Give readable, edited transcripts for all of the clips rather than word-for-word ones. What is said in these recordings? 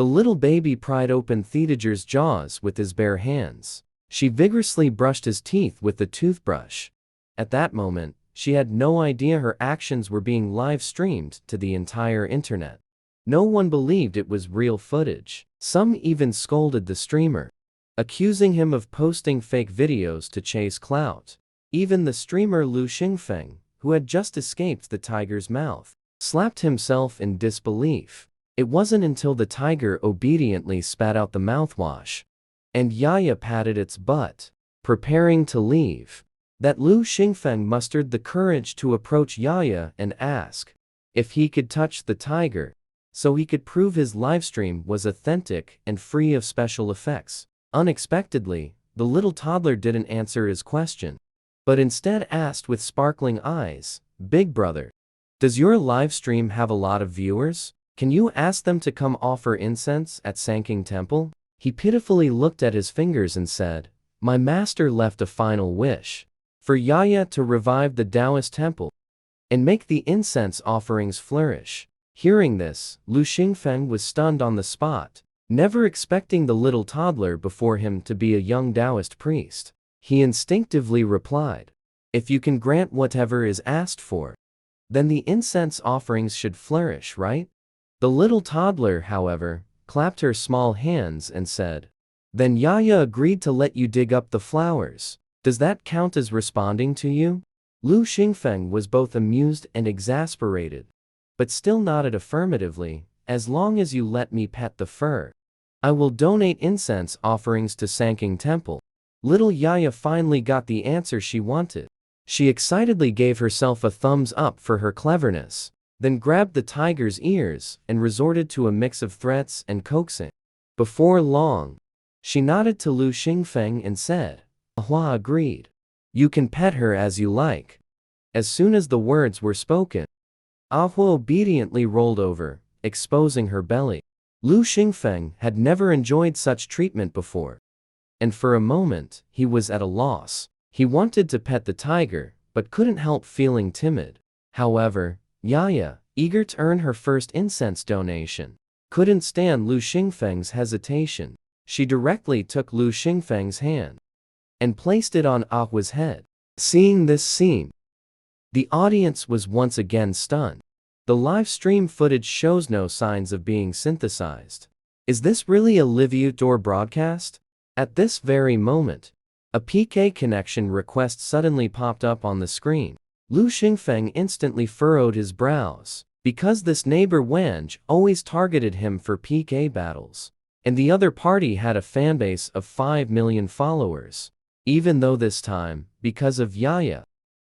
The little baby pried open Thetager's jaws with his bare hands. She vigorously brushed his teeth with the toothbrush. At that moment, she had no idea her actions were being live-streamed to the entire internet. No one believed it was real footage. Some even scolded the streamer, accusing him of posting fake videos to chase clout. Even the streamer Lu Xingfeng, who had just escaped the tiger's mouth, slapped himself in disbelief. It wasn't until the tiger obediently spat out the mouthwash, and Yaya patted its butt, preparing to leave, that Lu Xingfeng mustered the courage to approach Yaya and ask if he could touch the tiger, so he could prove his livestream was authentic and free of special effects. Unexpectedly, the little toddler didn't answer his question, but instead asked with sparkling eyes, "Big brother, does your livestream have a lot of viewers? Can you ask them to come offer incense at Sanking Temple?" He pitifully looked at his fingers and said, "My master left a final wish, for Yaya to revive the Taoist temple and make the incense offerings flourish." Hearing this, Lu Xingfeng was stunned on the spot, never expecting the little toddler before him to be a young Taoist priest. He instinctively replied, "If you can grant whatever is asked for, then the incense offerings should flourish, right?" The little toddler, however, clapped her small hands and said, "Then Yaya agreed to let you dig up the flowers. Does that count as responding to you?" Lu Xingfeng was both amused and exasperated, but still nodded affirmatively. "As long as you let me pet the fur, I will donate incense offerings to Sanking Temple." Little Yaya finally got the answer she wanted. She excitedly gave herself a thumbs up for her cleverness, then grabbed the tiger's ears and resorted to a mix of threats and coaxing. Before long, she nodded to Lu Xingfeng and said, "Ahua agreed. You can pet her as you like." As soon as the words were spoken, Ahua obediently rolled over, exposing her belly. Lu Xingfeng had never enjoyed such treatment before, and for a moment, he was at a loss. He wanted to pet the tiger, but couldn't help feeling timid. However, Yaya, eager to earn her first incense donation, couldn't stand Lu Xingfeng's hesitation. She directly took Lu Xingfeng's hand and placed it on Ahua's head. Seeing this scene, the audience was once again stunned. The live stream footage shows no signs of being synthesized. Is this really a live outdoor broadcast? At this very moment, a PK connection request suddenly popped up on the screen. Lu Xingfeng instantly furrowed his brows, because this neighbor Wange always targeted him for PK battles, and the other party had a fanbase of 5 million followers. Even though this time, because of Yaya,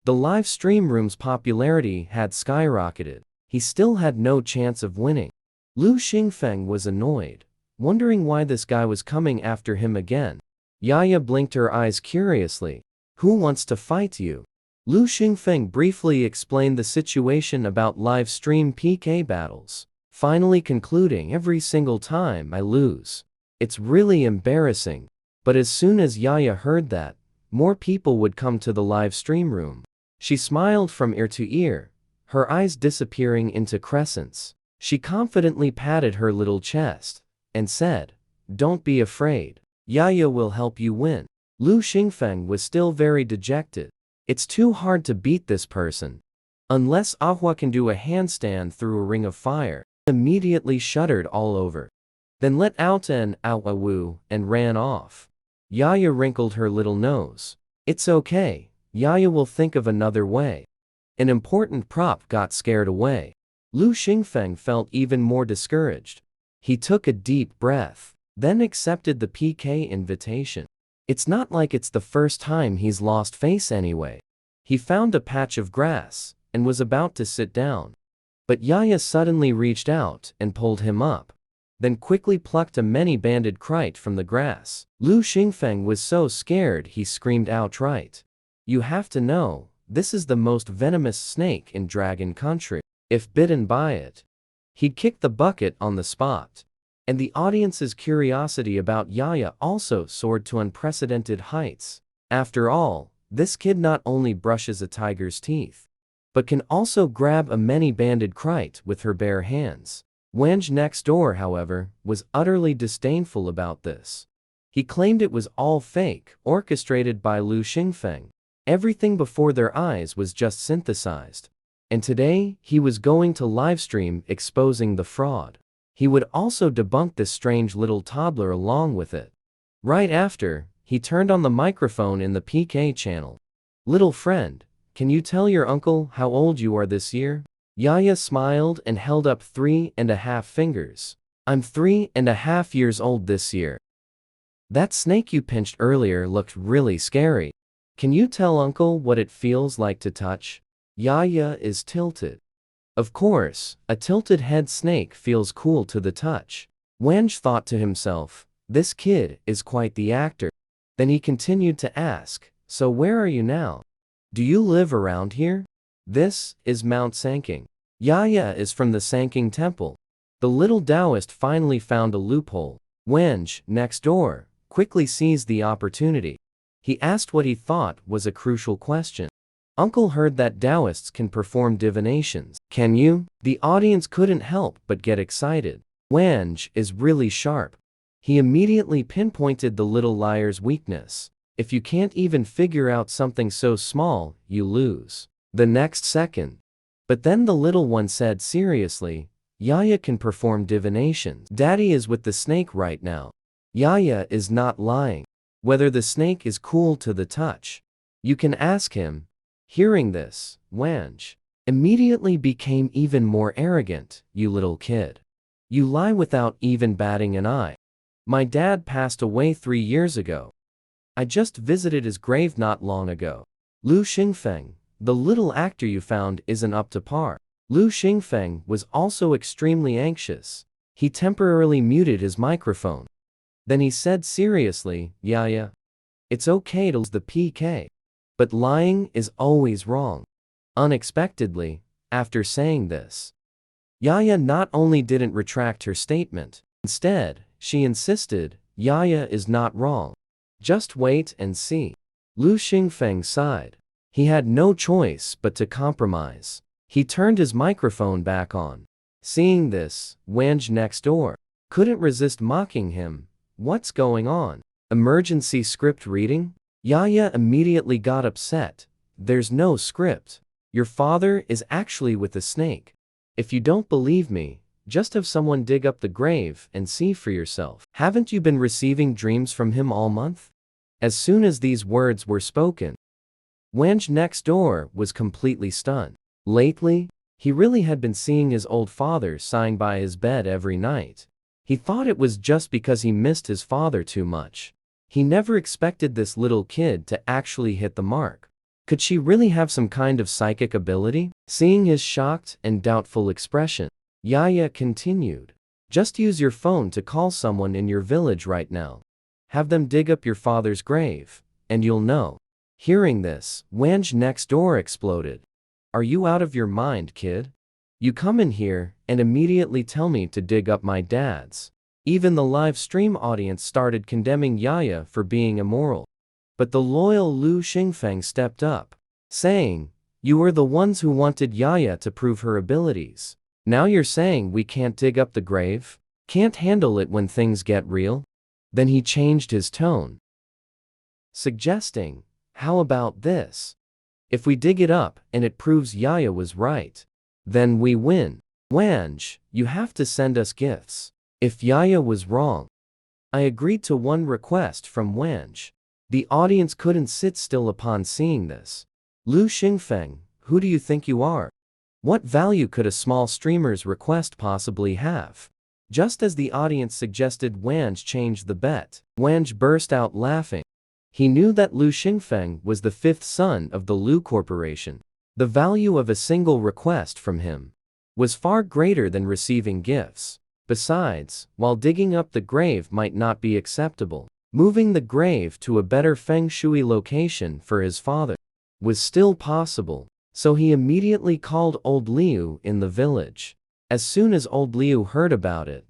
the live stream room's popularity had skyrocketed, he still had no chance of winning. Lu Xingfeng was annoyed, wondering why this guy was coming after him again. Yaya blinked her eyes curiously. "Who wants to fight you?" Lu Xingfeng briefly explained the situation about live stream PK battles, finally concluding, "Every single time I lose. It's really embarrassing." But as soon as Yaya heard that, more people would come to the live stream room. She smiled from ear to ear, her eyes disappearing into crescents. She confidently patted her little chest and said, "Don't be afraid. Yaya will help you win." Lu Xingfeng was still very dejected. It's too hard to beat this person. Unless Ahua can do a handstand through a ring of fire. Immediately shuddered all over. Then let out an "ow-a-woo" and ran off. Yaya wrinkled her little nose. "It's okay, Yaya will think of another way." An important prop got scared away. Lu Xingfeng felt even more discouraged. He took a deep breath, then accepted the PK invitation. It's not like it's the first time he's lost face anyway. He found a patch of grass and was about to sit down, but Yaya suddenly reached out and pulled him up, then quickly plucked a many-banded kite from the grass. Lu Xingfeng was so scared he screamed outright. "You have to know, this is the most venomous snake in Dragon Country. If bitten by it, he'd kick the bucket on the spot." And the audience's curiosity about Yaya also soared to unprecedented heights. After all, this kid not only brushes a tiger's teeth, but can also grab a many-banded kite with her bare hands. Wange next door, however, was utterly disdainful about this. He claimed it was all fake, orchestrated by Lu Xingfeng. Everything before their eyes was just synthesized. And today, he was going to livestream exposing the fraud. He would also debunk this strange little toddler along with it. Right after, he turned on the microphone in the PK channel. "Little friend, can you tell your uncle how old you are this year?" Yaya smiled and held up 3.5 fingers. "I'm 3.5 years old this year." "That snake you pinched earlier looked really scary. Can you tell uncle what it feels like to touch?" Yaya is tilted. Of course, a tilted head snake feels cool to the touch. Wange thought to himself, this kid is quite the actor. Then he continued to ask, "So where are you now? Do you live around here?" "This is Mount Sanking. Yaya is from the Sanking Temple." The little Taoist finally found a loophole. Wange, next door, quickly seized the opportunity. He asked what he thought was a crucial question. "Uncle heard that Taoists can perform divinations. Can you?" The audience couldn't help but get excited. Wange is really sharp. He immediately pinpointed the little liar's weakness. If you can't even figure out something so small, you lose. The next second. But then the little one said seriously, "Yaya can perform divinations. Daddy is with the snake right now. Yaya is not lying. Whether the snake is cool to the touch, you can ask him." Hearing this, Wange immediately became even more arrogant. "You little kid. You lie without even batting an eye. My dad passed away 3 years ago. I just visited his grave not long ago. Lu Xingfeng, the little actor you found isn't up to par." Lu Xingfeng was also extremely anxious. He temporarily muted his microphone. Then he said seriously, "Yaya, it's okay to lose the PK. But lying is always wrong." Unexpectedly, after saying this, Yaya not only didn't retract her statement, instead, she insisted, "Yaya is not wrong. Just wait and see." Lu Xingfeng sighed. He had no choice but to compromise. He turned his microphone back on. Seeing this, Wange next door couldn't resist mocking him. "What's going on? Emergency script reading?" Yaya immediately got upset. "There's no script. Your father is actually with the snake. If you don't believe me, just have someone dig up the grave and see for yourself. Haven't you been receiving dreams from him all month?" As soon as these words were spoken, Wange next door was completely stunned. Lately, he really had been seeing his old father sighing by his bed every night. He thought it was just because he missed his father too much. He never expected this little kid to actually hit the mark. Could she really have some kind of psychic ability? Seeing his shocked and doubtful expression, Yaya continued, "Just use your phone to call someone in your village right now. Have them dig up your father's grave, and you'll know." Hearing this, Wange next door exploded. "Are you out of your mind, kid? You come in here and immediately tell me to dig up my dad's." Even the live stream audience started condemning Yaya for being immoral. But the loyal Lu Xingfeng stepped up, saying, "You were the ones who wanted Yaya to prove her abilities. Now you're saying we can't dig up the grave? Can't handle it when things get real?" Then he changed his tone, suggesting, "How about this? If we dig it up and it proves Yaya was right, then we win. Wange, you have to send us gifts. If Yaya was wrong." I agreed to one request from Wange. The audience couldn't sit still upon seeing this. "Lu Xingfeng, who do you think you are? What value could a small streamer's request possibly have?" Just as the audience suggested Wange change the bet, Wange burst out laughing. He knew that Lu Xingfeng was the 5th son of the Lu Corporation. The value of a single request from him was far greater than receiving gifts. Besides, while digging up the grave might not be acceptable, moving the grave to a better feng shui location for his father was still possible. So he immediately called old Liu in the village. As soon as old Liu heard about it,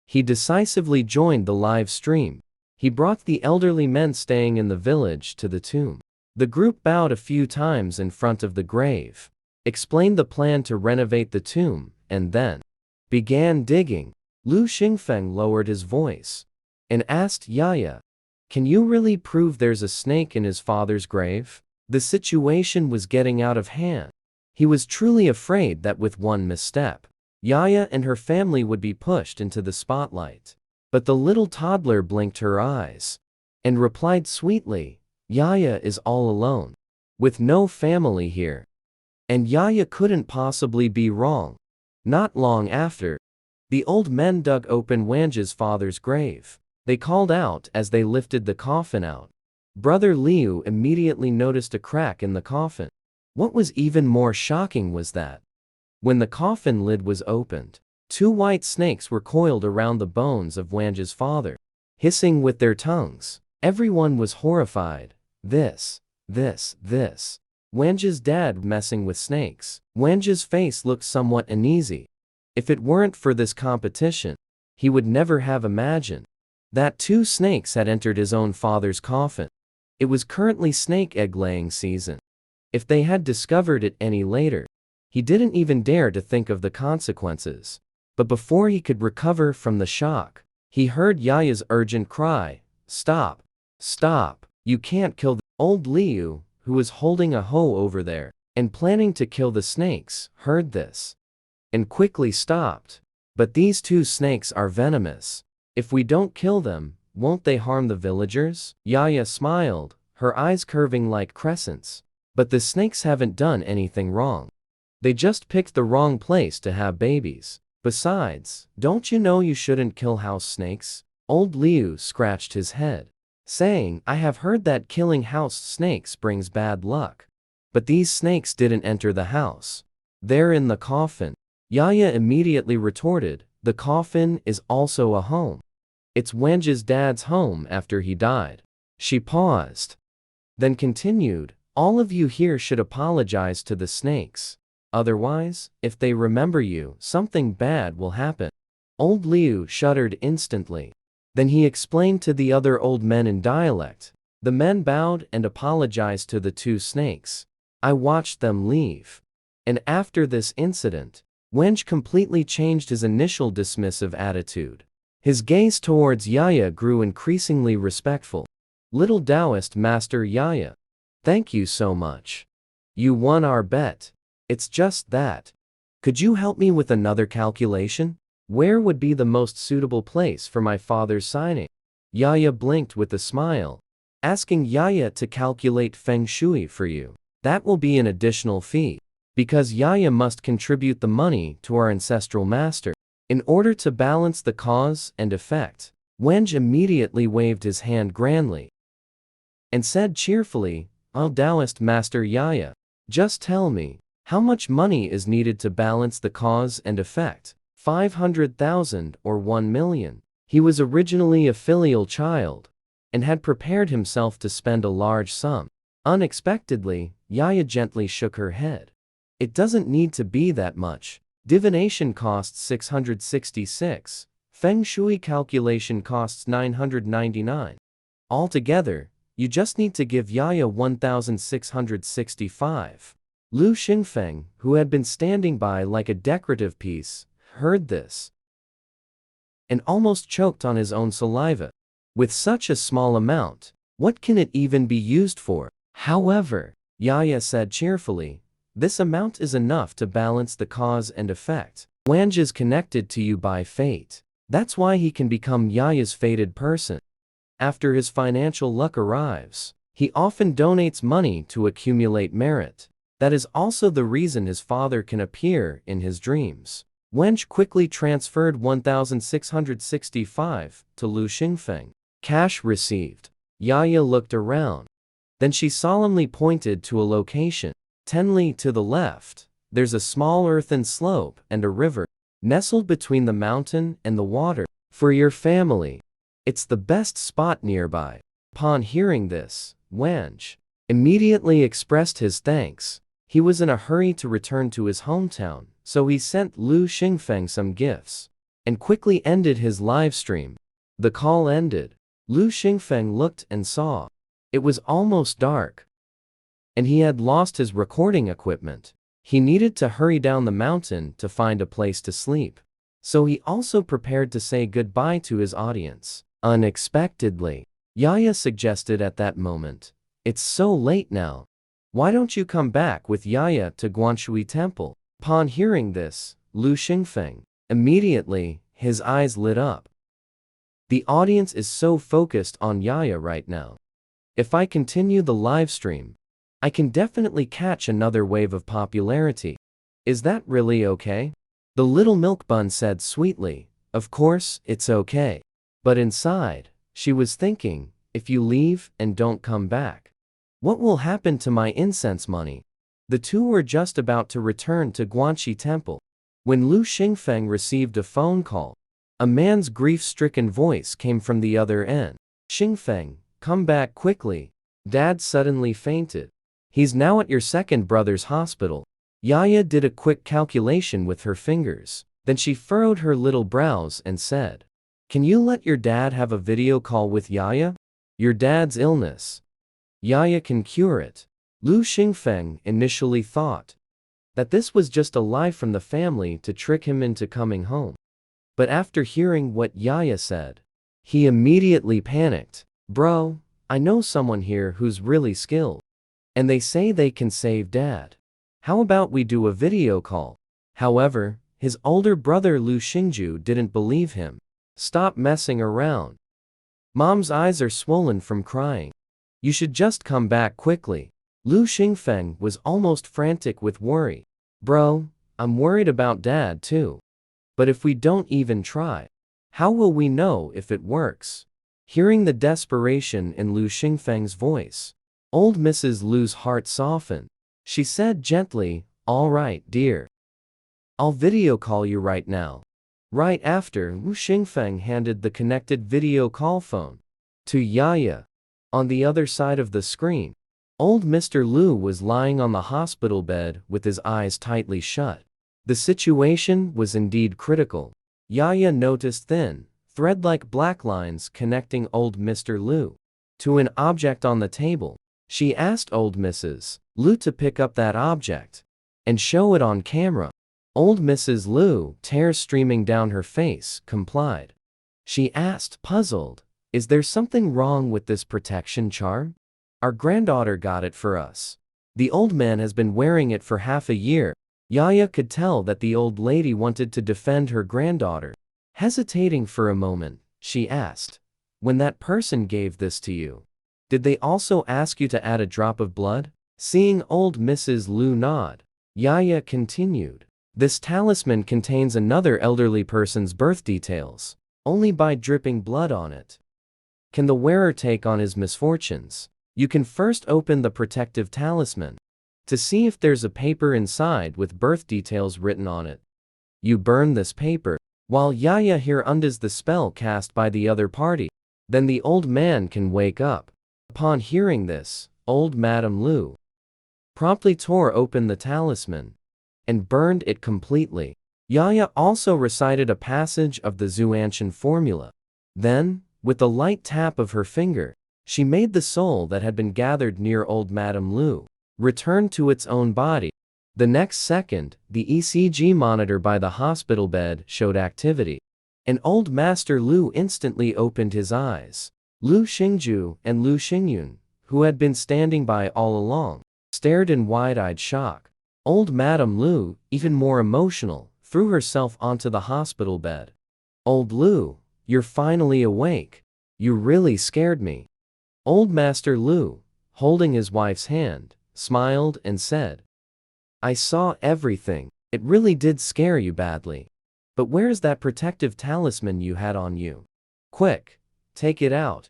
he decisively joined the live stream. He brought the elderly men staying in the village to the tomb. The group bowed a few times in front of the grave, explained the plan to renovate the tomb, and then began digging. Lu Xingfeng lowered his voice and asked Yaya, "Can you really prove there's a snake in his father's grave?" The situation was getting out of hand. He was truly afraid that with one misstep, Yaya and her family would be pushed into the spotlight. But the little toddler blinked her eyes and replied sweetly, "Yaya is all alone, with no family here." And Yaya couldn't possibly be wrong. Not long after, the old men dug open Wanji's father's grave. They called out as they lifted the coffin out. Brother Liu immediately noticed a crack in the coffin. What was even more shocking was that, when the coffin lid was opened, two white snakes were coiled around the bones of Wanji's father, hissing with their tongues. Everyone was horrified. This. Wanji's dad messing with snakes. Wanji's face looked somewhat uneasy. If it weren't for this competition, he would never have imagined that two snakes had entered his own father's coffin. It was currently snake egg-laying season. If they had discovered it any later, he didn't even dare to think of the consequences. But before he could recover from the shock, he heard Yaya's urgent cry, "Stop! Stop! You can't kill the—" Old Liu, who was holding a hoe over there and planning to kill the snakes, heard this and quickly stopped. "But these two snakes are venomous. If we don't kill them, won't they harm the villagers?" Yaya smiled, her eyes curving like crescents. "But the snakes haven't done anything wrong. They just picked the wrong place to have babies. Besides, don't you know you shouldn't kill house snakes?" Old Liu scratched his head, saying, "I have heard that killing house snakes brings bad luck. But these snakes didn't enter the house. They're in the coffin." Yaya immediately retorted, "The coffin is also a home. It's Wanji's dad's home after he died." She paused, then continued, "All of you here should apologize to the snakes. Otherwise, if they remember you, something bad will happen." Old Liu shuddered instantly. Then he explained to the other old men in dialect. The men bowed and apologized to the two snakes. I watched them leave. And after this incident, Wenj completely changed his initial dismissive attitude. His gaze towards Yaya grew increasingly respectful. "Little Taoist Master Yaya, thank you so much. You won our bet. It's just that. Could you help me with another calculation? Where would be the most suitable place for my father's signing?" Yaya blinked with a smile, asking Yaya to calculate feng shui for you. "That will be an additional fee, because Yaya must contribute the money to our ancestral master." In order to balance the cause and effect, Wenj immediately waved his hand grandly and said cheerfully, "Oh Taoist Master Yaya, just tell me, how much money is needed to balance the cause and effect? 500,000 or 1 million? He was originally a filial child and had prepared himself to spend a large sum. Unexpectedly, Yaya gently shook her head. "It doesn't need to be that much. Divination costs 666. Feng Shui calculation costs 999. Altogether, you just need to give Yaya 1,665. Lu Xingfeng, who had been standing by like a decorative piece, heard this and almost choked on his own saliva. With such a small amount, what can it even be used for? However, Yaya said cheerfully, this amount is enough to balance the cause and effect. Wanj is connected to you by fate. That's why he can become Yaya's fated person. After his financial luck arrives, he often donates money to accumulate merit. That is also the reason his father can appear in his dreams." Wenj quickly transferred 1,665 to Lu Xingfeng. "Cash received." Yaya looked around. Then she solemnly pointed to a location. 10 li to the left, there's a small earthen slope and a river, nestled between the mountain and the water. For your family, it's the best spot nearby. Upon hearing this, Wenj immediately expressed his thanks. He was in a hurry to return to his hometown, so he sent Lu Xingfeng some gifts and quickly ended his live stream. The call ended. Lu Xingfeng looked and saw it was almost dark, and he had lost his recording equipment. He needed to hurry down the mountain to find a place to sleep. So he also prepared to say goodbye to his audience. Unexpectedly, Yaya suggested at that moment, "It's so late now. Why don't you come back with Yaya to Guanshui Temple?" Upon hearing this, Lu Xingfeng, immediately, his eyes lit up. The audience is so focused on Yaya right now. If I continue the live stream, I can definitely catch another wave of popularity. Is that really okay? The little milk bun said sweetly, "Of course, it's okay." But inside, she was thinking, if you leave and don't come back, what will happen to my incense money? The two were just about to return to Guanxi Temple when Lu Xingfeng received a phone call. A man's grief-stricken voice came from the other end. "Xingfeng, come back quickly. Dad suddenly fainted. He's now at your second brother's hospital." Yaya did a quick calculation with her fingers. Then she furrowed her little brows and said, "Can you let your dad have a video call with Yaya? Your dad's illness. Yaya can cure it." Lu Xingfeng initially thought that this was just a lie from the family to trick him into coming home. But after hearing what Yaya said, he immediately panicked. "Bro, I know someone here who's really skilled. And they say they can save Dad. How about we do a video call?" However, his older brother Lu Xingju didn't believe him. "Stop messing around. Mom's eyes are swollen from crying. You should just come back quickly." Lu Xingfeng was almost frantic with worry. "Bro, I'm worried about Dad too. But if we don't even try, how will we know if it works?" Hearing the desperation in Lu Xingfeng's voice, old Mrs. Lu's heart softened. She said gently, "All right, dear. I'll video call you right now." Right after, Lu Xingfeng handed the connected video call phone to Yaya. On the other side of the screen, old Mr. Lu was lying on the hospital bed with his eyes tightly shut. The situation was indeed critical. Yaya noticed thin, thread-like black lines connecting old Mr. Lu to an object on the table. She asked old Mrs. Lu to pick up that object and show it on camera. Old Mrs. Lu, tears streaming down her face, complied. She asked, puzzled, "Is there something wrong with this protection charm? Our granddaughter got it for us. The old man has been wearing it for half a year." Yaya could tell that the old lady wanted to defend her granddaughter. Hesitating for a moment, she asked, "When that person gave this to you, did they also ask you to add a drop of blood?" Seeing old Mrs. Lu nod, Yaya continued, "This talisman contains another elderly person's birth details. Only by dripping blood on it can the wearer take on his misfortunes. You can first open the protective talisman to see if there's a paper inside with birth details written on it. You burn this paper while Yaya here undoes the spell cast by the other party. Then the old man can wake up." Upon hearing this, old Madame Lu promptly tore open the talisman and burned it completely. Yaya also recited a passage of the Zuanshan formula. Then, with a light tap of her finger, she made the soul that had been gathered near old Madame Lu return to its own body. The next second, the ECG monitor by the hospital bed showed activity. And old Master Lu instantly opened his eyes. Lu Xingju and Lu Xingyun, who had been standing by all along, stared in wide-eyed shock. Old Madame Lu, even more emotional, threw herself onto the hospital bed. "Old Lu, you're finally awake. You really scared me." Old Master Lu, holding his wife's hand, smiled and said, "I saw everything. It really did scare you badly. But where's that protective talisman you had on you? Quick, take it out.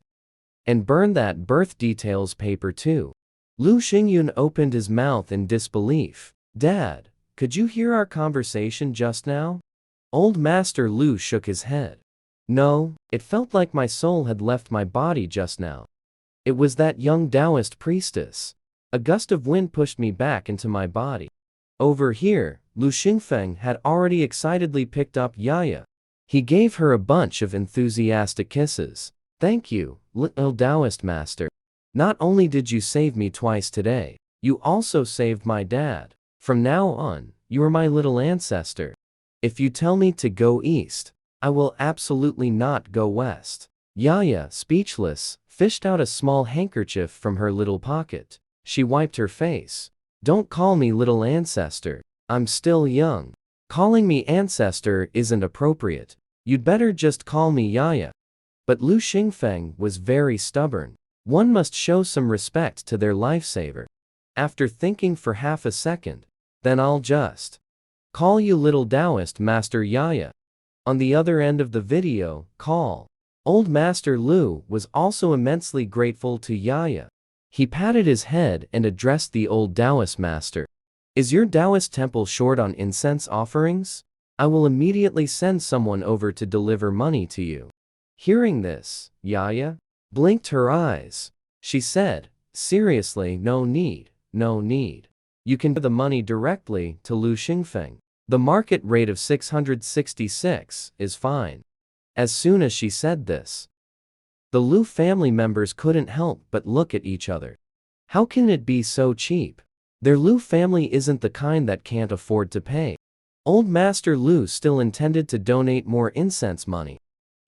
And burn that birth details paper too." Lu Xingyun opened his mouth in disbelief. "Dad, could you hear our conversation just now?" Old Master Lu shook his head. "No, it felt like my soul had left my body just now. It was that young Taoist priestess. A gust of wind pushed me back into my body." Over here, Lu Xingfeng had already excitedly picked up Yaya. He gave her a bunch of enthusiastic kisses. "Thank you, little Taoist master. Not only did you save me twice today, you also saved my dad. From now on, you are my little ancestor." If you tell me to go east, I will absolutely not go west. Yaya, speechless, fished out a small handkerchief from her little pocket. She wiped her face. Don't call me little ancestor. I'm still young. Calling me ancestor isn't appropriate. You'd better just call me Yaya. But Lu Xingfeng was very stubborn. One must show some respect to their lifesaver. After thinking for half a second, then I'll just call you little Taoist Master Yaya. On the other end of the video call, old Master Lu was also immensely grateful to Yaya. He patted his head and addressed the old Taoist master. Is your Taoist temple short on incense offerings? I will immediately send someone over to deliver money to you. Hearing this, Yaya blinked her eyes. She said, seriously, no need, no need. You can give the money directly to Lu Xingfeng. The market rate of 666 is fine. As soon as she said this, the Lu family members couldn't help but look at each other. How can it be so cheap? Their Lu family isn't the kind that can't afford to pay. Old Master Lu still intended to donate more incense money.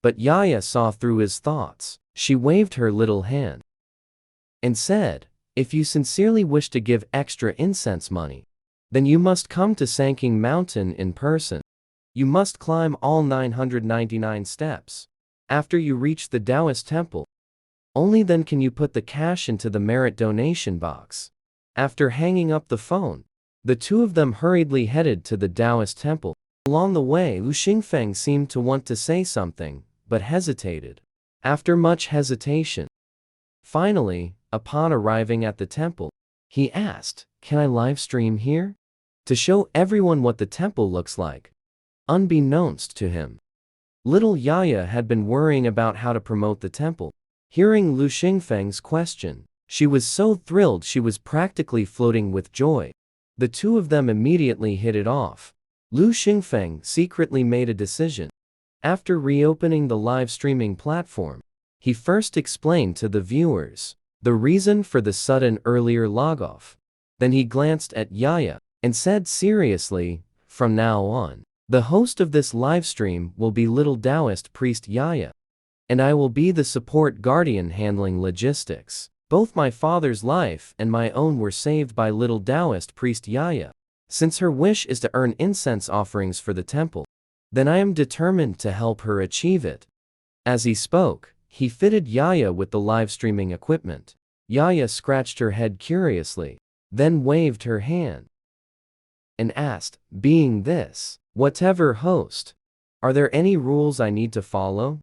But Yaya saw through his thoughts. She waved her little hand and said, if you sincerely wish to give extra incense money, then you must come to Sanking Mountain in person. You must climb all 999 steps. After you reach the Taoist temple, only then can you put the cash into the merit donation box. After hanging up the phone, the two of them hurriedly headed to the Taoist temple. Along the way, Lu Xingfeng seemed to want to say something, but hesitated. After much hesitation, finally, upon arriving at the temple, he asked, can I live stream here? To show everyone what the temple looks like. Unbeknownst to him, little Yaya had been worrying about how to promote the temple. Hearing Lu Xingfeng's question, she was so thrilled she was practically floating with joy. The two of them immediately hit it off. Lu Xingfeng secretly made a decision. After reopening the live streaming platform, he first explained to the viewers the reason for the sudden earlier logoff. Then he glanced at Yaya and said seriously, from now on, the host of this livestream will be little Taoist priest Yaya, and I will be the support guardian handling logistics. Both my father's life and my own were saved by little Taoist priest Yaya. Since her wish is to earn incense offerings for the temple, then I am determined to help her achieve it. As he spoke, he fitted Yaya with the live streaming equipment. Yaya scratched her head curiously, then waved her hand and asked, being this, whatever host, are there any rules I need to follow?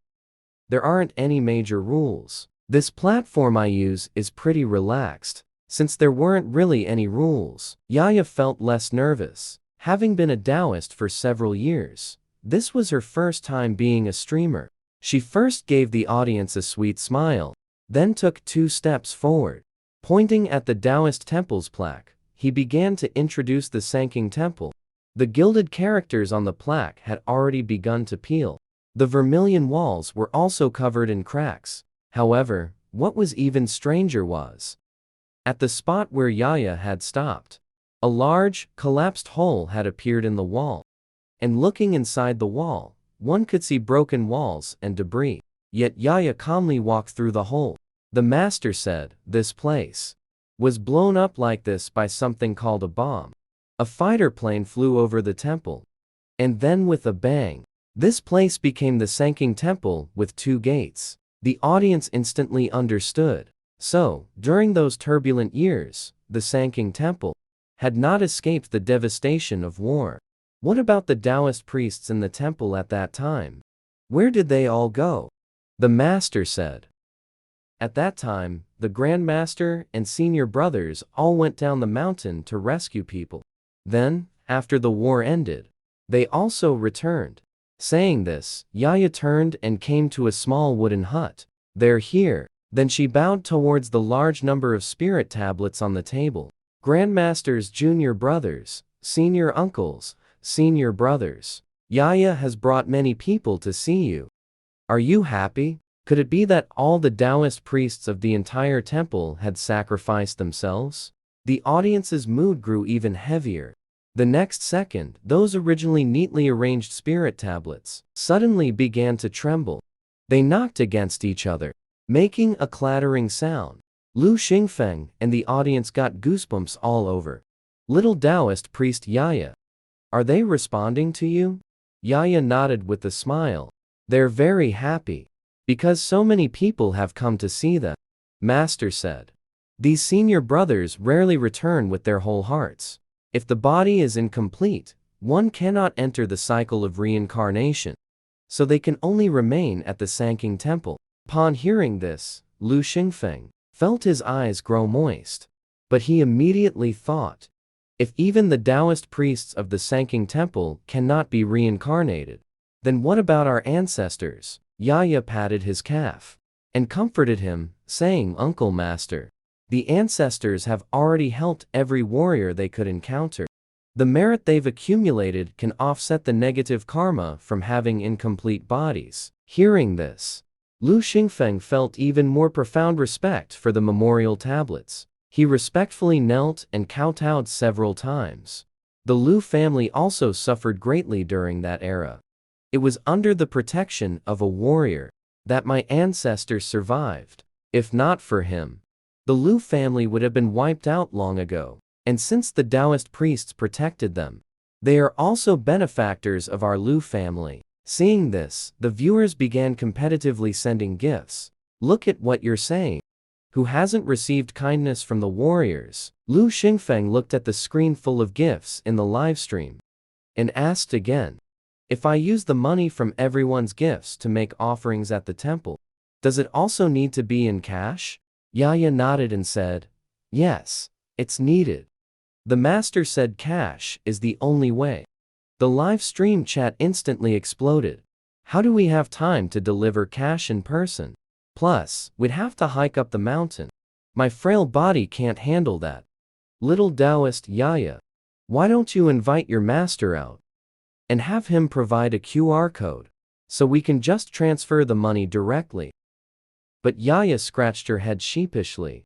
There aren't any major rules. This platform I use is pretty relaxed. Since there weren't really any rules, Yaya felt less nervous. Having been a Taoist for several years, this was her first time being a streamer. She first gave the audience a sweet smile, then took 2 steps forward. Pointing at the Taoist temple's plaque, he began to introduce the Sanking Temple. The gilded characters on the plaque had already begun to peel. The vermilion walls were also covered in cracks. However, what was even stranger was, at the spot where Yaya had stopped, a large, collapsed hole had appeared in the wall. And looking inside the wall, one could see broken walls and debris. Yet Yaya calmly walked through the hole. The master said, this place was blown up like this by something called a bomb. A fighter plane flew over the temple. And then with a bang, this place became the Sanking Temple with 2 gates. The audience instantly understood. So, during those turbulent years, the Sanking Temple had not escaped the devastation of war. What about the Taoist priests in the temple at that time? Where did they all go? The master said. At that time, the Grand Master and senior brothers all went down the mountain to rescue people. Then, after the war ended, they also returned. Saying this, Yaya turned and came to a small wooden hut. They're here. Then she bowed towards the large number of spirit tablets on the table. Grandmasters, junior brothers, senior uncles, senior brothers. Yaya has brought many people to see you. Are you happy? Could it be that all the Taoist priests of the entire temple had sacrificed themselves? The audience's mood grew even heavier. The next second, those originally neatly arranged spirit tablets suddenly began to tremble. They knocked against each other, making a clattering sound. Lu Xingfeng and the audience got goosebumps all over. Little Taoist priest Yaya. Are they responding to you? Yaya nodded with a smile. They're very happy. Because so many people have come to see them. Master said. These senior brothers rarely return with their whole hearts. If the body is incomplete, one cannot enter the cycle of reincarnation. So they can only remain at the Sanking Temple. Upon hearing this, Lu Xingfeng felt his eyes grow moist. But he immediately thought, if even the Taoist priests of the Sanking Temple cannot be reincarnated, then what about our ancestors? Yaya patted his calf and comforted him, saying, Uncle Master, the ancestors have already helped every warrior they could encounter. The merit they've accumulated can offset the negative karma from having incomplete bodies. Hearing this, Lu Xingfeng felt even more profound respect for the memorial tablets. He respectfully knelt and kowtowed several times. The Lu family also suffered greatly during that era. It was under the protection of a warrior that my ancestors survived. If not for him, the Lu family would have been wiped out long ago. And since the Taoist priests protected them, they are also benefactors of our Lu family. Seeing this, the viewers began competitively sending gifts. Look at what you're saying. Who hasn't received kindness from the warriors? Lu Xingfeng looked at the screen full of gifts in the live stream and asked again, if I use the money from everyone's gifts to make offerings at the temple, does it also need to be in cash? Yaya nodded and said, yes, it's needed. The master said cash is the only way. The live stream chat instantly exploded. How do we have time to deliver cash in person? Plus, we'd have to hike up the mountain. My frail body can't handle that. Little Taoist Yaya, why don't you invite your master out and have him provide a QR code so we can just transfer the money directly? But Yaya scratched her head sheepishly.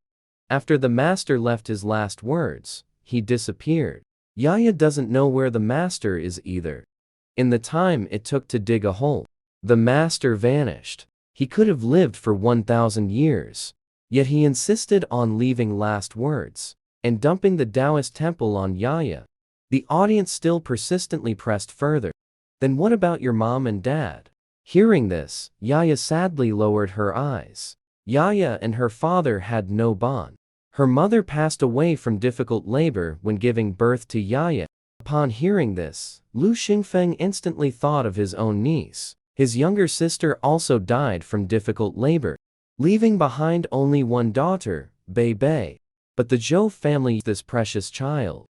After the master left his last words, he disappeared. Yaya doesn't know where the master is either. In the time it took to dig a hole, the master vanished. He could have lived for 1,000 years. Yet he insisted on leaving last words and dumping the Taoist temple on Yaya. The audience still persistently pressed further. Then what about your mom and dad? Hearing this, Yaya sadly lowered her eyes. Yaya and her father had no bond. Her mother passed away from difficult labor when giving birth to Yaya. Upon hearing this, Lu Xingfeng instantly thought of his own niece. His younger sister also died from difficult labor, leaving behind only one daughter, Bei Bei. But the Zhou family used this precious child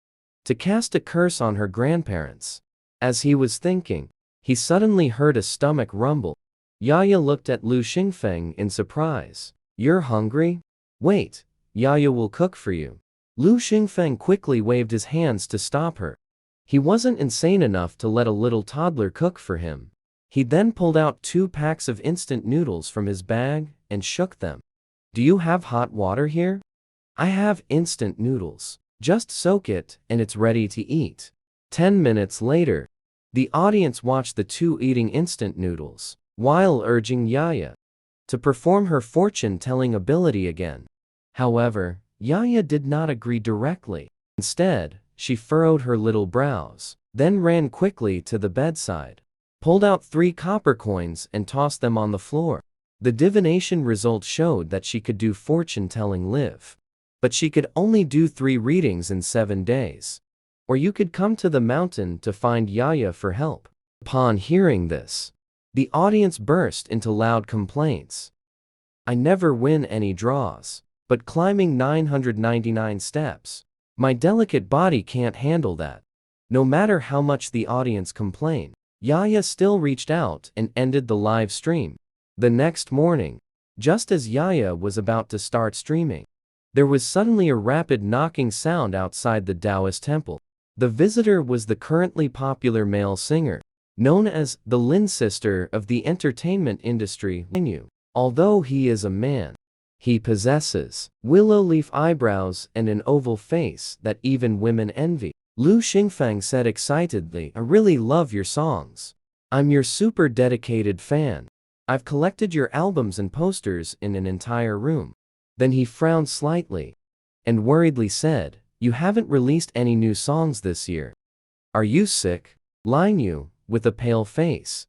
to cast a curse on her grandparents. As he was thinking, he suddenly heard a stomach rumble. Yaya looked at Lu Xingfeng in surprise. You're hungry? Wait, Yaya will cook for you. Lu Xingfeng quickly waved his hands to stop her. He wasn't insane enough to let a little toddler cook for him. He then pulled out 2 packs of instant noodles from his bag and shook them. Do you have hot water here? I have instant noodles. Just soak it and it's ready to eat. 10 minutes later, the audience watched the 2 eating instant noodles, while urging Yaya to perform her fortune-telling ability again. However, Yaya did not agree directly. Instead, she furrowed her little brows, then ran quickly to the bedside, pulled out 3 copper coins and tossed them on the floor. The divination result showed that she could do fortune-telling live. But she could only do 3 readings in 7 days. Or you could come to the mountain to find Yaya for help. Upon hearing this, the audience burst into loud complaints. I never win any draws, but climbing 999 steps, my delicate body can't handle that. No matter how much the audience complained, Yaya still reached out and ended the live stream. The next morning, just as Yaya was about to start streaming, there was suddenly a rapid knocking sound outside the Taoist temple. The visitor was the currently popular male singer, known as the Lin sister of the entertainment industry. Although he is a man, he possesses willow leaf eyebrows and an oval face that even women envy. Lu Xingfeng said excitedly, I really love your songs. I'm your super dedicated fan. I've collected your albums and posters in an entire room. Then he frowned slightly and worriedly said, you haven't released any new songs this year. Are you sick? Lin Yu, with a pale face,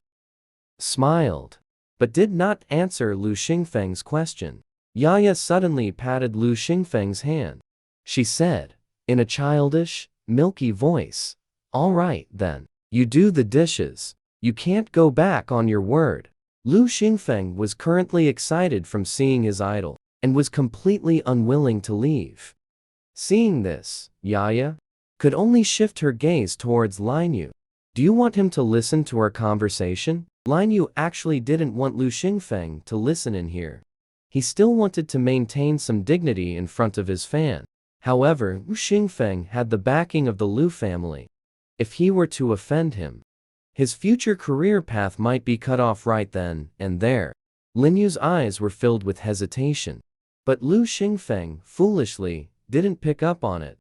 smiled, but did not answer Lu Xingfeng's question. Yaya suddenly patted Lu Xingfeng's hand. She said, in a childish, milky voice, all right then, you do the dishes. You can't go back on your word. Lu Xingfeng was currently excited from seeing his idol, and was completely unwilling to leave. Seeing this, Yaya could only shift her gaze towards Lin Yu. Do you want him to listen to our conversation? Lin Yu actually didn't want Lu Xingfeng to listen in here. He still wanted to maintain some dignity in front of his fan. However, Lu Xingfeng had the backing of the Lu family. If he were to offend him, his future career path might be cut off right then and there. Lin Yu's eyes were filled with hesitation. But Lu Xingfeng, foolishly, didn't pick up on it.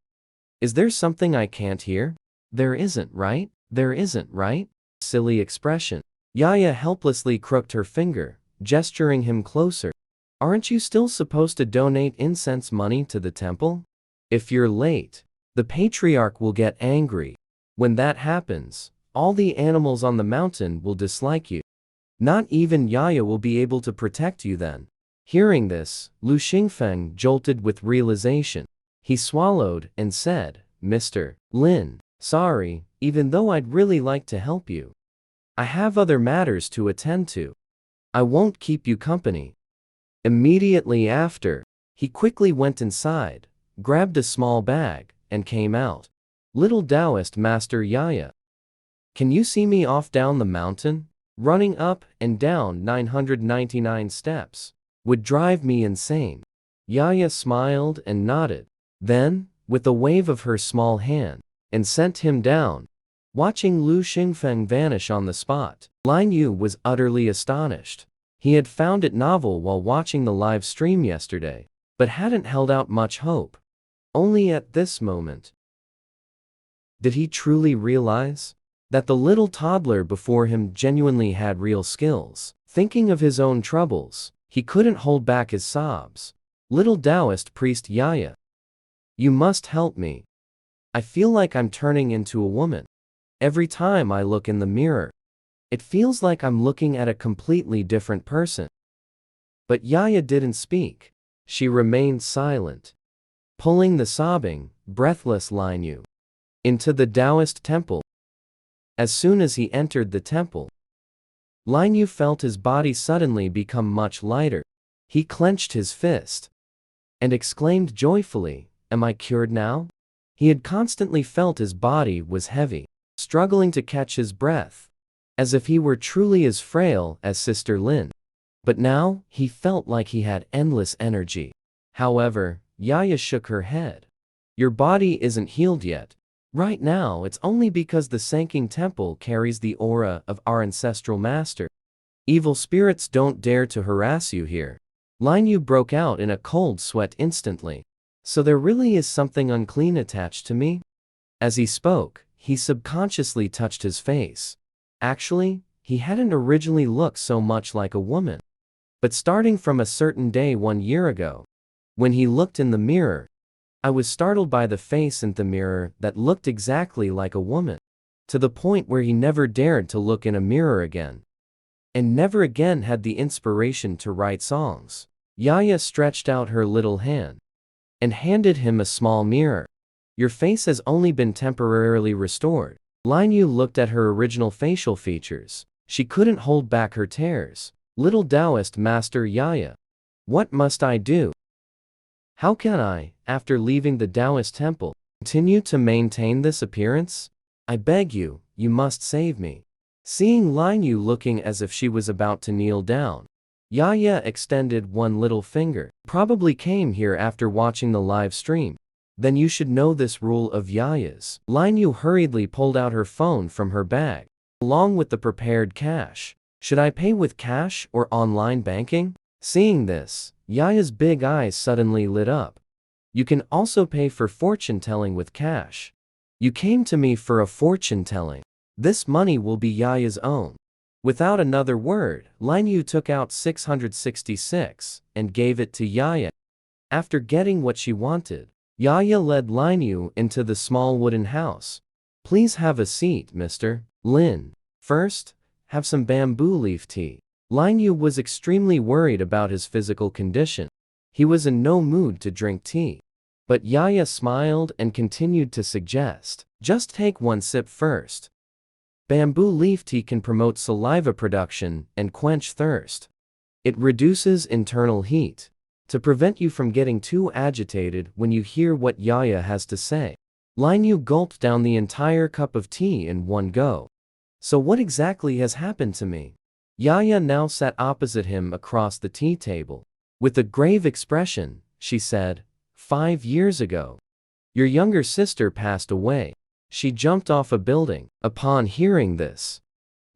Is there something I can't hear? There isn't, right? There isn't, right? Silly expression. Yaya helplessly crooked her finger, gesturing him closer. Aren't you still supposed to donate incense money to the temple? If you're late, the patriarch will get angry. When that happens, all the animals on the mountain will dislike you. Not even Yaya will be able to protect you then. Hearing this, Lu Xingfeng jolted with realization. He swallowed and said, Mr. Lin, sorry, even though I'd really like to help you. I have other matters to attend to. I won't keep you company. Immediately after, he quickly went inside, grabbed a small bag, and came out. Little Taoist Master Yaya, can you see me off down the mountain? Running up and down 999 steps would drive me insane. Yaya smiled and nodded. Then, with a wave of her small hand, and sent him down. Watching Lu Xingfeng vanish on the spot, Lin Yu was utterly astonished. He had found it novel while watching the live stream yesterday, but hadn't held out much hope. Only at this moment did he truly realize that the little toddler before him genuinely had real skills. Thinking of his own troubles, he couldn't hold back his sobs. Little Taoist priest Yaya, you must help me. I feel like I'm turning into a woman. Every time I look in the mirror, it feels like I'm looking at a completely different person. But Yaya didn't speak. She remained silent, pulling the sobbing, breathless Lin Yu into the Taoist temple. As soon as he entered the temple, Lin Yu felt his body suddenly become much lighter. He clenched his fist and exclaimed joyfully, Am I cured now? He had constantly felt his body was heavy, struggling to catch his breath, as if he were truly as frail as Sister Lin. But now, he felt like he had endless energy. However, Yaya shook her head. Your body isn't healed yet. Right now, it's only because the Sanking Temple carries the aura of our ancestral master. Evil spirits don't dare to harass you here. Lin Yu broke out in a cold sweat instantly. So there really is something unclean attached to me? As he spoke, he subconsciously touched his face. Actually, he hadn't originally looked so much like a woman. But starting from a certain day 1 year ago, when he looked in the mirror, I was startled by the face in the mirror that looked exactly like a woman, to the point where he never dared to look in a mirror again, and never again had the inspiration to write songs. Yaya stretched out her little hand and handed him a small mirror. Your face has only been temporarily restored. Lin Yu looked at her original facial features. She couldn't hold back her tears. Little Taoist Master Yaya, what must I do? How can I, after leaving the Taoist temple, continue to maintain this appearance? I beg you, you must save me. Seeing Lin Yu looking as if she was about to kneel down, Yaya extended one little finger. Probably came here after watching the live stream. Then you should know this rule of Yaya's. Lin Yu hurriedly pulled out her phone from her bag, along with the prepared cash. Should I pay with cash or online banking? Seeing this, Yaya's big eyes suddenly lit up. You can also pay for fortune telling with cash. You came to me for a fortune-telling. This money will be Yaya's own. Without another word, Lin Yu took out 666 and gave it to Yaya. After getting what she wanted, Yaya led Lin Yu into the small wooden house. Please have a seat, Mr. Lin. First, have some bamboo leaf tea. Lin Yu was extremely worried about his physical condition. He was in no mood to drink tea. But Yaya smiled and continued to suggest, just take one sip first. Bamboo leaf tea can promote saliva production and quench thirst. It reduces internal heat, to prevent you from getting too agitated when you hear what Yaya has to say. Lin Yu gulped down the entire cup of tea in one go. So what exactly has happened to me? Yaya now sat opposite him across the tea table. With a grave expression, she said, 5 years ago, your younger sister passed away. She jumped off a building. Upon hearing this,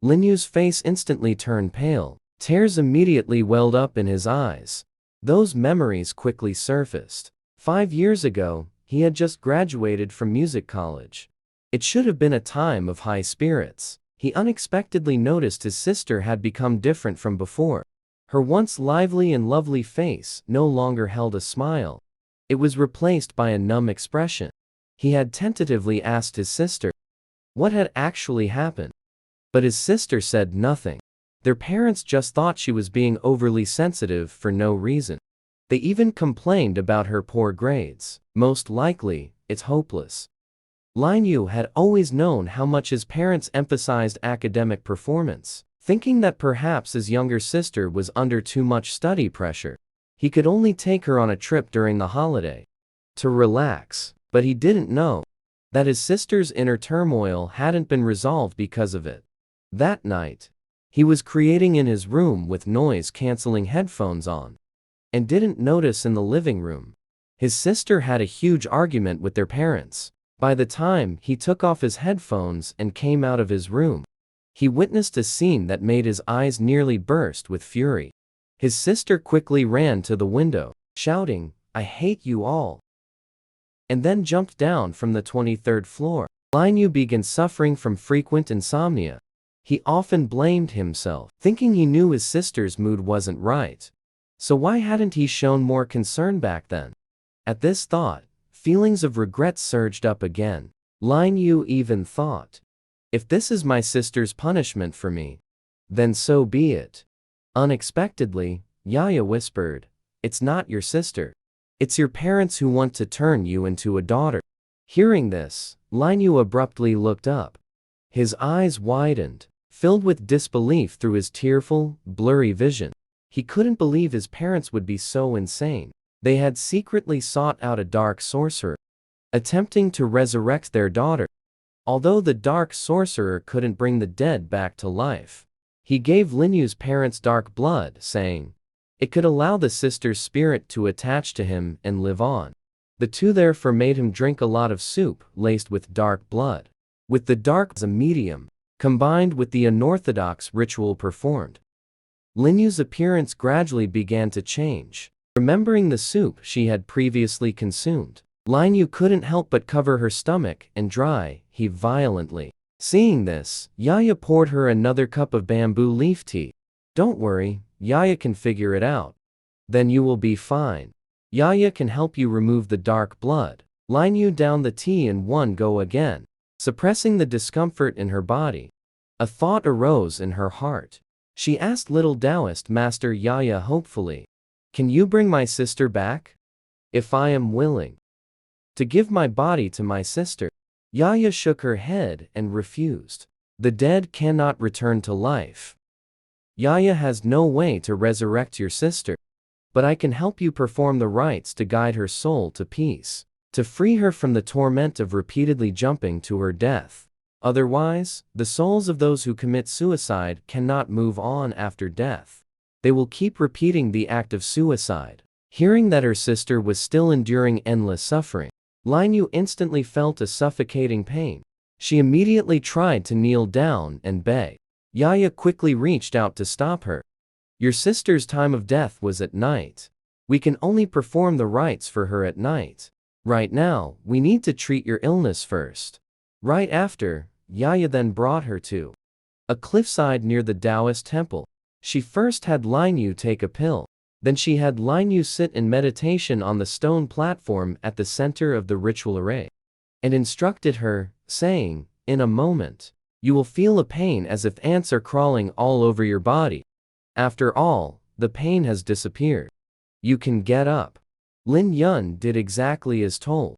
Lin Yu's face instantly turned pale. Tears immediately welled up in his eyes. Those memories quickly surfaced. 5 years ago, he had just graduated from music college. It should have been a time of high spirits. He unexpectedly noticed his sister had become different from before. Her once lively and lovely face no longer held a smile. It was replaced by a numb expression. He had tentatively asked his sister what had actually happened. But his sister said nothing. Their parents just thought she was being overly sensitive for no reason. They even complained about her poor grades. Most likely, it's hopeless. Lin Yu had always known how much his parents emphasized academic performance. Thinking that perhaps his younger sister was under too much study pressure, he could only take her on a trip during the holiday to relax. But he didn't know that his sister's inner turmoil hadn't been resolved because of it. That night, he was creating in his room with noise-canceling headphones on, and didn't notice in the living room. His sister had a huge argument with their parents. By the time he took off his headphones and came out of his room, he witnessed a scene that made his eyes nearly burst with fury. His sister quickly ran to the window, shouting, "I hate you all," and then jumped down from the 23rd floor. Lin Yu began suffering from frequent insomnia. He often blamed himself, thinking he knew his sister's mood wasn't right. So why hadn't he shown more concern back then? At this thought, feelings of regret surged up again. Lin Yu even thought, if this is my sister's punishment for me, then so be it. Unexpectedly, Yaya whispered, "It's not your sister. It's your parents who want to turn you into a daughter." Hearing this, Lin Yu abruptly looked up. His eyes widened, filled with disbelief through his tearful, blurry vision. He couldn't believe his parents would be so insane. They had secretly sought out a dark sorcerer, attempting to resurrect their daughter. Although the dark sorcerer couldn't bring the dead back to life, he gave Lin Yu's parents dark blood, saying it could allow the sister's spirit to attach to him and live on. The two therefore made him drink a lot of soup laced with dark blood. With the dark as a medium, combined with the unorthodox ritual performed, Lin Yu's appearance gradually began to change. Remembering the soup she had previously consumed, Lin Yu couldn't help but cover her stomach and dry heave violently. Seeing this, Yaya poured her another cup of bamboo leaf tea. "Don't worry, Yaya can figure it out. Then you will be fine. Yaya can help you remove the dark blood." Lin Yu downed the tea in one go again, suppressing the discomfort in her body. A thought arose in her heart. She asked little Taoist Master Yaya hopefully, "Can you bring my sister back?" "If I am willing to give my body to my sister." Yaya shook her head and refused. "The dead cannot return to life. Yaya has no way to resurrect your sister. But I can help you perform the rites to guide her soul to peace, to free her from the torment of repeatedly jumping to her death. Otherwise, the souls of those who commit suicide cannot move on after death. They will keep repeating the act of suicide." Hearing that her sister was still enduring endless suffering, Lin Yu instantly felt a suffocating pain. She immediately tried to kneel down and beg. Yaya quickly reached out to stop her. "Your sister's time of death was at night. We can only perform the rites for her at night. Right now, we need to treat your illness first." Right after, Yaya then brought her to a cliffside near the Taoist temple. She first had Lin Yu take a pill. Then she had Lin Yu sit in meditation on the stone platform at the center of the ritual array, and instructed her, saying, "In a moment, you will feel a pain as if ants are crawling all over your body. After all, the pain has disappeared. You can get up." Lin Yun did exactly as told.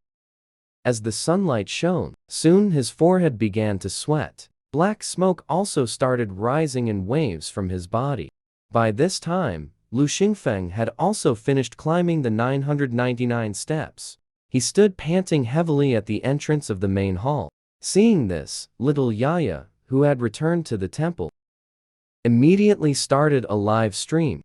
As the sunlight shone, soon his forehead began to sweat. Black smoke also started rising in waves from his body. By this time, Lu Xingfeng had also finished climbing the 999 steps. He stood panting heavily at the entrance of the main hall. Seeing this, little Yaya, who had returned to the temple, immediately started a live stream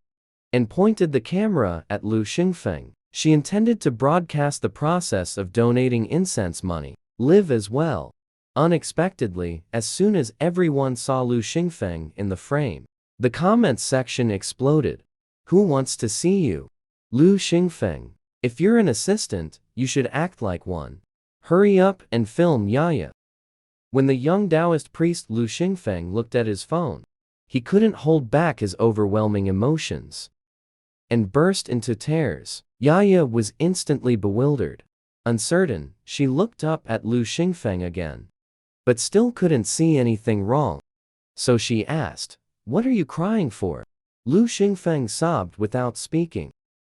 and pointed the camera at Lu Xingfeng. She intended to broadcast the process of donating incense money. Live as well. Unexpectedly, as soon as everyone saw Lu Xingfeng in the frame, the comments section exploded. "Who wants to see you? Lu Xingfeng. If you're an assistant, you should act like one. Hurry up and film Yaya." When the young Taoist priest Lu Xingfeng looked at his phone, he couldn't hold back his overwhelming emotions and burst into tears. Yaya was instantly bewildered. Uncertain, she looked up at Lu Xingfeng again, but still couldn't see anything wrong. So she asked, "What are you crying for?" Lu Xingfeng sobbed without speaking,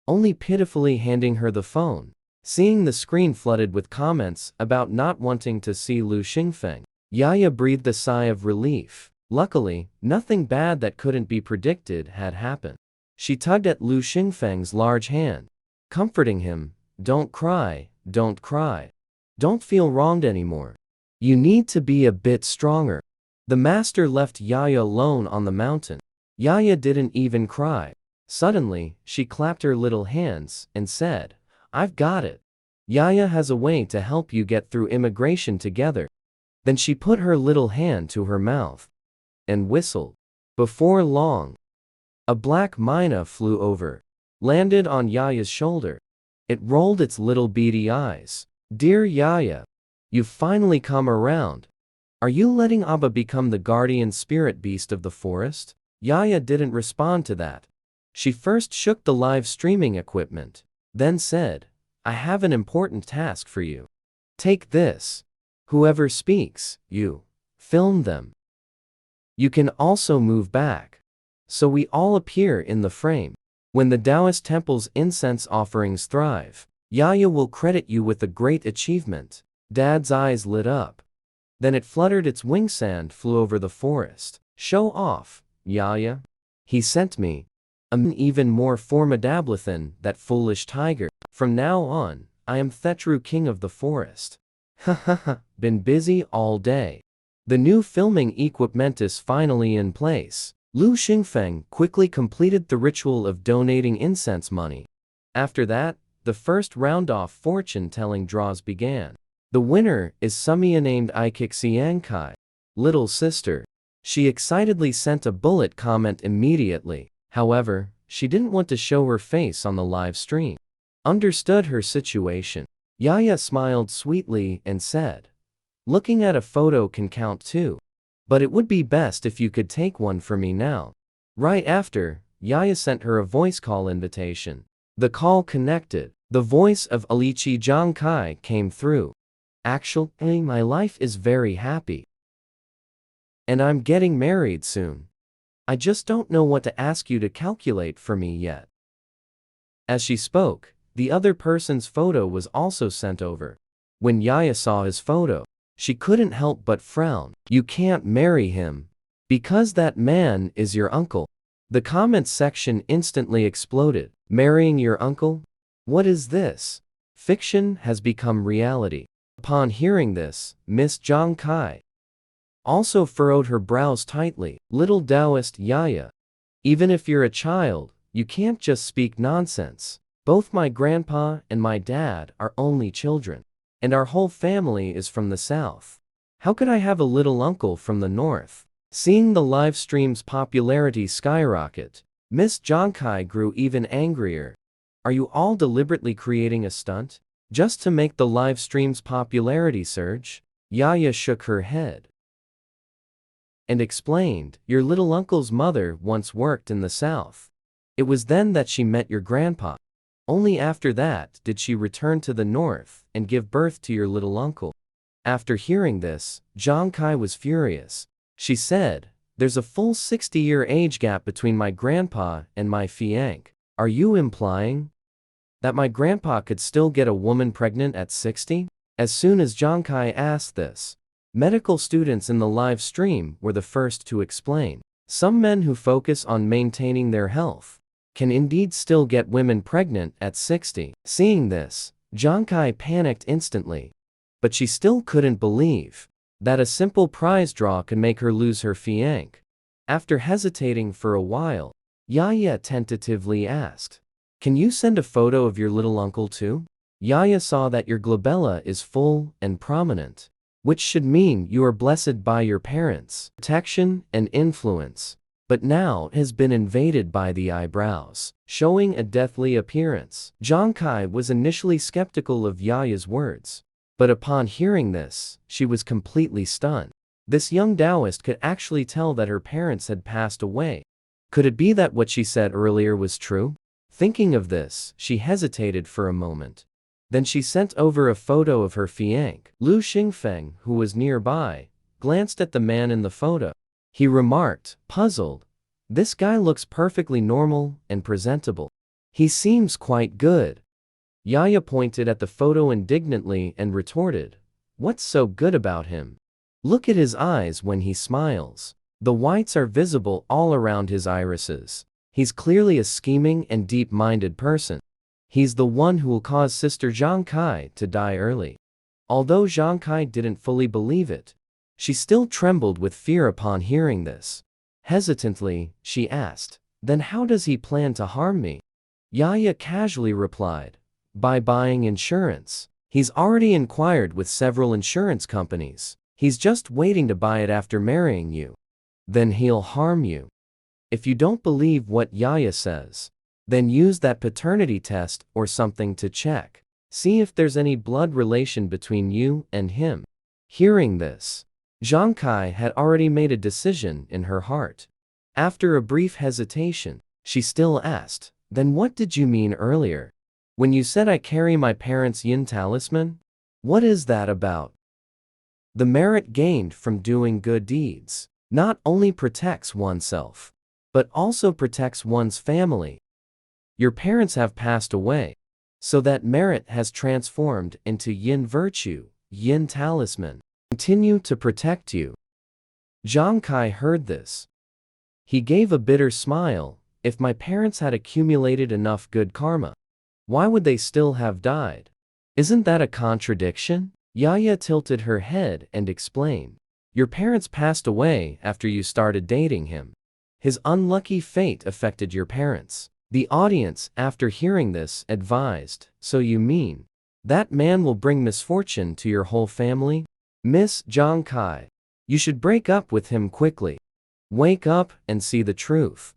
only pitifully handing her the phone. Seeing the screen flooded with comments about not wanting to see Lu Xingfeng, Yaya breathed a sigh of relief. Luckily, nothing bad that couldn't be predicted had happened. She tugged at Lu Xingfeng's large hand, comforting him. "Don't cry, don't cry. Don't feel wronged anymore. You need to be a bit stronger." The master left Yaya alone on the mountain. Yaya didn't even cry. Suddenly, she clapped her little hands and said, "I've got it. Yaya has a way to help you get through immigration together." Then she put her little hand to her mouth and whistled. Before long, a black myna flew over, landed on Yaya's shoulder. It rolled its little beady eyes. "Dear Yaya, you've finally come around. Are you letting Abba become the guardian spirit beast of the forest?" Yaya didn't respond to that. She first shook the live streaming equipment, then said, "I have an important task for you. Take this. Whoever speaks, you film them. You can also move back, so we all appear in the frame. When the Taoist temple's incense offerings thrive, Yaya will credit you with a great achievement." Dad's eyes lit up. Then it fluttered its wings and flew over the forest. "Show off, Yaya. He sent me. I'm even more formidable than that foolish tiger. From now on, I am Thetru, king of the forest." Ha ha ha, been busy all day. The new filming equipment is finally in place. Lu Xingfeng quickly completed the ritual of donating incense money. After that, the first round-off fortune-telling draws began. The winner is Sumia named Ikixiangkai, little sister. She excitedly sent a bullet comment immediately. However, she didn't want to show her face on the live stream. Understood her situation. Yaya smiled sweetly and said, "Looking at a photo can count too. But it would be best if you could take one for me now." Right after, Yaya sent her a voice call invitation. The call connected. The voice of Alichi Zhangkai came through. "Actually, my life is very happy. And I'm getting married soon. I just don't know what to ask you to calculate for me yet." As she spoke, the other person's photo was also sent over. When Yaya saw his photo, she couldn't help but frown. "You can't marry him, because that man is your uncle." The comments section instantly exploded. "Marrying your uncle? What is this? Fiction has become reality." Upon hearing this, Miss Zhang Kai also furrowed her brows tightly. "Little Taoist Yaya, even if you're a child, you can't just speak nonsense. Both my grandpa and my dad are only children, and our whole family is from the south. How could I have a little uncle from the north?" Seeing the live stream's popularity skyrocket, Miss Zhangkai grew even angrier. "Are you all deliberately creating a stunt, just to make the live stream's popularity surge? Yaya shook her head and explained, your little uncle's mother once worked in the South. It was then that she met your grandpa. Only after that did she return to the North and give birth to your little uncle. After hearing this, Zhang Kai was furious. She said, there's a full 60-year age gap between my grandpa and my fiancé. Are you implying that my grandpa could still get a woman pregnant at 60? As soon as Zhang Kai asked this, medical students in the live stream were the first to explain. Some men who focus on maintaining their health can indeed still get women pregnant at 60. Seeing this, Zhang Kai panicked instantly. But she still couldn't believe that a simple prize draw could make her lose her fiancé. After hesitating for a while, Yaya tentatively asked, can you send a photo of your little uncle too? Yaya saw that your glabella is full and prominent, which should mean you are blessed by your parents' protection and influence. But now it has been invaded by the eyebrows, showing a deathly appearance. Zhang Kai was initially skeptical of Yaya's words, but upon hearing this, she was completely stunned. This young Taoist could actually tell that her parents had passed away. Could it be that what she said earlier was true? Thinking of this, she hesitated for a moment. Then she sent over a photo of her fiancé. Lu Xingfeng, who was nearby, glanced at the man in the photo. He remarked, puzzled, this guy looks perfectly normal and presentable. He seems quite good. Yaya pointed at the photo indignantly and retorted, what's so good about him? Look at his eyes when he smiles. The whites are visible all around his irises. He's clearly a scheming and deep-minded person. He's the one who will cause Sister Zhang Kai to die early. Although Zhang Kai didn't fully believe it, she still trembled with fear upon hearing this. Hesitantly, she asked, then how does he plan to harm me? Yaya casually replied, by buying insurance. He's already inquired with several insurance companies. He's just waiting to buy it after marrying you. Then he'll harm you. If you don't believe what Yaya says, then use that paternity test or something to check. See if there's any blood relation between you and him. Hearing this, Zhang Kai had already made a decision in her heart. After a brief hesitation, she still asked, then what did you mean earlier? When you said I carry my parents' yin talisman? What is that about? The merit gained from doing good deeds not only protects oneself, but also protects one's family. Your parents have passed away, so that merit has transformed into yin virtue, yin talisman. Continue to protect you. Zhang Kai heard this. He gave a bitter smile. If my parents had accumulated enough good karma, why would they still have died? Isn't that a contradiction? Yaya tilted her head and explained, your parents passed away after you started dating him. His unlucky fate affected your parents. The audience, after hearing this, advised, so you mean that man will bring misfortune to your whole family? Miss Zhang Kai, you should break up with him quickly. Wake up and see the truth.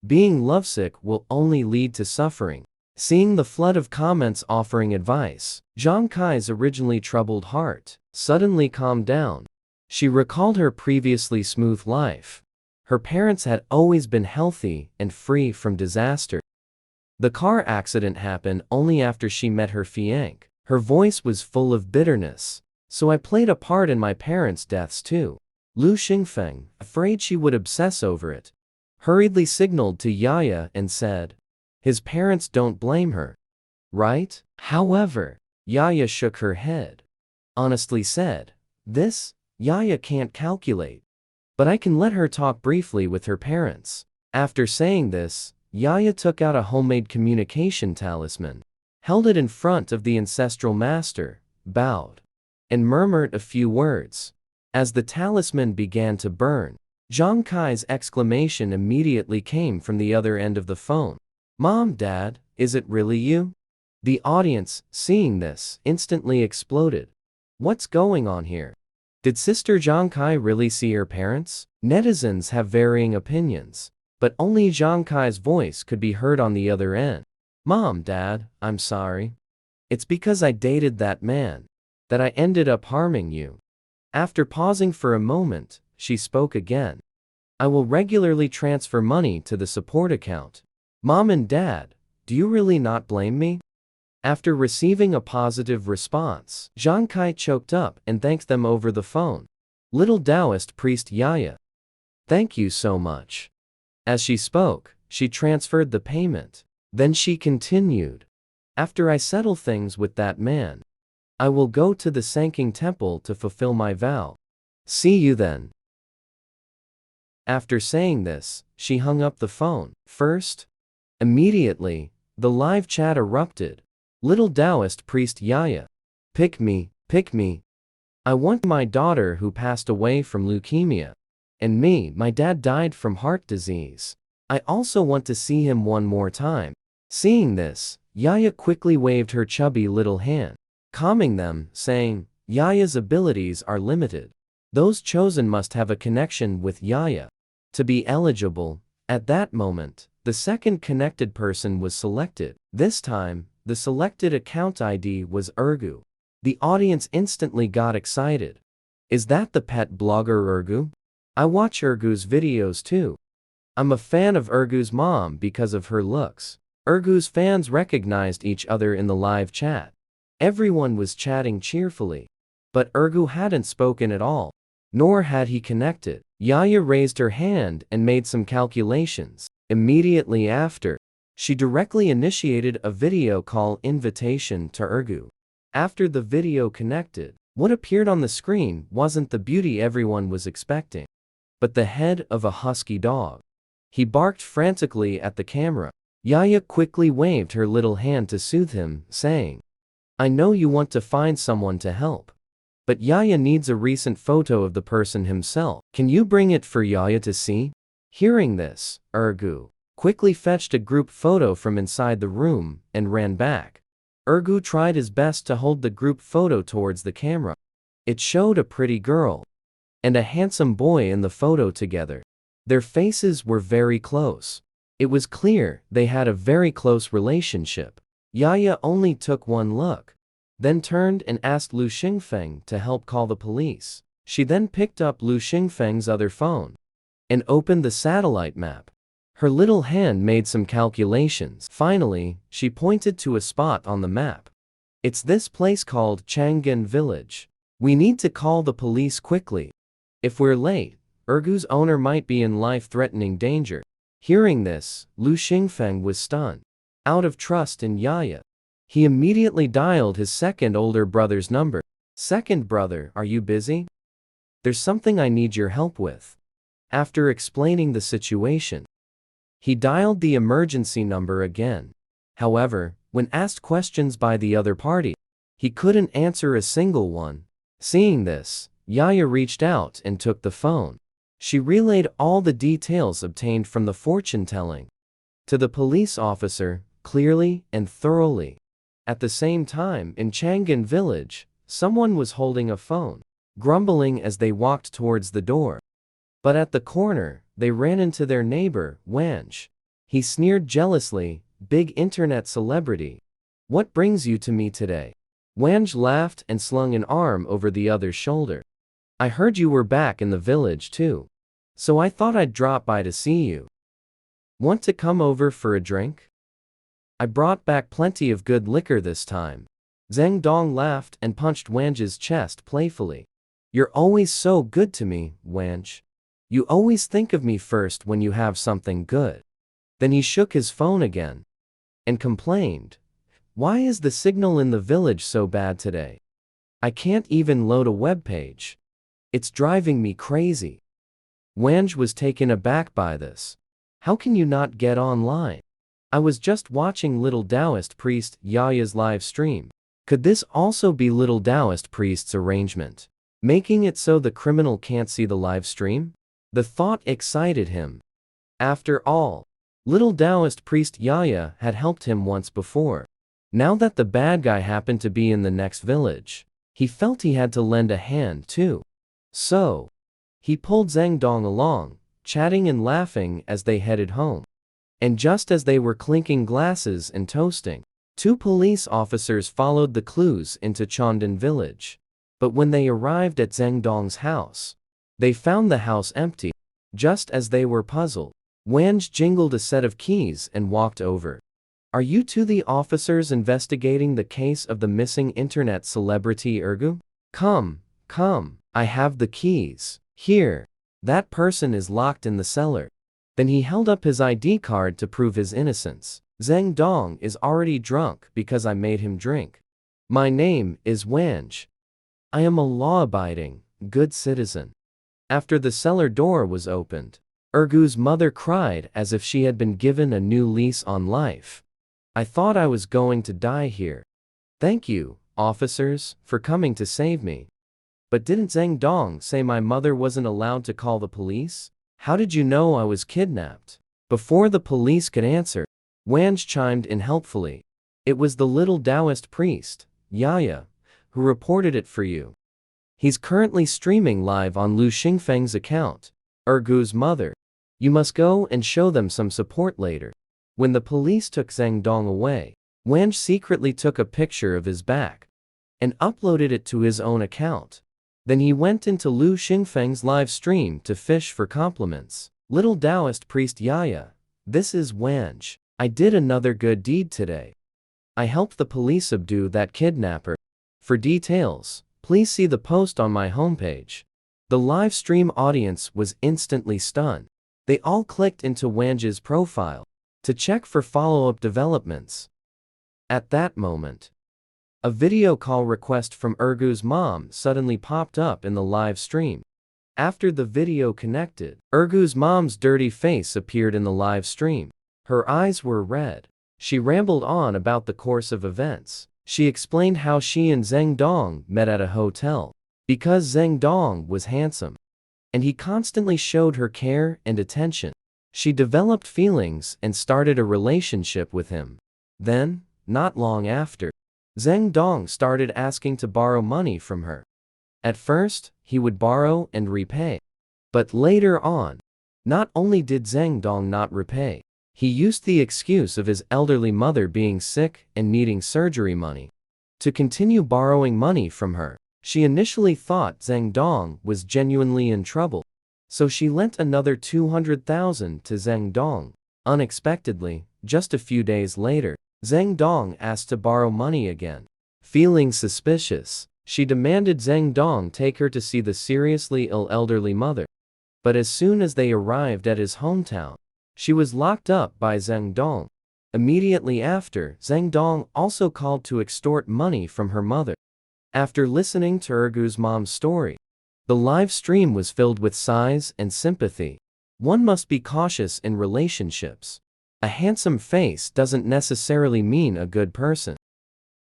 Being lovesick will only lead to suffering. Seeing the flood of comments offering advice, Zhang Kai's originally troubled heart suddenly calmed down. She recalled her previously smooth life. Her parents had always been healthy and free from disaster. The car accident happened only after she met her fiancé. Her voice was full of bitterness. So I played a part in my parents' deaths too. Lu Xingfeng, afraid she would obsess over it, hurriedly signaled to Yaya and said, his parents don't blame her, right? However, Yaya shook her head. Honestly said, this, Yaya can't calculate. But I can let her talk briefly with her parents. After saying this, Yaya took out a homemade communication talisman, held it in front of the ancestral master, bowed, and murmured a few words. As the talisman began to burn, Zhang Kai's exclamation immediately came from the other end of the phone. Mom, Dad, is it really you? The audience, seeing this, instantly exploded. What's going on here? Did Sister Zhang Kai really see her parents? Netizens have varying opinions, but only Zhang Kai's voice could be heard on the other end. Mom, Dad, I'm sorry. It's because I dated that man that I ended up harming you. After pausing for a moment, she spoke again. I will regularly transfer money to the support account. Mom and Dad, do you really not blame me? After receiving a positive response, Zhang Kai choked up and thanked them over the phone. Little Taoist priest Yaya. Thank you so much. As she spoke, she transferred the payment. Then she continued. After I settle things with that man, I will go to the Sanking Temple to fulfill my vow. See you then. After saying this, she hung up the phone. First, immediately, the live chat erupted. Little Taoist priest Yaya. Pick me, pick me. I want my daughter who passed away from leukemia. And me, my dad died from heart disease. I also want to see him one more time. Seeing this, Yaya quickly waved her chubby little hand, calming them, saying, Yaya's abilities are limited. Those chosen must have a connection with Yaya to be eligible. At that moment, the second connected person was selected. This time, the selected account ID was Ergu. The audience instantly got excited. Is that the pet blogger Ergu? I watch Ergu's videos too. I'm a fan of Ergu's mom because of her looks. Ergu's fans recognized each other in the live chat. Everyone was chatting cheerfully. But Ergu hadn't spoken at all, nor had he connected. Yaya raised her hand and made some calculations. Immediately after, she directly initiated a video call invitation to Ergu. After the video connected, what appeared on the screen wasn't the beauty everyone was expecting, but the head of a husky dog. He barked frantically at the camera. Yaya quickly waved her little hand to soothe him, saying, I know you want to find someone to help. But Yaya needs a recent photo of the person himself. Can you bring it for Yaya to see? Hearing this, Ergu quickly fetched a group photo from inside the room and ran back. Ergu tried his best to hold the group photo towards the camera. It showed a pretty girl and a handsome boy in the photo together. Their faces were very close. It was clear they had a very close relationship. Yaya only took one look, then turned and asked Lu Xingfeng to help call the police. She then picked up Lu Xingfeng's other phone and opened the satellite map. Her little hand made some calculations. Finally, she pointed to a spot on the map. It's this place called Chang'an Village. We need to call the police quickly. If we're late, Ergu's owner might be in life-threatening danger. Hearing this, Lu Xingfeng was stunned. Out of trust in Yaya, he immediately dialed his second older brother's number. Second brother, are you busy? There's something I need your help with. After explaining the situation, he dialed the emergency number again. However, when asked questions by the other party, he couldn't answer a single one. Seeing this, Yaya reached out and took the phone. She relayed all the details obtained from the fortune-telling to the police officer, clearly and thoroughly. At the same time, in Chang'an Village, someone was holding a phone, grumbling as they walked towards the door. But at the corner, they ran into their neighbor, Wanj. He sneered jealously, big internet celebrity. What brings you to me today? Wanj laughed and slung an arm over the other's shoulder. I heard you were back in the village too, so I thought I'd drop by to see you. Want to come over for a drink? I brought back plenty of good liquor this time. Zheng Dong laughed and punched Wanj's chest playfully. You're always so good to me, Wanj. You always think of me first when you have something good. Then he shook his phone again and complained, why is the signal in the village so bad today? I can't even load a web page. It's driving me crazy. Wanj was taken aback by this. How can you not get online? I was just watching Little Taoist Priest Yaya's live stream. Could this also be Little Taoist Priest's arrangement, making it so the criminal can't see the live stream? The thought excited him. After all, Little Taoist Priest Yaya had helped him once before. Now that the bad guy happened to be in the next village, he felt he had to lend a hand too. So, he pulled Zheng Dong along, chatting and laughing as they headed home. And just as they were clinking glasses and toasting, two police officers followed the clues into Chang'an Village. But when they arrived at Zheng Dong's house, they found the house empty. Just as they were puzzled, Wanj jingled a set of keys and walked over. Are you two the officers investigating the case of the missing internet celebrity Ergu? Come, I have the keys. Here. That person is locked in the cellar. Then he held up his ID card to prove his innocence. Zheng Dong is already drunk because I made him drink. My name is Wanj. I am a law-abiding, good citizen. After the cellar door was opened, Ergu's mother cried as if she had been given a new lease on life. I thought I was going to die here. Thank you, officers, for coming to save me. But didn't Zheng Dong say my mother wasn't allowed to call the police? How did you know I was kidnapped? Before the police could answer, Wanj chimed in helpfully. It was the little Taoist priest, Yaya, who reported it for you. He's currently streaming live on Lu Xingfeng's account. Ergu's mother. You must go and show them some support later. When the police took Zheng Dong away, Wanj secretly took a picture of his back and uploaded it to his own account. Then he went into Lu Xingfeng's live stream to fish for compliments. Little Taoist priest Yaya, this is Wanj. I did another good deed today. I helped the police subdue that kidnapper. For details, please see the post on my homepage. The live stream audience was instantly stunned. They all clicked into Wanj's profile to check for follow-up developments. At that moment, a video call request from Ergu's mom suddenly popped up in the live stream. After the video connected, Ergu's mom's dirty face appeared in the live stream. Her eyes were red. She rambled on about the course of events. She explained how she and Zheng Dong met at a hotel. Because Zheng Dong was handsome, and he constantly showed her care and attention, she developed feelings and started a relationship with him. Then, not long after, Zheng Dong started asking to borrow money from her. At first, he would borrow and repay. But later on, not only did Zheng Dong not repay, he used the excuse of his elderly mother being sick and needing surgery money to continue borrowing money from her. She initially thought Zheng Dong was genuinely in trouble, so she lent another 200,000 to Zheng Dong. Unexpectedly, just a few days later, Zheng Dong asked to borrow money again. Feeling suspicious, she demanded Zheng Dong take her to see the seriously ill elderly mother. But as soon as they arrived at his hometown, she was locked up by Zheng Dong. Immediately after, Zheng Dong also called to extort money from her mother. After listening to Ergu's mom's story, the live stream was filled with sighs and sympathy. One must be cautious in relationships. A handsome face doesn't necessarily mean a good person.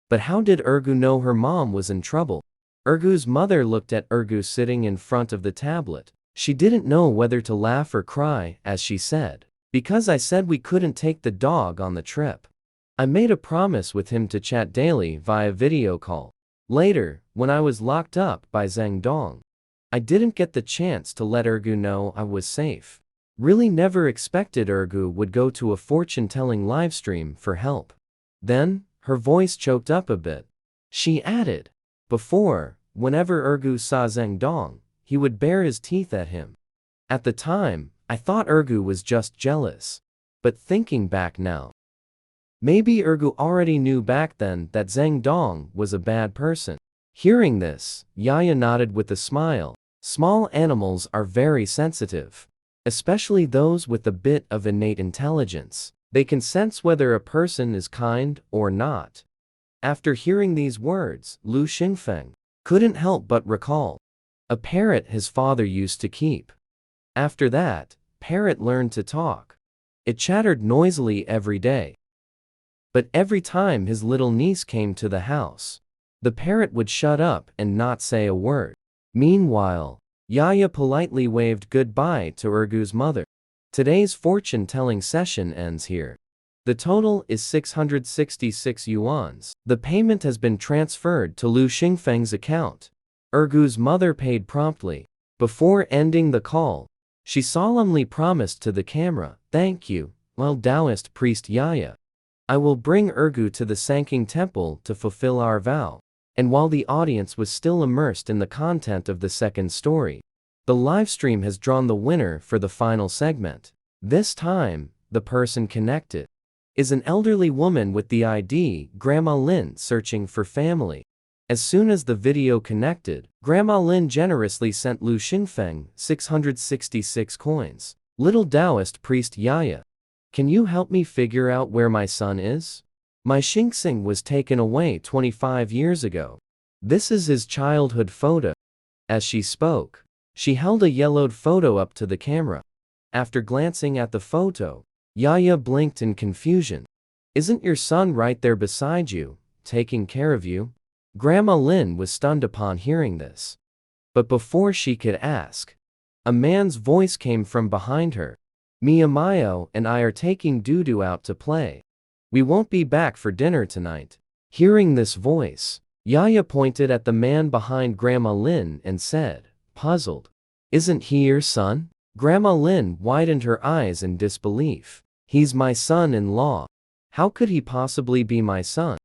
But how did Ergu know her mom was in trouble? Ergu's mother looked at Ergu sitting in front of the tablet. She didn't know whether to laugh or cry as she said, "Because I said we couldn't take the dog on the trip. I made a promise with him to chat daily via video call. Later, when I was locked up by Zheng Dong, I didn't get the chance to let Ergu know I was safe. Really never expected Ergu would go to a fortune-telling livestream for help." Then, her voice choked up a bit. She added, "Before, whenever Ergu saw Zheng Dong, he would bare his teeth at him. At the time, I thought Ergu was just jealous. But thinking back now, maybe Ergu already knew back then that Zheng Dong was a bad person." Hearing this, Yaya nodded with a smile. Small animals are very sensitive, especially those with a bit of innate intelligence. They can sense whether a person is kind or not. After hearing these words, Lu Xingfeng couldn't help but recall a parrot his father used to keep. After that, parrot learned to talk. It chattered noisily every day. But every time his little niece came to the house, the parrot would shut up and not say a word. Meanwhile, Yaya politely waved goodbye to Ergu's mother. Today's fortune-telling session ends here. The total is 666 yuans. The payment has been transferred to Lu Xingfeng's account. Ergu's mother paid promptly. Before ending the call, she solemnly promised to the camera, "Thank you, well Taoist priest Yaya. I will bring Ergu to the Sanking Temple to fulfill our vow." And while the audience was still immersed in the content of the second story, the livestream has drawn the winner for the final segment. This time, the person connected is an elderly woman with the ID Grandma Lin searching for family. As soon as the video connected, Grandma Lin generously sent Lu Xingfeng 666 coins. Little Taoist priest Yaya, can you help me figure out where my son is? My Xingxing was taken away 25 years ago. This is his childhood photo. As she spoke, she held a yellowed photo up to the camera. After glancing at the photo, Yaya blinked in confusion. Isn't your son right there beside you, taking care of you? Grandma Lin was stunned upon hearing this. But before she could ask, a man's voice came from behind her. Miyamayo and I are taking Dudu out to play. We won't be back for dinner tonight. Hearing this voice, Yaya pointed at the man behind Grandma Lin and said, puzzled, isn't he your son? Grandma Lin widened her eyes in disbelief. He's my son-in-law. How could he possibly be my son?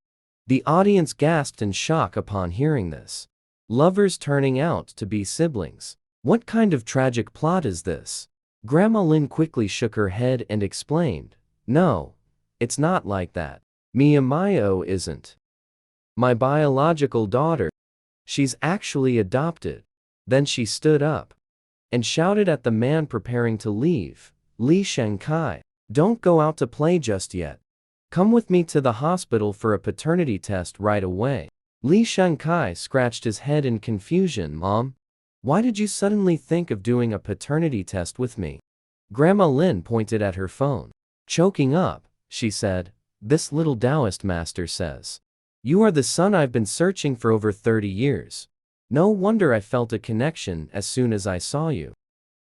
The audience gasped in shock upon hearing this. Lovers turning out to be siblings. What kind of tragic plot is this? Grandma Lin quickly shook her head and explained, no, it's not like that. Miyamayo isn't my biological daughter. She's actually adopted. Then she stood up and shouted at the man preparing to leave, Li Shengkai, don't go out to play just yet. Come with me to the hospital for a paternity test right away. Li Shengkai scratched his head in confusion. Mom, why did you suddenly think of doing a paternity test with me? Grandma Lin pointed at her phone. Choking up, she said, this little Taoist master says, you are the son I've been searching for over 30 years. No wonder I felt a connection as soon as I saw you.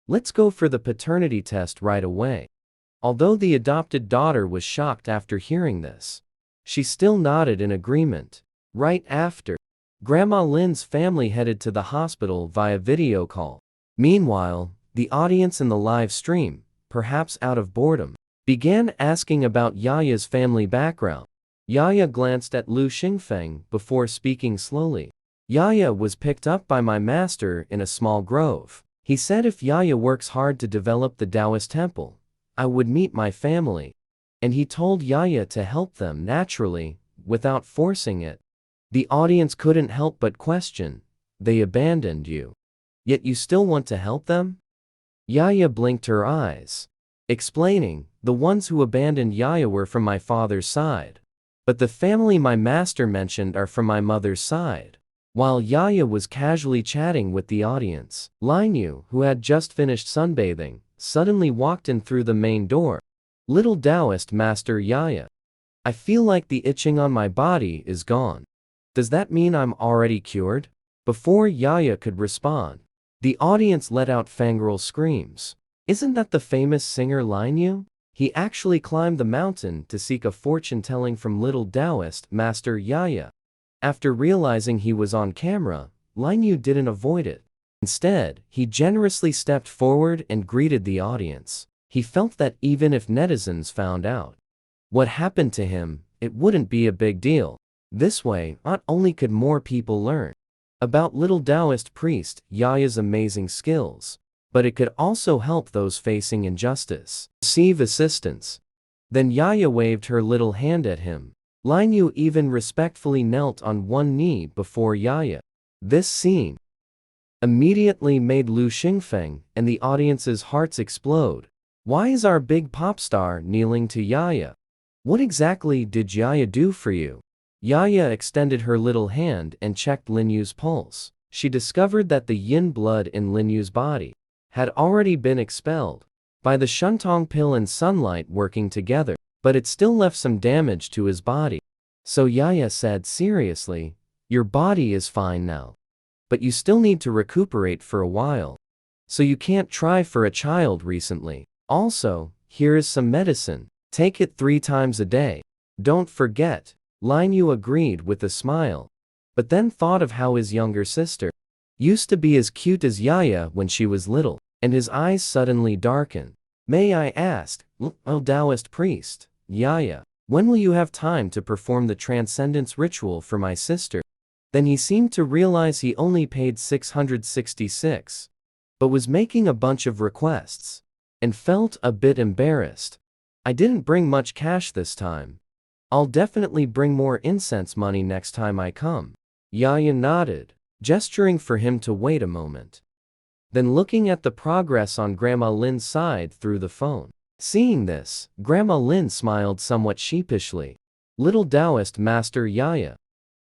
Let's go for the paternity test right away. Although the adopted daughter was shocked after hearing this, she still nodded in agreement. Right after, Grandma Lin's family headed to the hospital via video call. Meanwhile, the audience in the live stream, perhaps out of boredom, began asking about Yaya's family background. Yaya glanced at Lu Xingfeng before speaking slowly. Yaya was picked up by my master in a small grove. He said if Yaya works hard to develop the Taoist temple, I would meet my family. And he told Yaya to help them naturally, without forcing it. The audience couldn't help but question, they abandoned you, yet you still want to help them? Yaya blinked her eyes, explaining, the ones who abandoned Yaya were from my father's side. But the family my master mentioned are from my mother's side. While Yaya was casually chatting with the audience, Linyu, who had just finished sunbathing, suddenly walked in through the main door. Little Taoist Master Yaya, I feel like the itching on my body is gone. Does that mean I'm already cured? Before Yaya could respond, the audience let out fangirl screams. Isn't that the famous singer Linyu? He actually climbed the mountain to seek a fortune-telling from Little Taoist Master Yaya. After realizing he was on camera, Linyu didn't avoid it. Instead, he generously stepped forward and greeted the audience. He felt that even if netizens found out what happened to him, it wouldn't be a big deal. This way, not only could more people learn about Little Taoist priest Yaya's amazing skills, but it could also help those facing injustice receive assistance. Then Yaya waved her little hand at him. Linyu even respectfully knelt on one knee before Yaya. This scene immediately made Lu Xingfeng and the audience's hearts explode. Why is our big pop star kneeling to Yaya? What exactly did Yaya do for you? Yaya extended her little hand and checked Linyu's pulse. She discovered that the yin blood in Linyu's body had already been expelled by the shuntong pill and sunlight working together, but it still left some damage to his body. So Yaya said seriously, your body is fine now, but you still need to recuperate for a while. So you can't try for a child recently. Also, here is some medicine. Take it 3 times a day. Don't forget. Linyu agreed with a smile, but then thought of how his younger sister used to be as cute as Yaya when she was little, and his eyes suddenly darkened. May I ask, O Taoist priest, Yaya, when will you have time to perform the transcendence ritual for my sister? Then he seemed to realize he only paid 666, but was making a bunch of requests, and felt a bit embarrassed. I didn't bring much cash this time. I'll definitely bring more incense money next time I come. Yaya nodded, gesturing for him to wait a moment. Then looking at the progress on Grandma Lin's side through the phone. Seeing this, Grandma Lin smiled somewhat sheepishly. Little Taoist Master Yaya,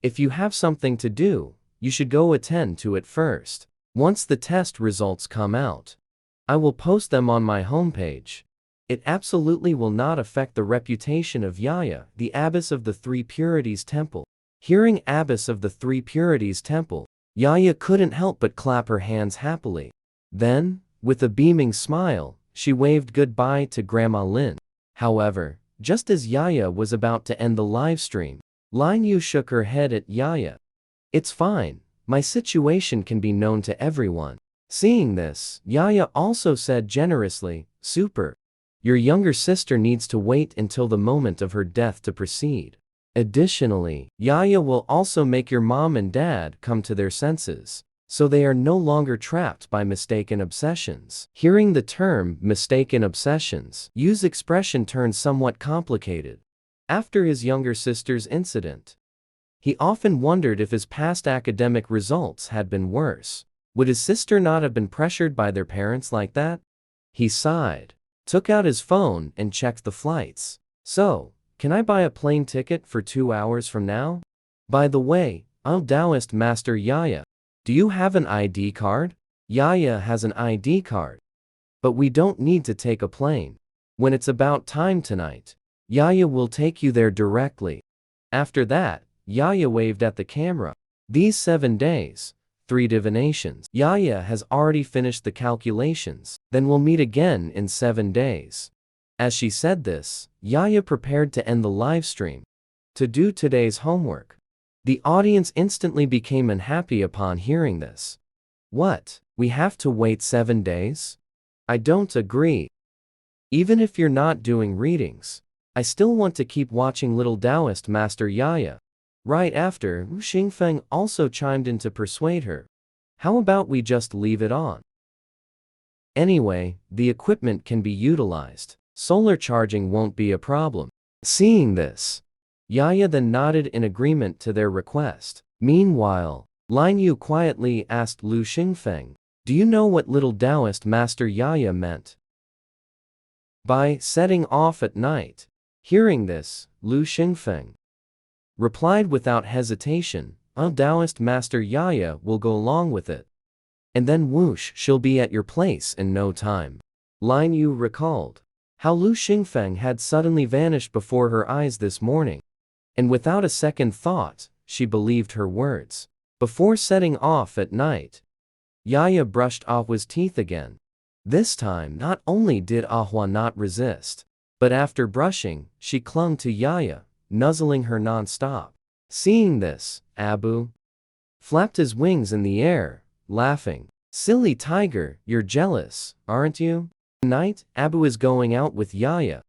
if you have something to do, you should go attend to it first. Once the test results come out, I will post them on my homepage. It absolutely will not affect the reputation of Yaya, the Abbess of the Three Purities Temple. Hearing Abbess of the Three Purities Temple, Yaya couldn't help but clap her hands happily. Then, with a beaming smile, she waved goodbye to Grandma Lin. However, just as Yaya was about to end the live stream, Lin Yu shook her head at Yaya. It's fine, my situation can be known to everyone. Seeing this, Yaya also said generously, super. Your younger sister needs to wait until the moment of her death to proceed. Additionally, Yaya will also make your mom and dad come to their senses, so they are no longer trapped by mistaken obsessions. Hearing the term mistaken obsessions, Yu's expression turned somewhat complicated. After his younger sister's incident, he often wondered if his past academic results had been worse. Would his sister not have been pressured by their parents like that? He sighed, took out his phone and checked the flights. So, can I buy a plane ticket for 2 hours from now? By the way, I'm Taoist Master Yaya. Do you have an ID card? Yaya has an ID card. But we don't need to take a plane. When it's about time tonight, Yaya will take you there directly. After that, Yaya waved at the camera. These 7 days, 3 divinations. Yaya has already finished the calculations. Then we'll meet again in 7 days. As she said this, Yaya prepared to end the live stream. To do today's homework. The audience instantly became unhappy upon hearing this. What? We have to wait 7 days? I don't agree. Even if you're not doing readings, I still want to keep watching Little Taoist Master Yaya. Right after, Wu Xingfeng also chimed in to persuade her. How about we just leave it on? Anyway, the equipment can be utilized. Solar charging won't be a problem. Seeing this, Yaya then nodded in agreement to their request. Meanwhile, Lin Yu quietly asked Lu Xingfeng, do you know what Little Taoist Master Yaya meant by setting off at night? Hearing this, Lu Xingfeng replied without hesitation, Taoist Master Yaya will go along with it. And then whoosh, she'll be at your place in no time. Lin Yu recalled how Lu Xingfeng had suddenly vanished before her eyes this morning. And without a second thought, she believed her words. Before setting off at night, Yaya brushed Ahwa's teeth again. This time, not only did Ahwa not resist, but after brushing, she clung to Yaya, nuzzling her non-stop. Seeing this, Abu flapped his wings in the air, laughing. Silly tiger, you're jealous, aren't you? Tonight, Abu is going out with Yaya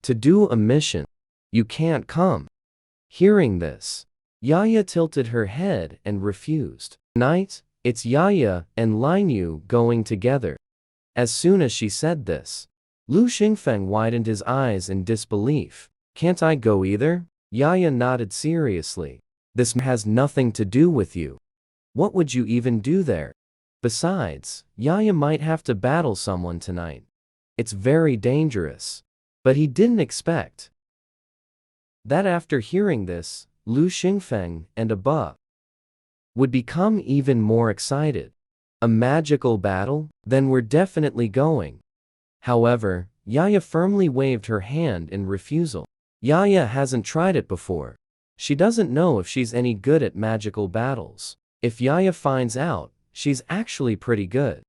to do a mission. You can't come. Hearing this, Yaya tilted her head and refused. Tonight, it's Yaya and Lin Yu going together. As soon as she said this, Lu Xingfeng widened his eyes in disbelief. Can't I go either? Yaya nodded seriously. This has nothing to do with you. What would you even do there? Besides, Yaya might have to battle someone tonight. It's very dangerous. But he didn't expect that after hearing this, Lu Xingfeng and Abba would become even more excited. A magical battle? Then we're definitely going. However, Yaya firmly waved her hand in refusal. Yaya hasn't tried it before. She doesn't know if she's any good at magical battles. If Yaya finds out, she's actually pretty good,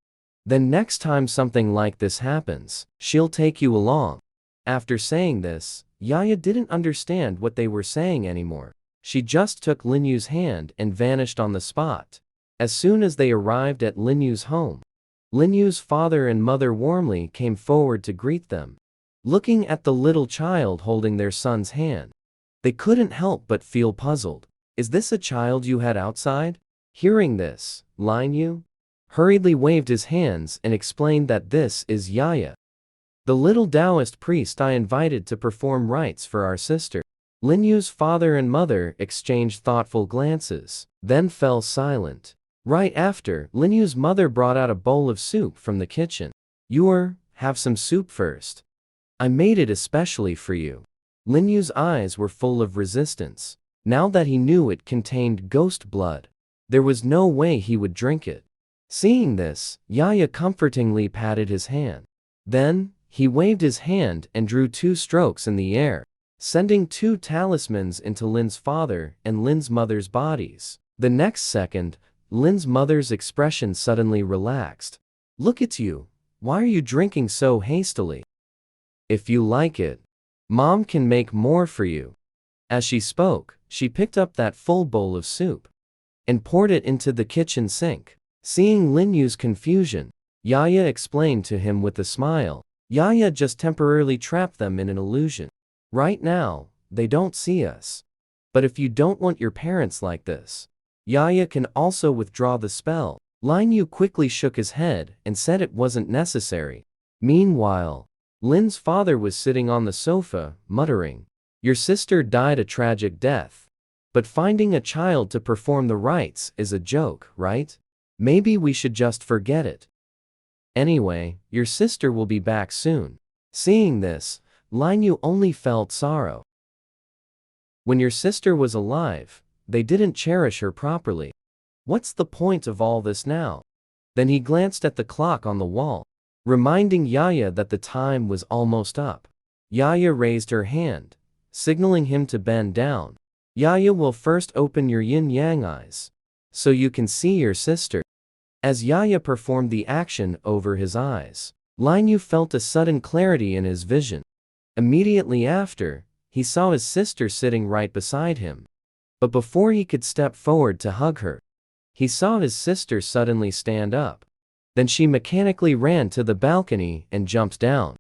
then next time something like this happens, she'll take you along. After saying this, Yaya didn't understand what they were saying anymore. She just took Lin Yu's hand and vanished on the spot. As soon as they arrived at Lin Yu's home, Lin Yu's father and mother warmly came forward to greet them. Looking at the little child holding their son's hand, they couldn't help but feel puzzled. Is this a child you had outside? Hearing this, Lin Yu hurriedly waved his hands and explained that this is Yaya, the little Taoist priest I invited to perform rites for our sister. Lin Yu's father and mother exchanged thoughtful glances, then fell silent. Right after, Lin Yu's mother brought out a bowl of soup from the kitchen. Have some soup first. I made it especially for you. Lin Yu's eyes were full of resistance. Now that he knew it contained ghost blood, there was no way he would drink it. Seeing this, Yaya comfortingly patted his hand. Then, he waved his hand and drew 2 strokes in the air, sending 2 talismans into Lin's father and Lin's mother's bodies. The next second, Lin's mother's expression suddenly relaxed. Look at you. Why are you drinking so hastily? If you like it, Mom can make more for you. As she spoke, she picked up that full bowl of soup and poured it into the kitchen sink. Seeing Lin Yu's confusion, Yaya explained to him with a smile. Yaya just temporarily trapped them in an illusion. Right now, they don't see us. But if you don't want your parents like this, Yaya can also withdraw the spell. Lin Yu quickly shook his head and said it wasn't necessary. Meanwhile, Lin's father was sitting on the sofa, muttering, "Your sister died a tragic death. But finding a child to perform the rites is a joke, right? Maybe we should just forget it. Anyway, your sister will be back soon." Seeing this, Lin Yu only felt sorrow. When your sister was alive, they didn't cherish her properly. What's the point of all this now? Then he glanced at the clock on the wall, reminding Yaya that the time was almost up. Yaya raised her hand, signaling him to bend down. Yaya will first open your yin-yang eyes, so you can see your sister. As Yaya performed the action over his eyes, Lin Yu felt a sudden clarity in his vision. Immediately after, he saw his sister sitting right beside him. But before he could step forward to hug her, he saw his sister suddenly stand up. Then she mechanically ran to the balcony and jumped down.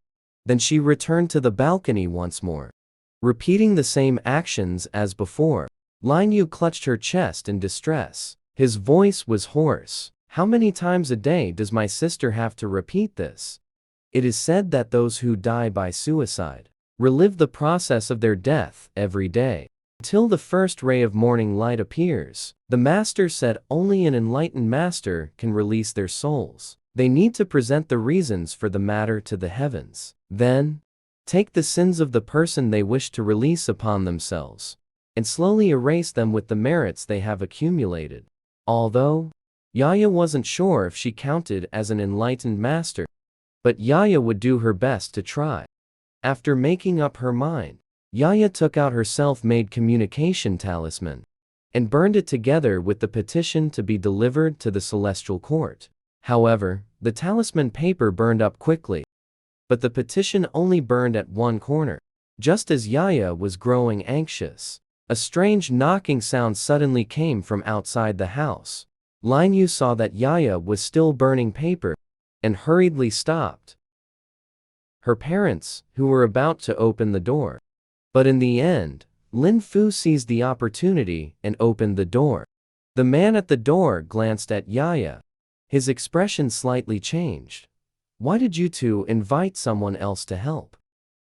Then she returned to the balcony once more, repeating the same actions as before. Lin Yu clutched her chest in distress. His voice was hoarse. How many times a day does my sister have to repeat this? It is said that those who die by suicide relive the process of their death every day, until the first ray of morning light appears. The master said only an enlightened master can release their souls. They need to present the reasons for the matter to the heavens. Then, take the sins of the person they wish to release upon themselves, and slowly erase them with the merits they have accumulated. Although, Yaya wasn't sure if she counted as an enlightened master, but Yaya would do her best to try. After making up her mind, Yaya took out her self-made communication talisman and burned it together with the petition to be delivered to the celestial court. However, the talisman paper burned up quickly, but the petition only burned at one corner. Just as Yaya was growing anxious, a strange knocking sound suddenly came from outside the house. Lin Yu saw that Yaya was still burning paper and hurriedly stopped her parents, who were about to open the door. But in the end, Lin Fu seized the opportunity and opened the door. The man at the door glanced at Yaya. His expression slightly changed. "Why did you two invite someone else to help?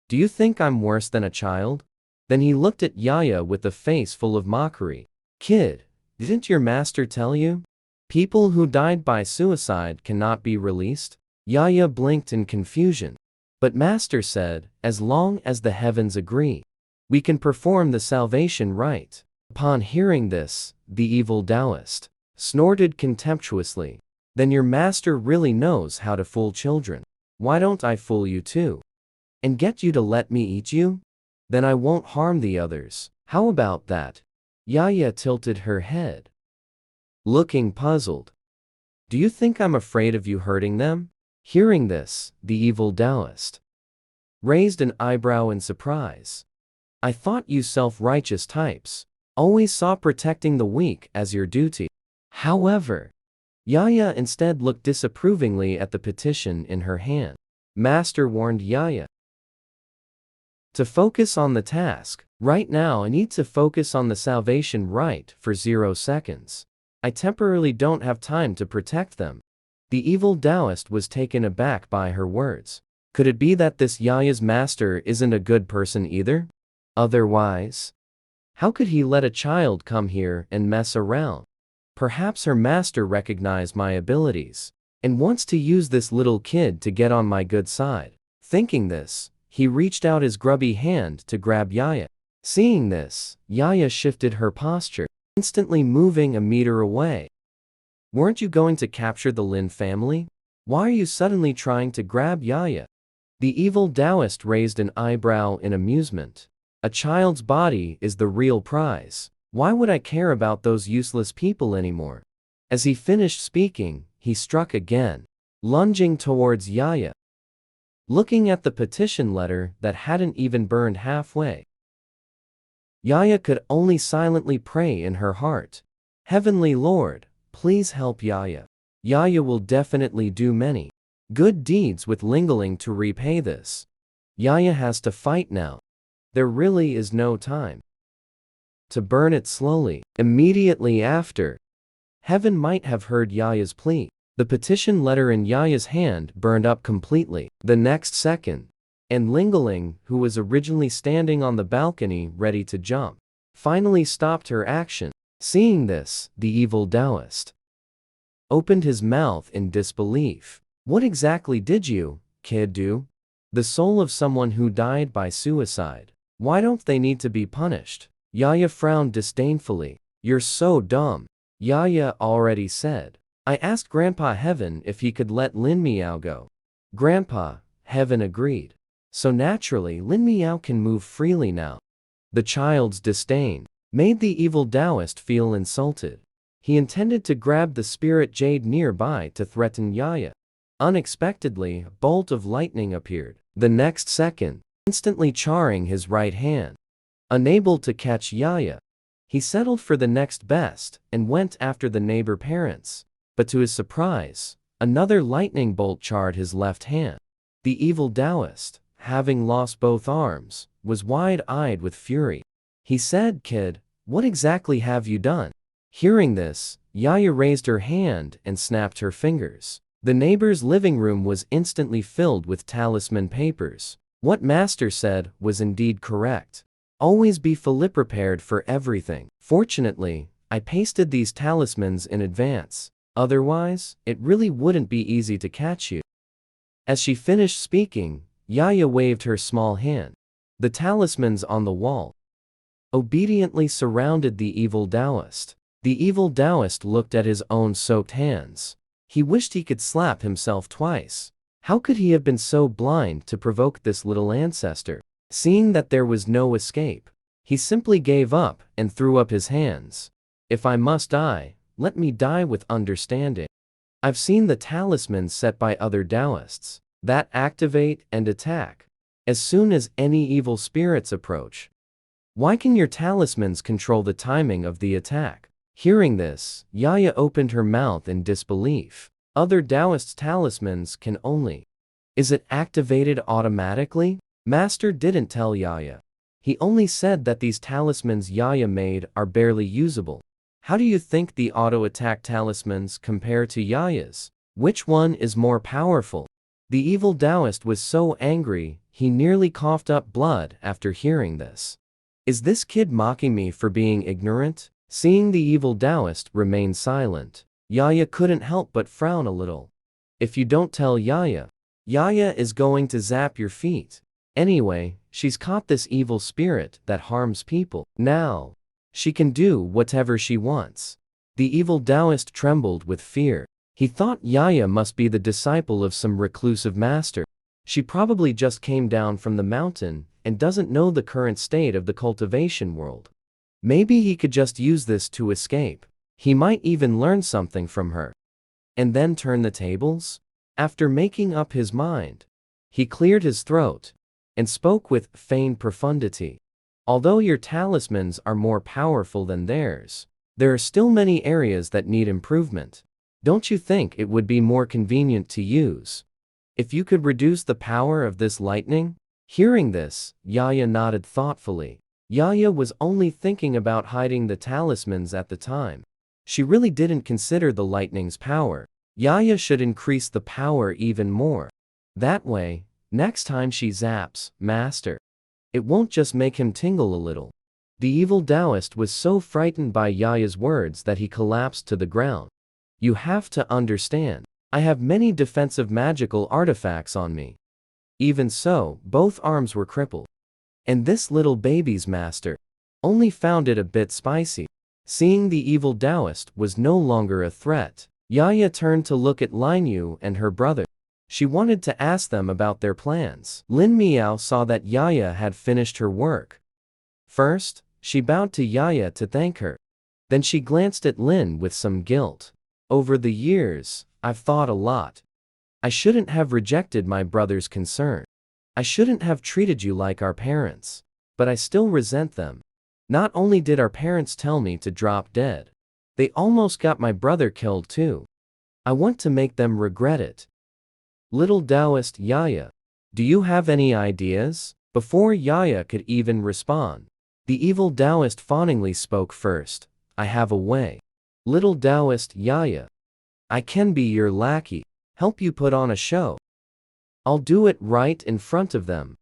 Do you think I'm worse than a child?" Then he looked at Yaya with a face full of mockery. "Kid, didn't your master tell you? People who died by suicide cannot be released?" Yaya blinked in confusion. "But master said, as long as the heavens agree, we can perform the salvation rite." Upon hearing this, the evil Taoist snorted contemptuously. "Then your master really knows how to fool children. Why don't I fool you too? And get you to let me eat you? Then I won't harm the others. How about that?" Yaya tilted her head, looking puzzled. "Do you think I'm afraid of you hurting them?" Hearing this, the evil Taoist raised an eyebrow in surprise. "I thought you self-righteous types always saw protecting the weak as your duty." However, Yaya instead looked disapprovingly at the petition in her hand. Master warned Yaya, To focus on the task. Right now I need to focus on the salvation rite for 0 seconds. I temporarily don't have time to protect them. The evil Taoist was taken aback by her words. Could it be that this Yaya's master isn't a good person either? Otherwise, how could he let a child come here and mess around? Perhaps her master recognized my abilities and wants to use this little kid to get on my good side. Thinking this, he reached out his grubby hand to grab Yaya. Seeing this, Yaya shifted her posture, instantly moving a meter away. Weren't you going to capture the Lin family? Why are you suddenly trying to grab Yaya? The evil Taoist raised an eyebrow in amusement. A child's body is the real prize. Why would I care about those useless people anymore? As he finished speaking, he struck again, lunging towards Yaya. Looking at the petition letter that hadn't even burned halfway, Yaya could only silently pray in her heart. Heavenly Lord, please help Yaya. Yaya will definitely do many good deeds with Lingaling to repay this. Yaya has to fight now. There really is no time to burn it slowly. Immediately after, heaven might have heard Yaya's plea. The petition letter in Yaya's hand burned up completely. The next second, and Lingaling, who was originally standing on the balcony ready to jump, finally stopped her action. Seeing this, the evil Taoist opened his mouth in disbelief. What exactly did you, kid, do? The soul of someone who died by suicide. Why don't they need to be punished? Yaya frowned disdainfully. You're so dumb. Yaya already said. I asked Grandpa Heaven if he could let Lin Miao go. Grandpa Heaven agreed. So naturally Lin Miao can move freely now. The child's disdain made the evil Taoist feel insulted. He intended to grab the spirit jade nearby to threaten Yaya. Unexpectedly, a bolt of lightning appeared. The next second, instantly charring his right hand. Unable to catch Yaya, he settled for the next best and went after the neighbor parents. But to his surprise, another lightning bolt charred his left hand. The evil Taoist, having lost both arms, was wide-eyed with fury. He said, Kid, what exactly have you done? Hearing this, Yaya raised her hand and snapped her fingers. The neighbor's living room was instantly filled with talisman papers. What Master said was indeed correct. Always be fully prepared for everything. Fortunately, I pasted these talismans in advance. Otherwise, it really wouldn't be easy to catch you. As she finished speaking, Yaya waved her small hand. The talismans on the wall obediently surrounded the evil Taoist. The evil Taoist looked at his own soaked hands. He wished he could slap himself twice. How could he have been so blind to provoke this little ancestor? Seeing that there was no escape, he simply gave up and threw up his hands. If I must die, let me die with understanding. I've seen the talismans set by other Taoists that activate and attack as soon as any evil spirits approach. Why can your talismans control the timing of the attack? Hearing this, Yaya opened her mouth in disbelief. Other Taoists' talismans can only. Is it activated automatically? Master didn't tell Yaya. He only said that these talismans Yaya made are barely usable. How do you think the auto-attack talismans compare to Yaya's? Which one is more powerful? The evil Taoist was so angry, he nearly coughed up blood after hearing this. Is this kid mocking me for being ignorant? Seeing the evil Taoist remain silent, Yaya couldn't help but frown a little. If you don't tell Yaya, Yaya is going to zap your feet. Anyway, she's caught this evil spirit that harms people. Now, she can do whatever she wants. The evil Taoist trembled with fear. He thought Yaya must be the disciple of some reclusive master. She probably just came down from the mountain and doesn't know the current state of the cultivation world. Maybe he could just use this to escape. He might even learn something from her. And then turn the tables? After making up his mind, he cleared his throat and spoke with feigned profundity. Although your talismans are more powerful than theirs, there are still many areas that need improvement. Don't you think it would be more convenient to use if you could reduce the power of this lightning? Hearing this, Yaya nodded thoughtfully. Yaya was only thinking about hiding the talismans at the time. She really didn't consider the lightning's power. Yaya should increase the power even more. That way, next time she zaps Master, it won't just make him tingle a little. The evil Taoist was so frightened by Yaya's words that he collapsed to the ground. You have to understand, I have many defensive magical artifacts on me. Even so, both arms were crippled. And this little baby's master only found it a bit spicy. Seeing the evil Taoist was no longer a threat, Yaya turned to look at Lin Yu and her brother. She wanted to ask them about their plans. Lin Miao saw that Yaya had finished her work. First, she bowed to Yaya to thank her. Then she glanced at Lin with some guilt. Over the years, I've thought a lot. I shouldn't have rejected my brother's concern. I shouldn't have treated you like our parents. But I still resent them. Not only did our parents tell me to drop dead, they almost got my brother killed too. I want to make them regret it. Little Taoist Yaya, do you have any ideas? Before Yaya could even respond, the evil Taoist fawningly spoke first. I have a way. Little Taoist Yaya, I can be your lackey, help you put on a show. I'll do it right in front of them.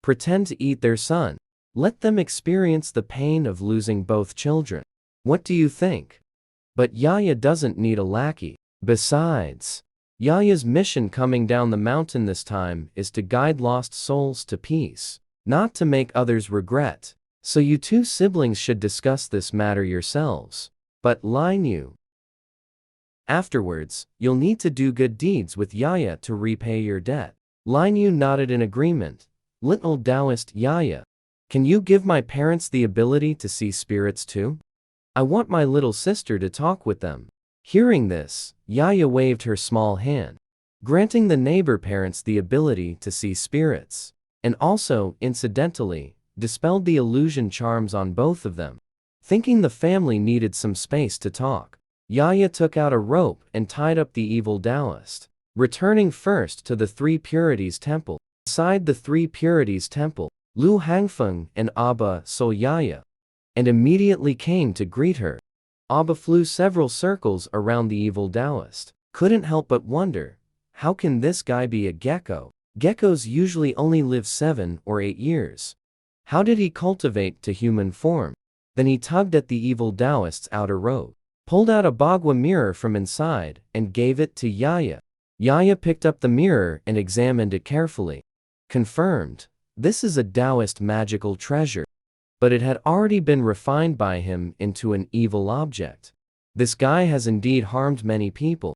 Pretend to eat their son. Let them experience the pain of losing both children. What do you think? But Yaya doesn't need a lackey. Besides, Yaya's mission coming down the mountain this time is to guide lost souls to peace, not to make others regret. So you two siblings should discuss this matter yourselves. But Lin Yu, afterwards, you'll need to do good deeds with Yaya to repay your debt. Lin Yu nodded in agreement. Little Taoist Yaya, can you give my parents the ability to see spirits too? I want my little sister to talk with them. Hearing this, Yaya waved her small hand, granting the neighbor parents the ability to see spirits, and also, incidentally, dispelled the illusion charms on both of them. Thinking the family needed some space to talk, Yaya took out a rope and tied up the evil Taoist, returning first to the Three Purities Temple. Inside the Three Purities Temple, Lu Hangfeng and Abba saw Yaya, and immediately came to greet her. Abba flew several circles around the evil Taoist. Couldn't help but wonder, how can this guy be a gecko? Geckos usually only live 7 or 8 years. How did he cultivate to human form? Then he tugged at the evil Taoist's outer robe, pulled out a Bagua mirror from inside, and gave it to Yaya. Yaya picked up the mirror and examined it carefully. Confirmed, this is a Taoist magical treasure. But it had already been refined by him into an evil object. This guy has indeed harmed many people.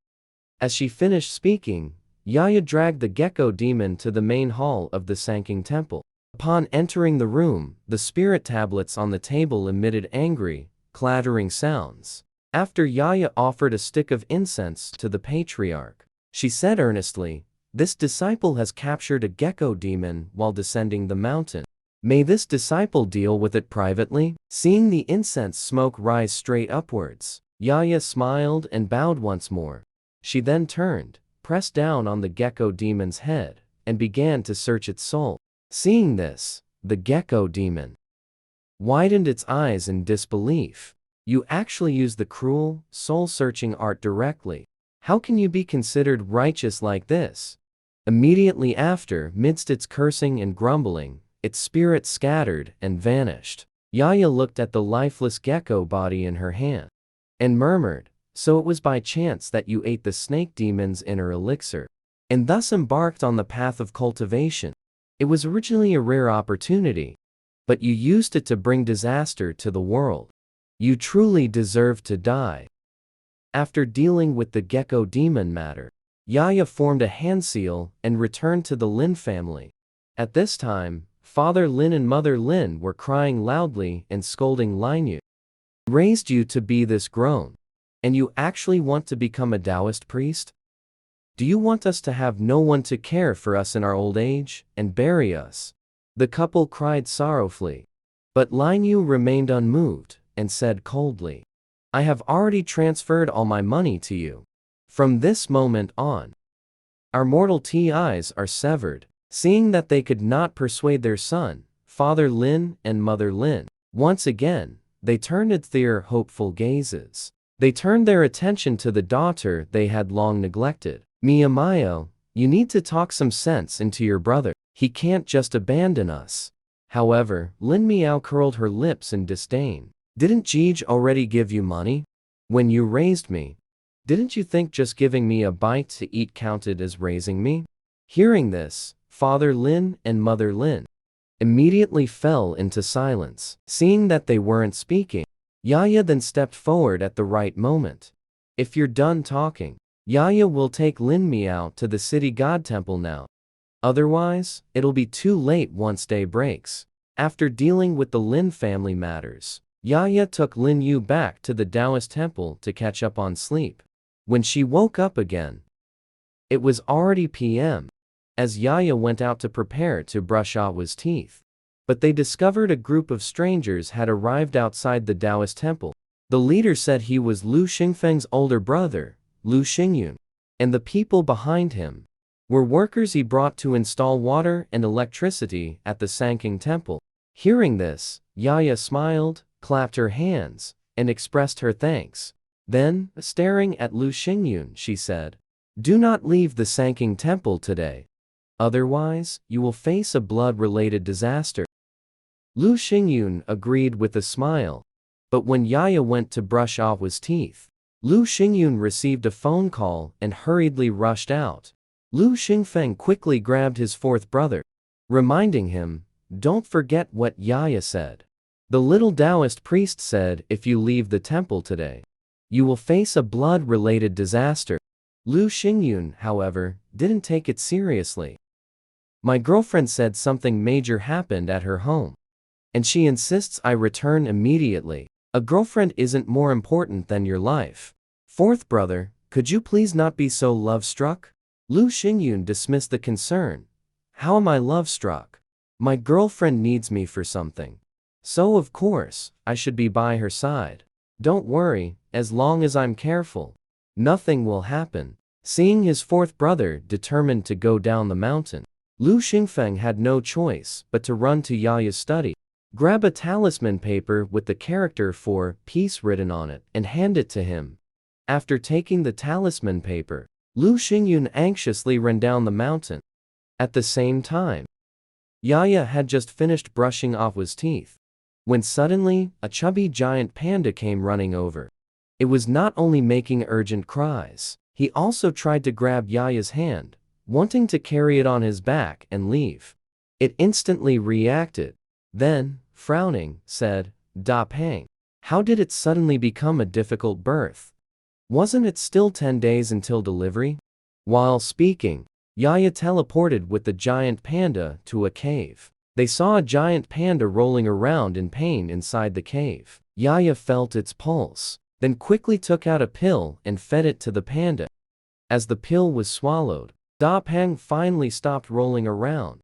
As she finished speaking, Yaya dragged the gecko demon to the main hall of the Sanking Temple. Upon entering the room, the spirit tablets on the table emitted angry, clattering sounds. After Yaya offered a stick of incense to the patriarch, she said earnestly, "This disciple has captured a gecko demon while descending the mountain. May this disciple deal with it privately?" Seeing the incense smoke rise straight upwards, Yaya smiled and bowed once more. She then turned, pressed down on the gecko demon's head, and began to search its soul. Seeing this, the gecko demon widened its eyes in disbelief. "You actually use the cruel, soul-searching art directly. How can you be considered righteous like this?" Immediately after, midst its cursing and grumbling, its spirit scattered and vanished. Yaya looked at the lifeless gecko body in her hand, and murmured, "So it was by chance that you ate the snake demon's inner elixir, and thus embarked on the path of cultivation. It was originally a rare opportunity, but you used it to bring disaster to the world. You truly deserve to die." After dealing with the gecko demon matter, Yaya formed a hand seal and returned to the Lin family. At this time, Father Lin and Mother Lin were crying loudly and scolding Lin Yu. "Raised you to be this grown, and you actually want to become a Taoist priest? Do you want us to have no one to care for us in our old age, and bury us?" The couple cried sorrowfully. But Lin Yu remained unmoved, and said coldly, "I have already transferred all my money to you. From this moment on, our mortal ties are severed." Seeing that they could not persuade their son, Father Lin and Mother Lin, once again, they turned their hopeful gazes. They turned their attention to the daughter they had long neglected. Miyamayo, you need to talk some sense into your brother. He can't just abandon us. However, Lin Miao curled her lips in disdain. Didn't Jeej already give you money? When you raised me, didn't you think just giving me a bite to eat counted as raising me? Hearing this, Father Lin and Mother Lin immediately fell into silence. Seeing that they weren't speaking, Yaya then stepped forward at the right moment. If you're done talking, Yaya will take Lin Miao to the city god temple now. Otherwise, it'll be too late once day breaks. After dealing with the Lin family matters, Yaya took Lin Yu back to the Taoist temple to catch up on sleep. When she woke up again, it was already PM, as Yaya went out to prepare to brush Awa's teeth. But they discovered a group of strangers had arrived outside the Taoist temple. The leader said he was Lu Xingfeng's older brother, Lu Xingyun, and the people behind him were workers he brought to install water and electricity at the Sanking temple. Hearing this, Yaya smiled, clapped her hands, and expressed her thanks. Then, staring at Lu Xingyun, she said, "Do not leave the Sanking temple today. Otherwise, you will face a blood-related disaster." Lu Xingyun agreed with a smile. But when Yaya went to brush Awa's teeth, Lu Xingyun received a phone call and hurriedly rushed out. Lu Xingfeng quickly grabbed his fourth brother, reminding him, "Don't forget what Yaya said. The little Taoist priest said if you leave the temple today, you will face a blood-related disaster." Lu Xingyun, however, didn't take it seriously. "My girlfriend said something major happened at her home, and she insists I return immediately. A girlfriend isn't more important than your life. Fourth brother, could you please not be so love-struck?" Lu Xingyun dismissed the concern. "How am I love-struck? My girlfriend needs me for something. So of course, I should be by her side. Don't worry, as long as I'm careful, nothing will happen." Seeing his fourth brother determined to go down the mountain, Lu Xingfeng had no choice but to run to Yaya's study, grab a talisman paper with the character for peace written on it, and hand it to him. After taking the talisman paper, Lu Xingyun anxiously ran down the mountain. At the same time, Yaya had just finished brushing Awa's teeth, when suddenly, a chubby giant panda came running over. It was not only making urgent cries, he also tried to grab Yaya's hand, wanting to carry it on his back and leave. It instantly reacted. Then, frowning, said, "Da Pang, how did it suddenly become a difficult birth? Wasn't it still 10 days until delivery?" While speaking, Yaya teleported with the giant panda to a cave. They saw a giant panda rolling around in pain inside the cave. Yaya felt its pulse, then quickly took out a pill and fed it to the panda. As the pill was swallowed, Da Pang finally stopped rolling around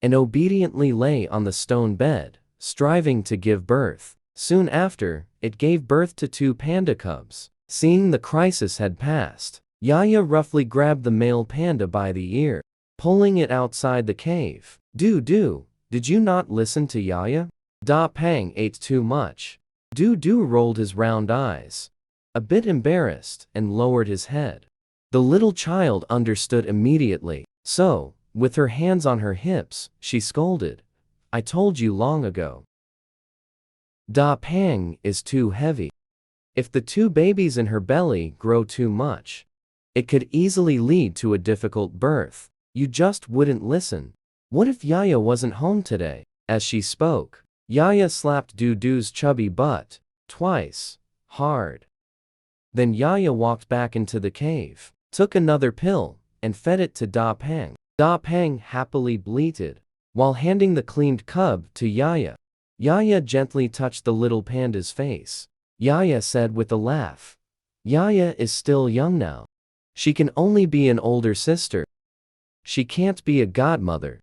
and obediently lay on the stone bed, striving to give birth. Soon after, it gave birth to 2 panda cubs. Seeing the crisis had passed, Yaya roughly grabbed the male panda by the ear, pulling it outside the cave. "Doo-doo, did you not listen to Yaya? Da Pang ate too much." Doo-doo rolled his round eyes, a bit embarrassed, and lowered his head. The little child understood immediately. So, with her hands on her hips, she scolded, "I told you long ago. Da Pang is too heavy. If the 2 babies in her belly grow too much, it could easily lead to a difficult birth. You just wouldn't listen. What if Yaya wasn't home today?" As she spoke, Yaya slapped Doo-doo's chubby butt, twice, hard. Then Yaya walked back into the cave, took another pill, and fed it to Da Pang. Da Pang happily bleated, while handing the cleaned cub to Yaya. Yaya gently touched the little panda's face. Yaya said with a laugh, "Yaya is still young now. She can only be an older sister. She can't be a godmother.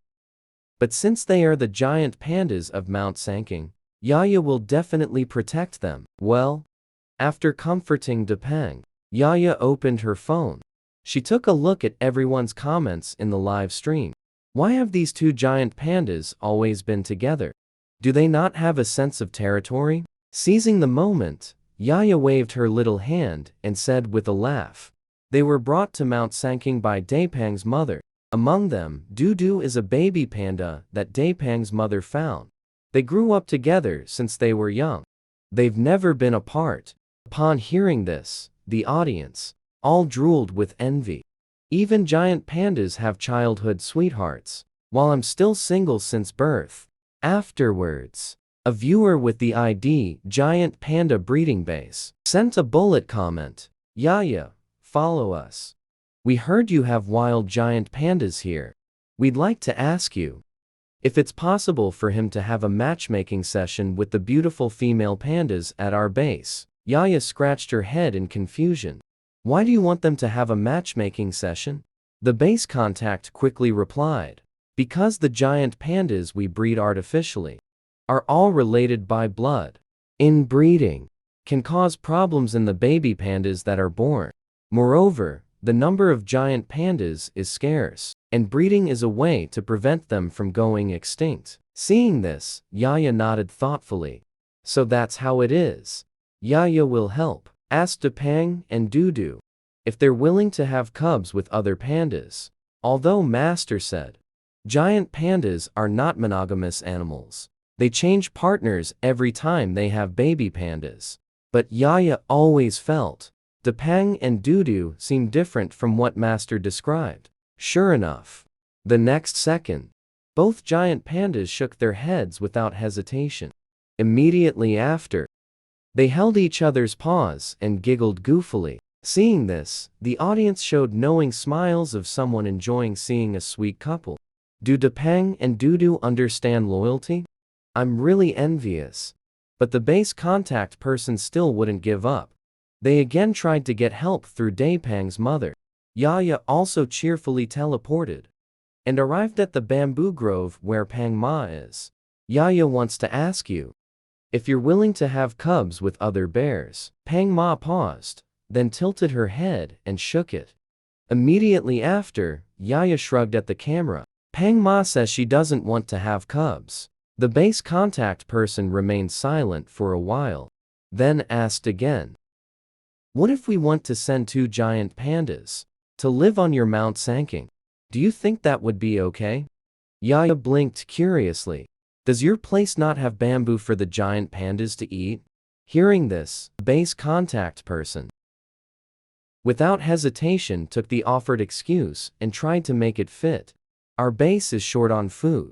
But since they are the giant pandas of Mount Sanking, Yaya will definitely protect them." Well, after comforting Da Pang, Yaya opened her phone. She took a look at everyone's comments in the live stream. Why have these two giant pandas always been together? Do they not have a sense of territory? Seizing the moment, Yaya waved her little hand and said with a laugh. They were brought to Mount Sanking by Daipang's mother. Among them, Dudu is a baby panda that Daipang's mother found. They grew up together since they were young. They've never been apart. Upon hearing this, the audience all drooled with envy. Even giant pandas have childhood sweethearts, while I'm still single since birth. Afterwards, a viewer with the ID Giant Panda Breeding Base sent a bullet comment. Yaya, follow us. We heard you have wild giant pandas here. We'd like to ask you if it's possible for him to have a matchmaking session with the beautiful female pandas at our base. Yaya scratched her head in confusion. Why do you want them to have a matchmaking session? The base contact quickly replied. Because the giant pandas we breed artificially are all related by blood. Inbreeding can cause problems in the baby pandas that are born. Moreover, the number of giant pandas is scarce, and breeding is a way to prevent them from going extinct. Seeing this, Yaya nodded thoughtfully. So that's how it is. Yaya will help. Asked Dapang and Dudu if they're willing to have cubs with other pandas. Although Master said, giant pandas are not monogamous animals. They change partners every time they have baby pandas. But Yaya always felt Dapang and Dudu seemed different from what Master described. Sure enough, the next second, both giant pandas shook their heads without hesitation. Immediately after, they held each other's paws and giggled goofily. Seeing this, the audience showed knowing smiles of someone enjoying seeing a sweet couple. Do Dapang and Dudu understand loyalty? I'm really envious. But the base contact person still wouldn't give up. They again tried to get help through Daipang's mother. Yaya also cheerfully teleported and arrived at the bamboo grove where Pang Ma is. Yaya wants to ask you if you're willing to have cubs with other bears. Pang Ma paused, then tilted her head and shook it. Immediately after, Yaya shrugged at the camera. Pang Ma says she doesn't want to have cubs. The base contact person remained silent for a while, then asked again. What if we want to send two giant pandas to live on your Mount Sanking? Do you think that would be okay? Yaya blinked curiously. Does your place not have bamboo for the giant pandas to eat? Hearing this, the base contact person, without hesitation, took the offered excuse and tried to make it fit. Our base is short on food,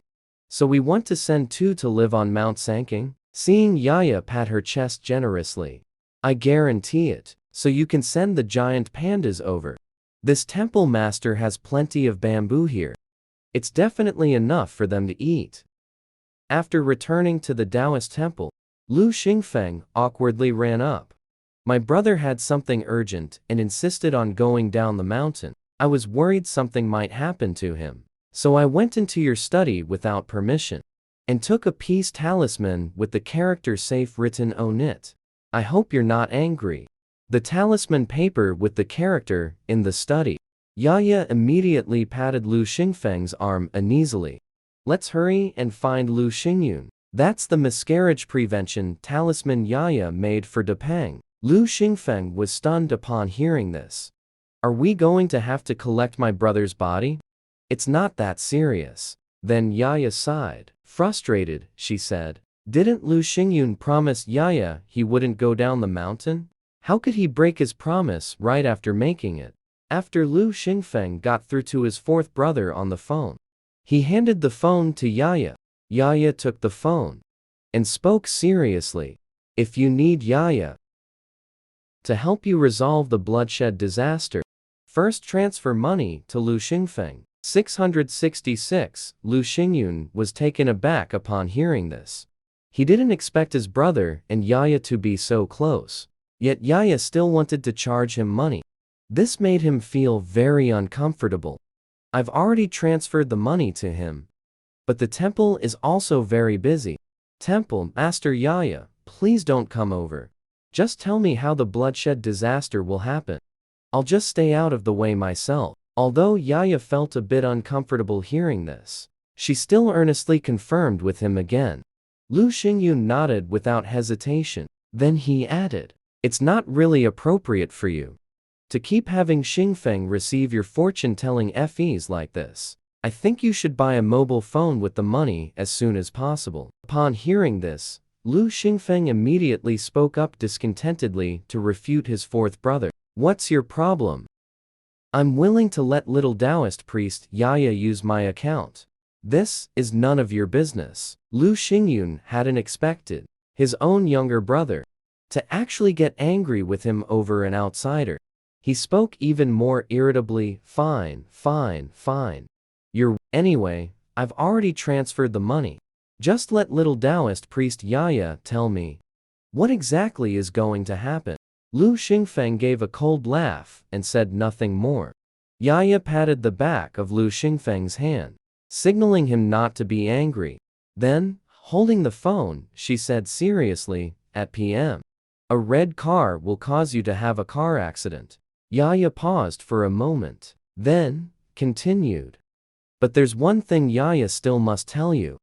so we want to send two to live on Mount Sanking. Seeing Yaya pat her chest generously. I guarantee it, so you can send the giant pandas over. This temple master has plenty of bamboo here. It's definitely enough for them to eat. After returning to the Taoist temple, Lu Xingfeng awkwardly ran up. My brother had something urgent and insisted on going down the mountain. I was worried something might happen to him, so I went into your study without permission and took a peace talisman with the character safe written on it. I hope you're not angry. The talisman paper with the character in the study. Yaya immediately patted Lu Xingfeng's arm uneasily. Let's hurry and find Lu Xingyun. That's the miscarriage prevention talisman Yaya made for Dapang. Lu Xingfeng was stunned upon hearing this. Are we going to have to collect my brother's body? It's not that serious. Then Yaya sighed. Frustrated, she said. Didn't Lu Xingyun promise Yaya he wouldn't go down the mountain? How could he break his promise right after making it? After Lu Xingfeng got through to his fourth brother on the phone, he handed the phone to Yaya. Yaya took the phone and spoke seriously. If you need Yaya to help you resolve the bloodshed disaster, first transfer money to Lu Xingfeng. 666. Lu Xingyun was taken aback upon hearing this. He didn't expect his brother and Yaya to be so close. Yet Yaya still wanted to charge him money. This made him feel very uncomfortable. I've already transferred the money to him, but the temple is also very busy. Temple Master Yaya, please don't come over. Just tell me how the bloodshed disaster will happen. I'll just stay out of the way myself. Although Yaya felt a bit uncomfortable hearing this, she still earnestly confirmed with him again. Lu Xingyun nodded without hesitation. Then he added, "It's not really appropriate for you to keep having Xingfeng receive your fortune-telling FEs like this. I think you should buy a mobile phone with the money as soon as possible." Upon hearing this, Lu Xingfeng immediately spoke up discontentedly to refute his fourth brother. "What's your problem? I'm willing to let little Taoist priest Yaya use my account. This is none of your business." Lu Xingyun hadn't expected his own younger brother to actually get angry with him over an outsider. He spoke even more irritably. Fine. Anyway, I've already transferred the money. Just let little Taoist priest Yaya tell me what exactly is going to happen." Lu Xingfeng gave a cold laugh and said nothing more. Yaya patted the back of Lu Xingfeng's hand, signaling him not to be angry. Then, holding the phone, she said seriously, "At PM. A red car will cause you to have a car accident." Yaya paused for a moment, then continued, "But there's one thing Yaya still must tell you.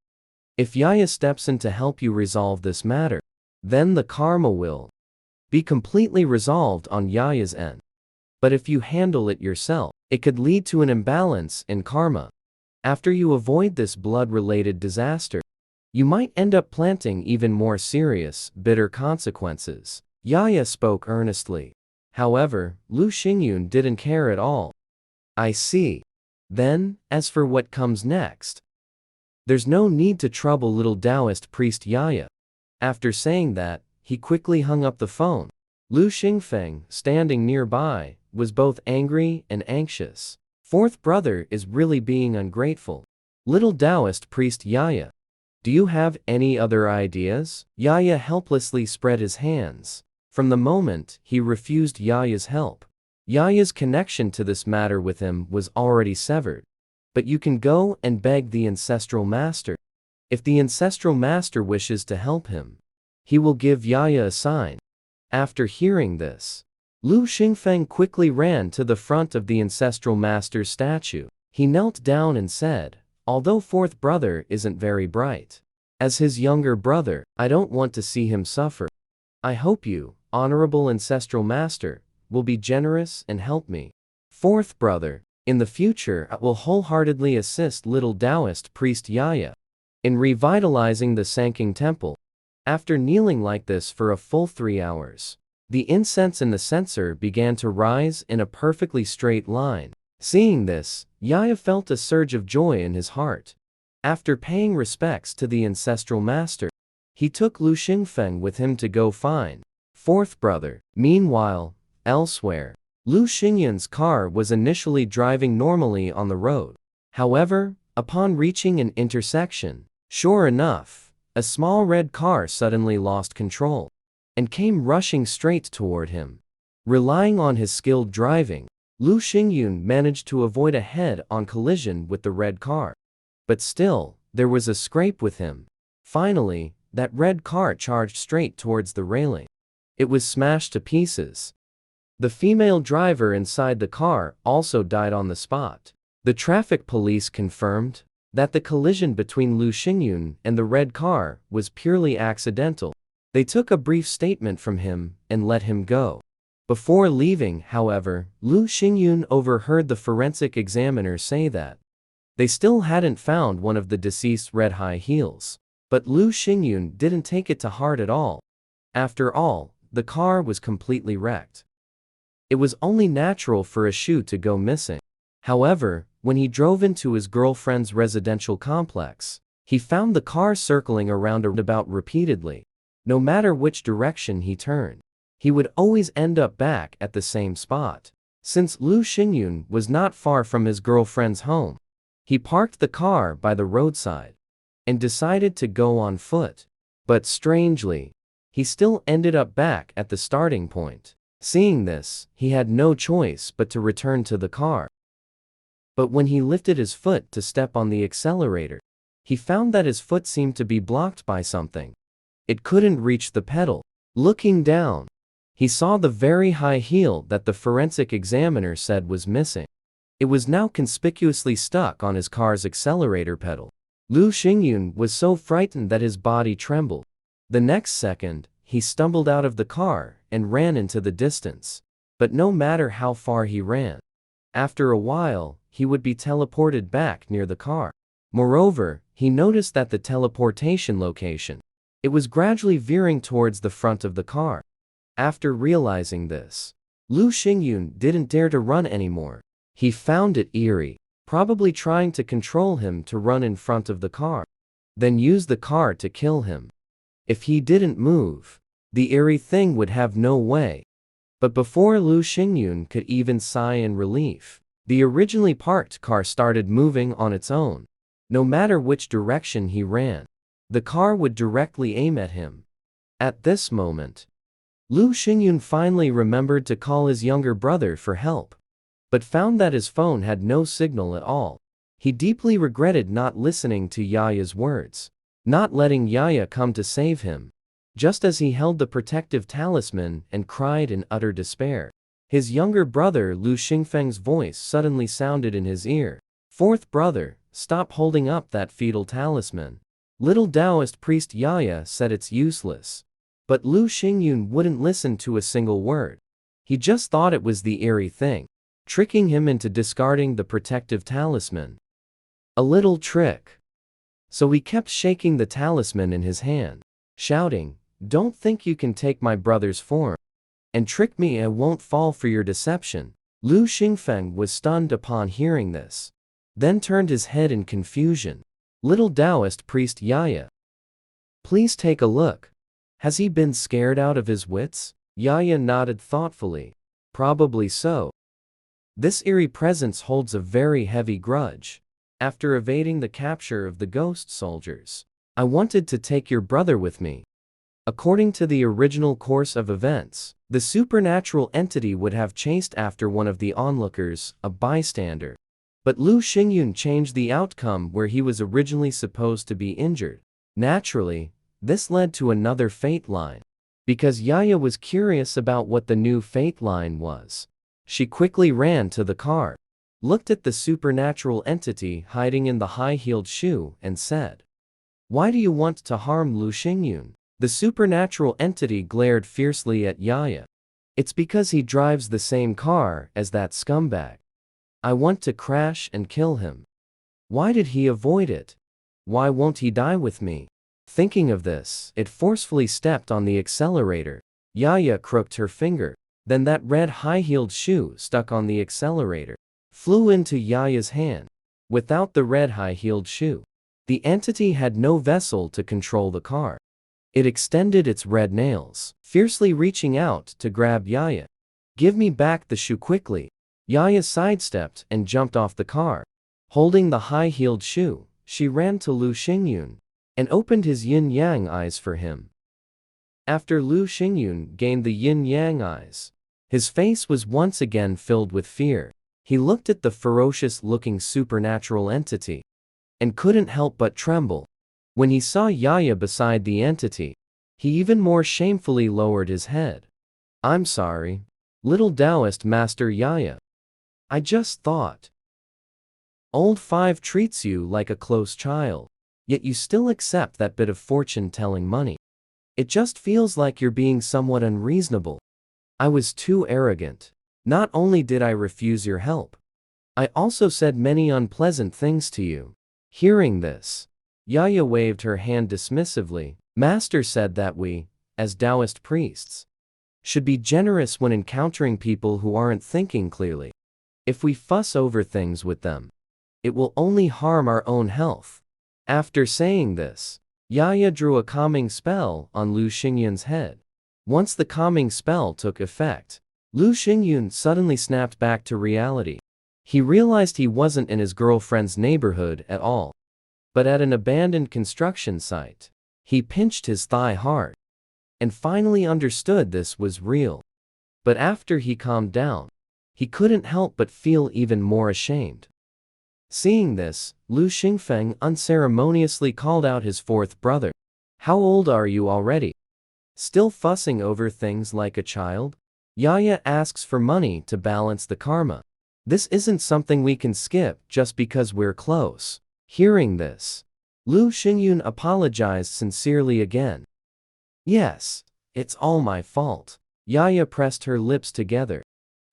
If Yaya steps in to help you resolve this matter, then the karma will be completely resolved on Yaya's end. But if you handle it yourself, it could lead to an imbalance in karma. After you avoid this blood-related disaster, you might end up planting even more serious, bitter consequences." Yaya spoke earnestly. However, Lu Xingyun didn't care at all. "I see. Then, as for what comes next, there's no need to trouble little Taoist priest Yaya." After saying that, he quickly hung up the phone. Lu Xingfeng, standing nearby, was both angry and anxious. Fourth brother is really being ungrateful. Little Taoist priest Yaya, do you have any other ideas? Yaya helplessly spread his hands. From the moment he refused Yaya's help, Yaya's connection to this matter with him was already severed. But you can go and beg the ancestral master. If the ancestral master wishes to help him, he will give Yaya a sign. After hearing this, Lu Xingfeng quickly ran to the front of the ancestral master's statue. He knelt down and said, "Although fourth brother isn't very bright, as his younger brother, I don't want to see him suffer. I hope you, honorable ancestral master, will be generous and help me. Fourth brother, in the future I will wholeheartedly assist little Taoist priest Yaya in revitalizing the Sanking Temple." After kneeling like this for a full 3 hours, the incense in the censer began to rise in a perfectly straight line. Seeing this, Yaya felt a surge of joy in his heart. After paying respects to the ancestral master, he took Lu Xingfeng with him to go find fourth brother. Meanwhile, elsewhere, Lu Xingyun's car was initially driving normally on the road. However, upon reaching an intersection, sure enough, a small red car suddenly lost control and came rushing straight toward him. Relying on his skilled driving, Lu Xingyun managed to avoid a head-on collision with the red car. But still, there was a scrape with him. Finally, that red car charged straight towards the railing. It was smashed to pieces. The female driver inside the car also died on the spot. The traffic police confirmed that the collision between Lu Xingyun and the red car was purely accidental. They took a brief statement from him and let him go. Before leaving, however, Lu Xingyun overheard the forensic examiner say that they still hadn't found one of the deceased's red high heels. But Lu Xingyun didn't take it to heart at all. After all, the car was completely wrecked. It was only natural for a shoe to go missing. However, when he drove into his girlfriend's residential complex, he found the car circling around about repeatedly. No matter which direction he turned, he would always end up back at the same spot. Since Lu Xingyun was not far from his girlfriend's home, he parked the car by the roadside and decided to go on foot. But strangely, he still ended up back at the starting point. Seeing this, he had no choice but to return to the car. But when he lifted his foot to step on the accelerator, he found that his foot seemed to be blocked by something. It couldn't reach the pedal. Looking down, he saw the very high heel that the forensic examiner said was missing. It was now conspicuously stuck on his car's accelerator pedal. Lu Xingyun was so frightened that his body trembled. The next second, he stumbled out of the car and ran into the distance. But no matter how far he ran, after a while, he would be teleported back near the car. Moreover, he noticed that the teleportation location, it was gradually veering towards the front of the car. After realizing this, Lu Xingyun didn't dare to run anymore. He found it eerie, probably trying to control him to run in front of the car, then use the car to kill him. If he didn't move, the eerie thing would have no way. But before Lu Xingyun could even sigh in relief, the originally parked car started moving on its own. No matter which direction he ran, the car would directly aim at him. At this moment, Lu Xingyun finally remembered to call his younger brother for help, but found that his phone had no signal at all. He deeply regretted not listening to Yaya's words, not letting Yaya come to save him, just as he held the protective talisman and cried in utter despair. His younger brother Lu Xingfeng's voice suddenly sounded in his ear. "Fourth brother, stop holding up that fetal talisman. Little Taoist priest Yaya said it's useless." But Lu Xingyun wouldn't listen to a single word. He just thought it was the eerie thing, tricking him into discarding the protective talisman. A little trick. So he kept shaking the talisman in his hand, shouting, "Don't think you can take my brother's form and trick me. I won't fall for your deception." Lu Xingfeng was stunned upon hearing this, then turned his head in confusion. "Little Taoist priest Yaya, please take a look. Has he been scared out of his wits?" Yaya nodded thoughtfully. "Probably so. This eerie presence holds a very heavy grudge. After evading the capture of the ghost soldiers, I wanted to take your brother with me." According to the original course of events, the supernatural entity would have chased after one of the onlookers, a bystander. But Lu Xingyun changed the outcome where he was originally supposed to be injured. Naturally, this led to another fate line. Because Yaya was curious about what the new fate line was, she quickly ran to the car, looked at the supernatural entity hiding in the high-heeled shoe and said, "Why do you want to harm Lu Xingyun?" The supernatural entity glared fiercely at Yaya. "It's because he drives the same car as that scumbag. I want to crash and kill him. Why did he avoid it? Why won't he die with me?" Thinking of this, it forcefully stepped on the accelerator. Yaya crooked her finger. Then that red high-heeled shoe stuck on the accelerator, flew into Yaya's hand. Without the red high-heeled shoe, the entity had no vessel to control the car. It extended its red nails, fiercely reaching out to grab Yaya. "Give me back the shoe quickly." Yaya sidestepped and jumped off the car. Holding the high-heeled shoe, she ran to Lu Xingyun and opened his yin-yang eyes for him. After Lu Xingyun gained the yin-yang eyes, his face was once again filled with fear. He looked at the ferocious-looking supernatural entity and couldn't help but tremble. When he saw Yaya beside the entity, he even more shamefully lowered his head. "I'm sorry, little Taoist Master Yaya. I just thought. Old Five treats you like a close child, yet you still accept that bit of fortune-telling money. It just feels like you're being somewhat unreasonable. I was too arrogant. Not only did I refuse your help, I also said many unpleasant things to you." Hearing this, Yaya waved her hand dismissively. "Master said that we, as Taoist priests, should be generous when encountering people who aren't thinking clearly. If we fuss over things with them, it will only harm our own health." After saying this, Yaya drew a calming spell on Lu Xingyun's head. Once the calming spell took effect, Lu Xingyun suddenly snapped back to reality. He realized he wasn't in his girlfriend's neighborhood at all, but at an abandoned construction site. He pinched his thigh hard and finally understood this was real. But after he calmed down, he couldn't help but feel even more ashamed. Seeing this, Lu Xingfeng unceremoniously called out his fourth brother. "How old are you already? Still fussing over things like a child?" Yaya asks for money to balance the karma. This isn't something we can skip just because we're close. Hearing this, Lu Xingyun apologized sincerely again. Yes, it's all my fault. Yaya pressed her lips together.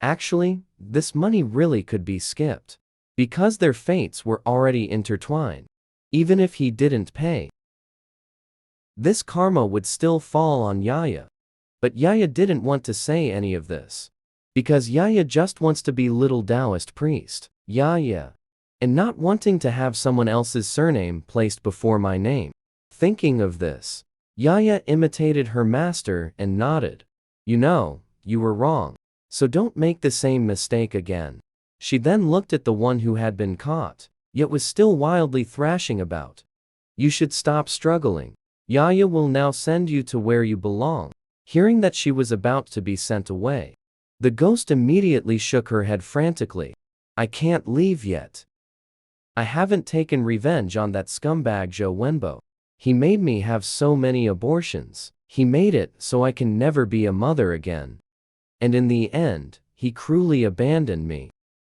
Actually, this money really could be skipped. Because their fates were already intertwined. Even if he didn't pay, this karma would still fall on Yaya. But Yaya didn't want to say any of this. Because Yaya just wants to be little Taoist priest. Yaya. And not wanting to have someone else's surname placed before my name. Thinking of this, Yaya imitated her master and nodded. You know, you were wrong. So don't make the same mistake again. She then looked at the one who had been caught, yet was still wildly thrashing about. You should stop struggling. Yaya will now send you to where you belong. Hearing that she was about to be sent away, the ghost immediately shook her head frantically. I can't leave yet. I haven't taken revenge on that scumbag Zhou Wenbo. He made me have so many abortions. He made it so I can never be a mother again. And in the end, he cruelly abandoned me.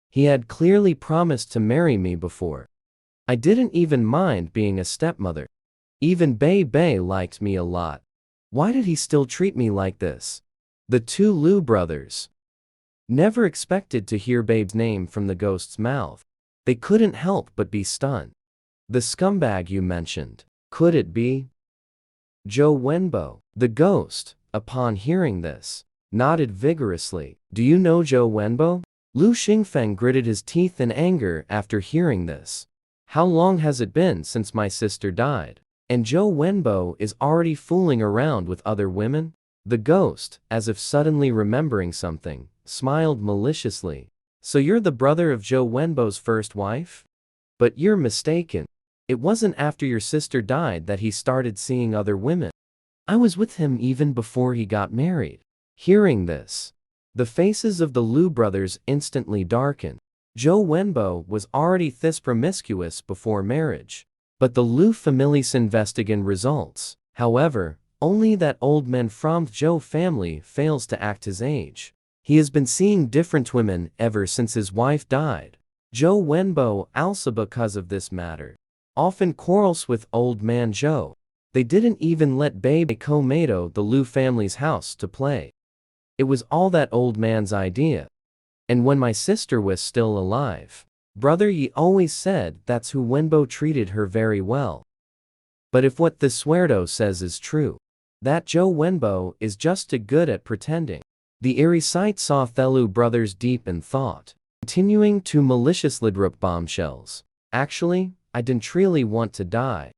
He had clearly promised to marry me before. I didn't even mind being a stepmother. Even Bei Bei liked me a lot. Why did he still treat me like this? The two Lu brothers never expected to hear Babe's name from the ghost's mouth. They couldn't help but be stunned. The scumbag you mentioned, could it be Zhou Wenbo? The ghost, upon hearing this, nodded vigorously. Do you know Zhou Wenbo? Lu Xingfeng gritted his teeth in anger after hearing this. How long has it been since my sister died? And Zhou Wenbo is already fooling around with other women? The ghost, as if suddenly remembering something, smiled maliciously. So you're the brother of Zhou Wenbo's first wife? But you're mistaken. It wasn't after your sister died that he started seeing other women. I was with him even before he got married. Hearing this, the faces of the Lu brothers instantly darkened. Zhou Wenbo was already this promiscuous before marriage. But the Lu families investigate results, however, only that old man from the Zhou family fails to act his age. He has been seeing different women ever since his wife died. Zhou Wenbo also because of this matter often quarrels with old man Zhou. They didn't even let Bei Bei come to the Lu family's house to play. It was all that old man's idea. And when my sister was still alive, Brother Yi always said that's who Wenbo treated her very well. But if what the Suerdo says is true, that Zhou Wenbo is just too good at pretending. The eerie sight saw Thelu brothers deep in thought, continuing to maliciously drop bombshells. Actually, I didn't really want to die.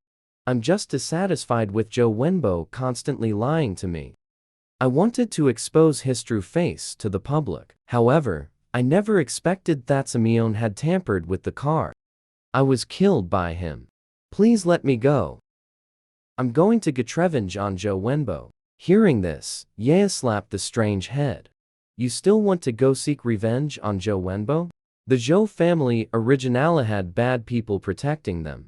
I'm just dissatisfied with Zhou Wenbo constantly lying to me. I wanted to expose his true face to the public. However, I never expected that Simeon had tampered with the car. I was killed by him. Please let me go. I'm going to get revenge on Zhou Wenbo. Hearing this, Ye slapped the strange head. You still want to go seek revenge on Zhou Wenbo? The Zhou family originally had bad people protecting them.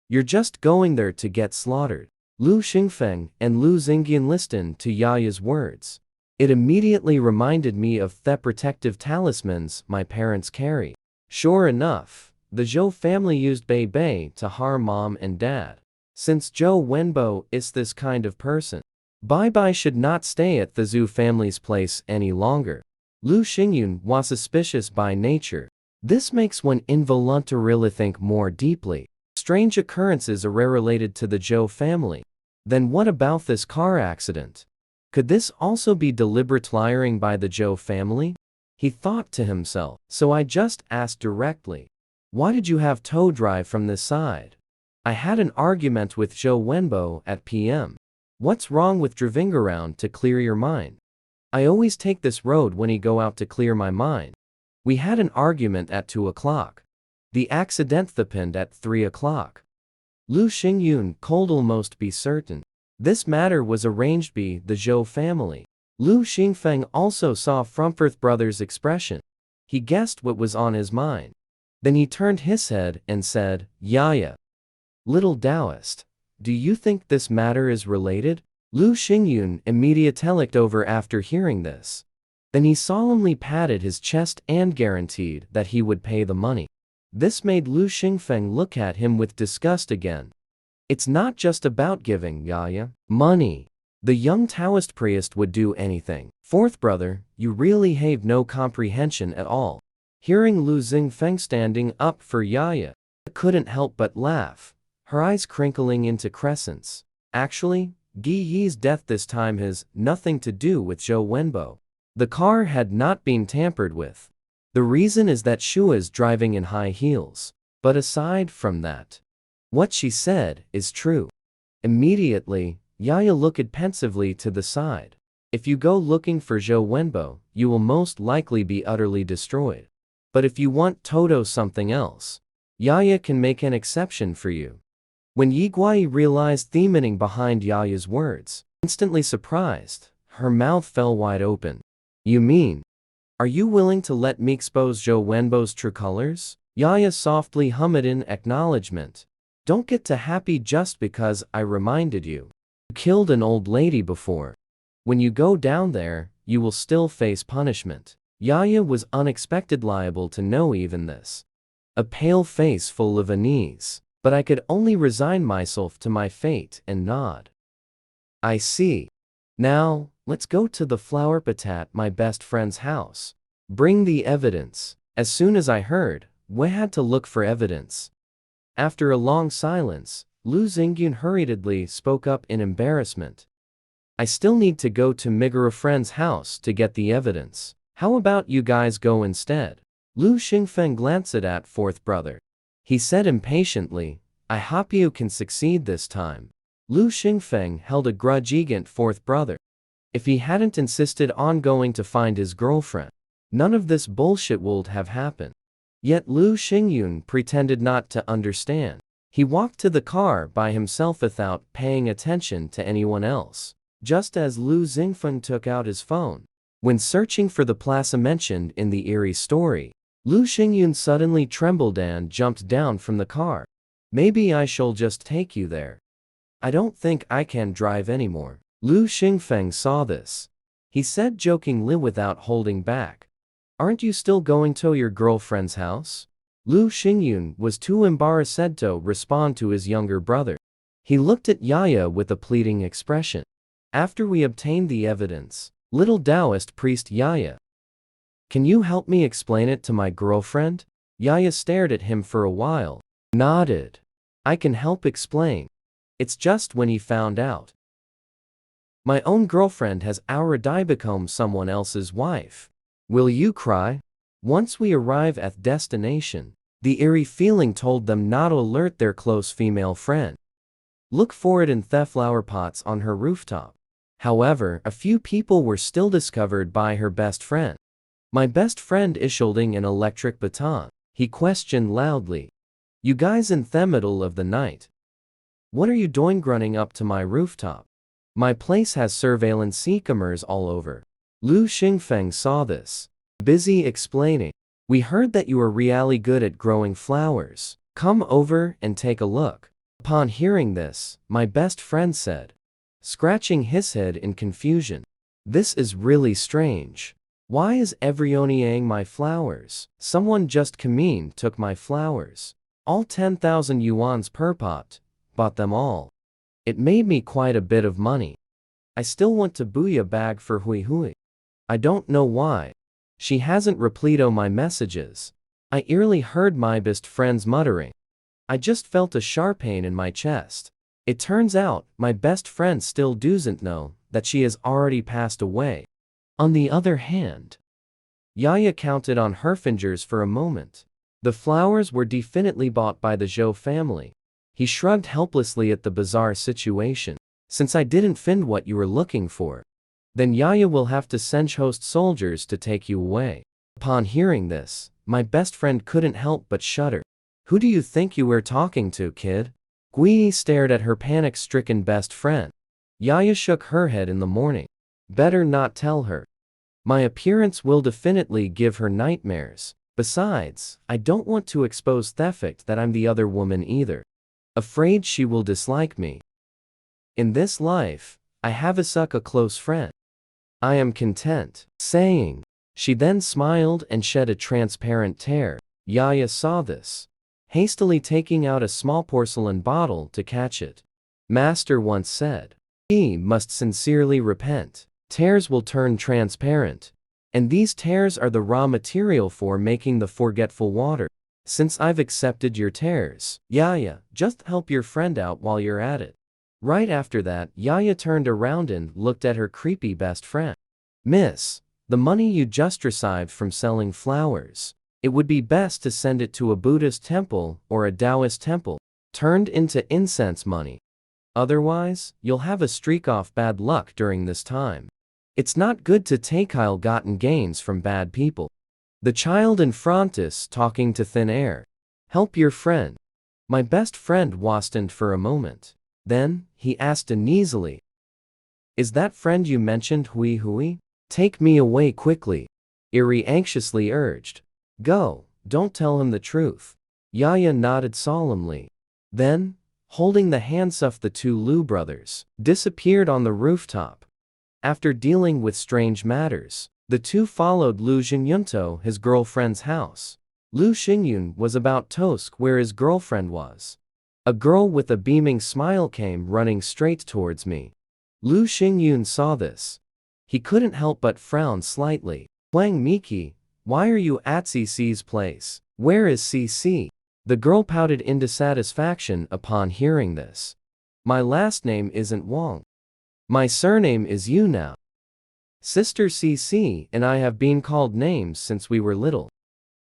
You're just going there to get slaughtered. Lu Xingfeng and Lu Xingyan listened to Yaya's words. It immediately reminded me of the protective talismans my parents carry. Sure enough, the Zhou family used Bei Bei to harm mom and dad. Since Zhou Wenbo is this kind of person, Bai Bai should not stay at the Zhou family's place any longer. Lu Xingyun was suspicious by nature. This makes one involuntarily think more deeply. Strange occurrences are related to the Zhou family. Then what about this car accident? Could this also be deliberate lying by the Zhou family? He thought to himself. So I just asked directly. Why did you have tow drive from this side? I had an argument with Zhou Wenbo at PM. What's wrong with driving around to clear your mind? I always take this road when I go out to clear my mind. We had an argument at 2 o'clock. The accident happened at 3 o'clock. Lu Xingyun could almost be certain. This matter was arranged by the Zhou family. Lu Xingfeng also saw Frumforth brothers' expression. He guessed what was on his mind. Then he turned his head and said, Yaya, little Taoist, do you think this matter is related? Lu Xingyun immediately looked over after hearing this. Then he solemnly patted his chest and guaranteed that he would pay the money. This made Lu Xingfeng look at him with disgust again. It's not just about giving Yaya money. The young Taoist priest would do anything. Fourth brother, you really have no comprehension at all. Hearing Lu Xingfeng standing up for Yaya, couldn't help but laugh, her eyes crinkling into crescents. Actually, Gi Yi's death this time has nothing to do with Zhou Wenbo. The car had not been tampered with. The reason is that Shua is driving in high heels. But aside from that, what she said is true. Immediately, Yaya looked pensively to the side. If you go looking for Zhou Wenbo, you will most likely be utterly destroyed. But if you want Toto something else, Yaya can make an exception for you. When Yi Guai realized the meaning behind Yaya's words, instantly surprised, her mouth fell wide open. You mean, are you willing to let me expose Zhou Wenbo's true colors? Yaya softly hummed in acknowledgement. Don't get too happy just because I reminded you. You killed an old lady before. When you go down there, you will still face punishment. Yaya was unexpected liable to know even this. A pale face full of unease. But I could only resign myself to my fate and nod. I see. Now, let's go to the flower pot at my best friend's house. Bring the evidence. As soon as I heard, we had to look for evidence. After a long silence, Lu Xingyun hurriedly spoke up in embarrassment. I still need to go to Migura friend's house to get the evidence. How about you guys go instead? Lu Xingfeng glanced at fourth brother. He said impatiently, I hope you can succeed this time. Lu Xingfeng held a grudge against fourth brother. If he hadn't insisted on going to find his girlfriend, none of this bullshit would have happened. Yet Lu Xingyun pretended not to understand. He walked to the car by himself without paying attention to anyone else, just as Lu Xingfeng took out his phone. When searching for the plaza mentioned in the eerie story, Lu Xingyun suddenly trembled and jumped down from the car. Maybe I shall just take you there. I don't think I can drive anymore. Lu Xingfeng saw this. He said jokingly without holding back. Aren't you still going to your girlfriend's house? Lu Xingyun was too embarrassed to respond to his younger brother. He looked at Yaya with a pleading expression. After we obtained the evidence, little Taoist priest Yaya, can you help me explain it to my girlfriend? Yaya stared at him for a while, nodded. I can help explain. It's just when he found out my own girlfriend has already become someone else's wife. Will you cry? Once we arrive at destination, the eerie feeling told them not to alert their close female friend. Look for it in the flower pots on her rooftop. However, a few people were still discovered by her best friend. My best friend is holding an electric baton, he questioned loudly. You guys in the middle of the night. What are you doing running up to my rooftop? My place has surveillance cameras all over. Lu Xingfeng saw this. Busy explaining. We heard that you were really good at growing flowers. Come over and take a look. Upon hearing this, my best friend said, scratching his head in confusion. This is really strange. Why is everyone eating my flowers? Someone just came in, took my flowers. All 10,000 yuans per pot. Bought them all. It made me quite a bit of money. I still want to buy a bag for Hui Hui. I don't know why. She hasn't replied to my messages. I eerily heard my best friend's muttering. I just felt a sharp pain in my chest. It turns out, my best friend still doesn't know that she has already passed away. On the other hand, Yaya counted on her fingers for a moment. The flowers were definitely bought by the Zhou family. He shrugged helplessly at the bizarre situation. Since I didn't find what you were looking for, then Yaya will have to send host soldiers to take you away. Upon hearing this, my best friend couldn't help but shudder. Who do you think you were talking to, kid? Gui stared at her panic-stricken best friend. Yaya shook her head in the morning. Better not tell her. My appearance will definitely give her nightmares. Besides, I don't want to expose the fact that I'm the other woman either. Afraid she will dislike me. In this life, I have a close friend. I am content, saying. She then smiled and shed a transparent tear. Yaya saw this, hastily taking out a small porcelain bottle to catch it. Master once said, he must sincerely repent. Tears will turn transparent. And these tears are the raw material for making the forgetful water. Since I've accepted your tears, Yaya, just help your friend out while you're at it. Right after that, Yaya turned around and looked at her creepy best friend. Miss, the money you just received from selling flowers, it would be best to send it to a Buddhist temple or a Taoist temple, turned into incense money. Otherwise, you'll have a streak off bad luck during this time. It's not good to take ill-gotten gains from bad people. The child in frontis talking to thin air. Help your friend. My best friend wasn't for a moment. Then, he asked uneasily. Is that friend you mentioned Hui? Take me away quickly. Iri anxiously urged. Go, don't tell him the truth. Yaya nodded solemnly. Then, holding the hands of the two Lu brothers, disappeared on the rooftop. After dealing with strange matters, the two followed Lu Xingyun to his girlfriend's house. Lu Xingyun was about Tosk where his girlfriend was. A girl with a beaming smile came running straight towards me. Lu Xingyun saw this. He couldn't help but frown slightly. Huang Miki, why are you at CC's place? Where is CC? The girl pouted in dissatisfaction upon hearing this. My last name isn't Wang. My surname is Yu now. Sister CC and I have been called names since we were little.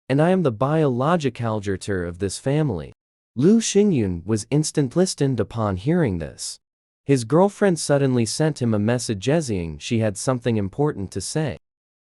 And I am the biologicalger of this family. Lu Xingyun was instantly stunned upon hearing this. His girlfriend suddenly sent him a message saying she had something important to say.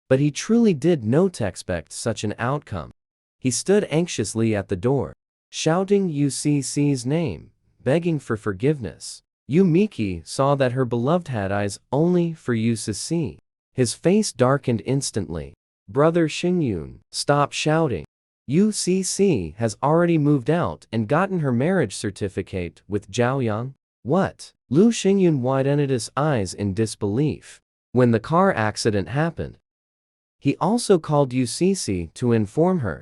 But he truly did not expect such an outcome. He stood anxiously at the door, shouting UCC's name, begging for forgiveness. Yu Miki saw that her beloved had eyes only for UCC. His face darkened instantly. Brother Xingyun, stop shouting. UCC has already moved out and gotten her marriage certificate with Zhao Yang. What? Lu Xingyun widened his eyes in disbelief. When the car accident happened, he also called UCC to inform her.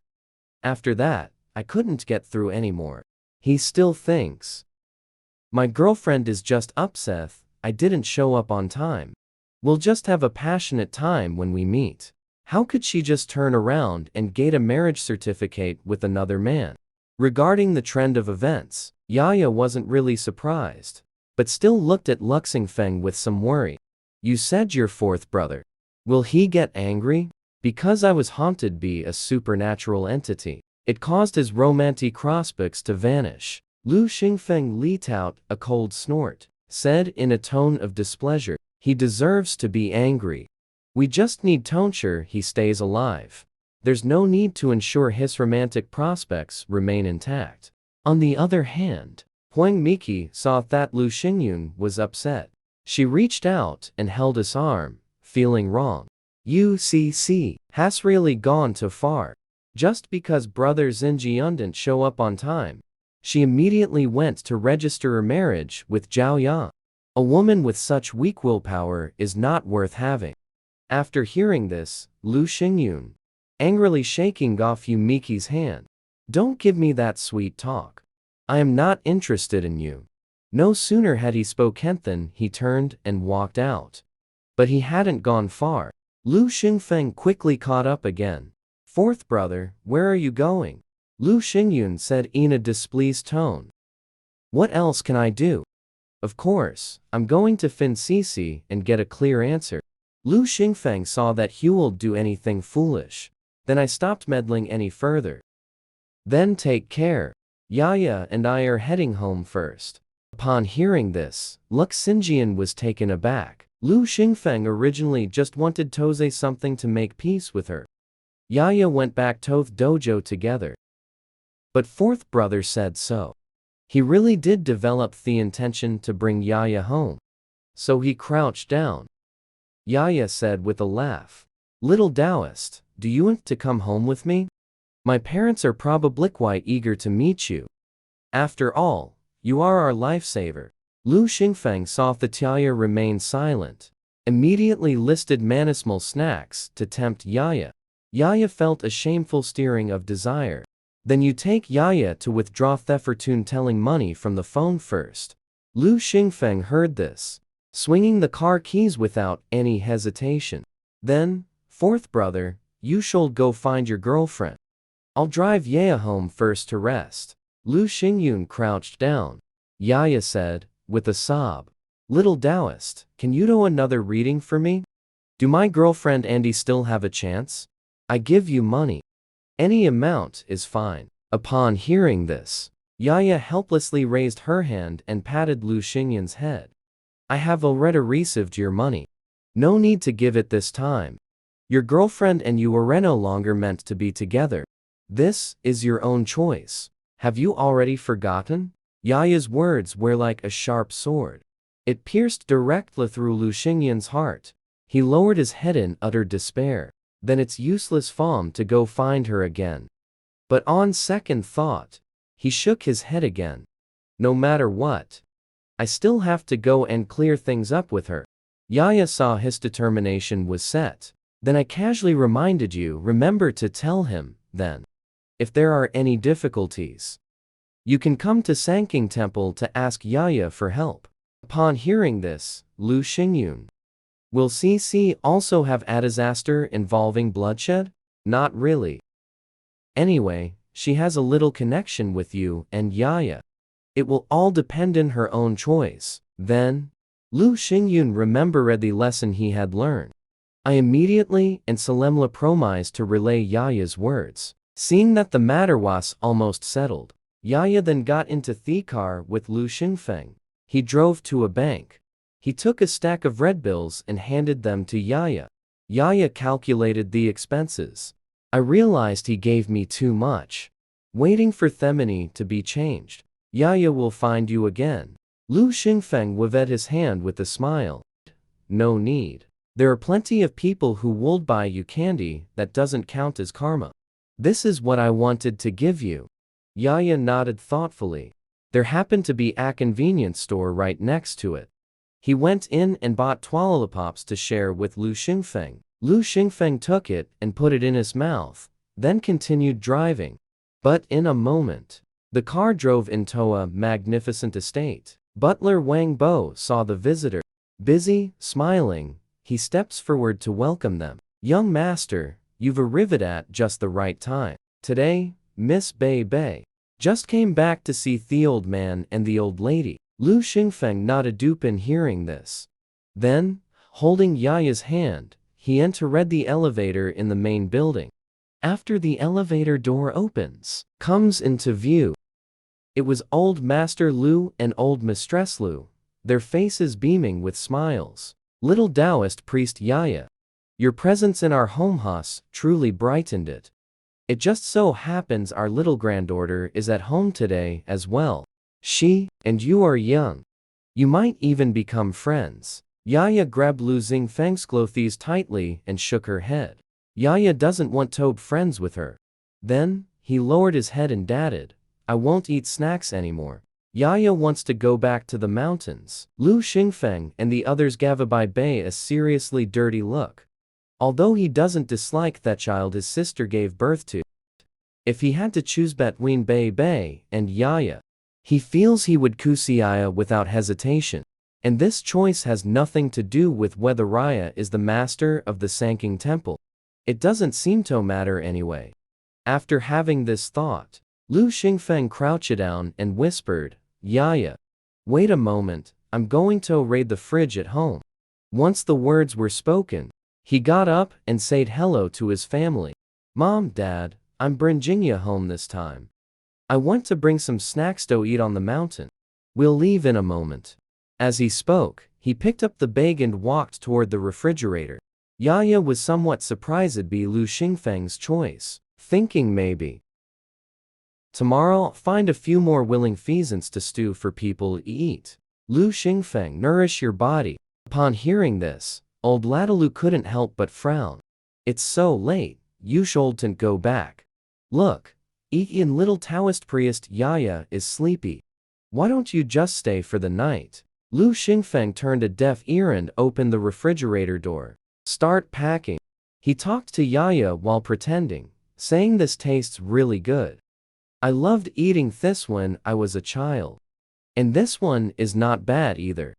After that, I couldn't get through anymore. He still thinks. My girlfriend is just upset I didn't show up on time. We'll just have a passionate time when we meet. How could she just turn around and get a marriage certificate with another man? Regarding the trend of events, Yaya wasn't really surprised, but still looked at Luxingfeng with some worry. You said your fourth brother. Will he get angry? Because I was haunted by a supernatural entity. It caused his romantic prospects to vanish. Lu Xingfeng let out a cold snort, said in a tone of displeasure, he deserves to be angry. We just need to ensure he stays alive. There's no need to ensure his romantic prospects remain intact. On the other hand, Huang Miki saw that Lu Xingyun was upset. She reached out and held his arm, feeling wrong. UCC has really gone too far. Just because brother Xinjian didn't show up on time, she immediately went to register her marriage with Zhao Yang. A woman with such weak willpower is not worth having. After hearing this, Lu Xingyun, angrily shaking off Yu Miki's hand. Don't give me that sweet talk. I am not interested in you. No sooner had he spoken than he turned and walked out. But he hadn't gone far. Lu Xingfeng quickly caught up again. Fourth brother, where are you going? Lu Xingyun said in a displeased tone. What else can I do? Of course, I'm going to Fin Cici and get a clear answer. Lu Xingfeng saw that Hu'll do anything foolish. Then I stopped meddling any further. Then take care. Yaya and I are heading home first. Upon hearing this, Lux Xinjian was taken aback. Lu Xingfeng originally just wanted to say something to make peace with her. Yaya went back to the dojo together. But fourth brother said so. He really did develop the intention to bring Yaya home. So he crouched down. Yaya said with a laugh. Little Taoist, do you want to come home with me? My parents are probably quite eager to meet you. After all, you are our lifesaver. Lu Xingfeng saw the Yaya remain silent. immediately listed manismal snacks to tempt Yaya. Yaya felt a shameful stirring of desire. Then you take Yaya to withdraw Thefertune telling money from the phone first. Lu Xingfeng heard this, swinging the car keys without any hesitation. Then, fourth brother, you should go find your girlfriend. I'll drive Yaya home first to rest. Lu Xingyun crouched down. Yaya said, with a sob. Little Taoist, can you do another reading for me? Do my girlfriend Andy still have a chance? I give you money. Any amount is fine. Upon hearing this, Yaya helplessly raised her hand and patted Lu Xingyun's head. I have already received your money. No need to give it this time. Your girlfriend and you are no longer meant to be together. This is your own choice. Have you already forgotten? Yaya's words were like a sharp sword. It pierced directly through Lu Xingyun's heart. He lowered his head in utter despair. Then it's useless for him to go find her again. But on second thought, he shook his head again. No matter what, I still have to go and clear things up with her. Yaya saw his determination was set. Then I casually reminded you, remember to tell him, then. If there are any difficulties, you can come to Sanking Temple to ask Yaya for help. Upon hearing this, Lu Xingyun. Will CC also have a disaster involving bloodshed? Not really. Anyway, she has a little connection with you and Yaya. It will all depend on her own choice. Then, Lu Xingyun remembered the lesson he had learned. I immediately and solemnly promised to relay Yaya's words. Seeing that the matter was almost settled, Yaya then got into the car with Lu Xingfeng. He drove to a bank. He took a stack of red bills and handed them to Yaya. Yaya calculated the expenses. I realized he gave me too much. Waiting for Themini to be changed. Yaya will find you again. Lu Xingfeng waved his hand with a smile. No need. There are plenty of people who would buy you candy that doesn't count as karma. This is what I wanted to give you. Yaya nodded thoughtfully. There happened to be a convenience store right next to it. He went in and bought 2 lollipops to share with Lu Xingfeng. Lu Xingfeng took it and put it in his mouth, then continued driving. But in a moment, the car drove into a magnificent estate. Butler Wang Bo saw the visitor. Busy, smiling, he steps forward to welcome them. Young master, you've arrived at just the right time. Today, Miss Bei Bei just came back to see the old man and the old lady. Lu Xingfeng nodded upon hearing this. Then, holding Yaya's hand, he entered the elevator in the main building. After the elevator door opens, comes into view. It was old Master Lu and old Mistress Lu, their faces beaming with smiles. Little Taoist priest Yaya, your presence in our home house truly brightened it. It just so happens our little granddaughter is at home today as well. She and you are young. You might even become friends. Yaya grabbed Lu Xingfeng's clothes tightly and shook her head. Yaya doesn't want to be friends with her. Then, he lowered his head and dadded, I won't eat snacks anymore. Yaya wants to go back to the mountains. Lu Xingfeng and the others gave Bei Bei a seriously dirty look. Although he doesn't dislike that child his sister gave birth to. If he had to choose between Bei Bei and Yaya, he feels he would choose Yaya without hesitation. And this choice has nothing to do with whether Yaya is the master of the Sanking Temple. It doesn't seem to matter anyway. After having this thought, Lu Xingfeng crouched down and whispered, Yaya, wait a moment, I'm going to raid the fridge at home. Once the words were spoken, he got up and said hello to his family. Mom, Dad, I'm bringing you home this time. I want to bring some snacks to eat on the mountain. We'll leave in a moment. As he spoke, he picked up the bag and walked toward the refrigerator. Yaya was somewhat surprised by Lu Xingfeng's choice, thinking maybe tomorrow I'll find a few more willing pheasants to stew for people to eat. Lu Xingfeng, nourish your body. Upon hearing this, old Ladalu couldn't help but frown. It's so late, you shouldn't go back. Look, Ian little Taoist priest Yaya is sleepy. Why don't you just stay for the night? Lu Xingfeng turned a deaf ear and opened the refrigerator door. Start packing. He talked to Yaya while pretending, saying this tastes really good. I loved eating this when I was a child. And this one is not bad either.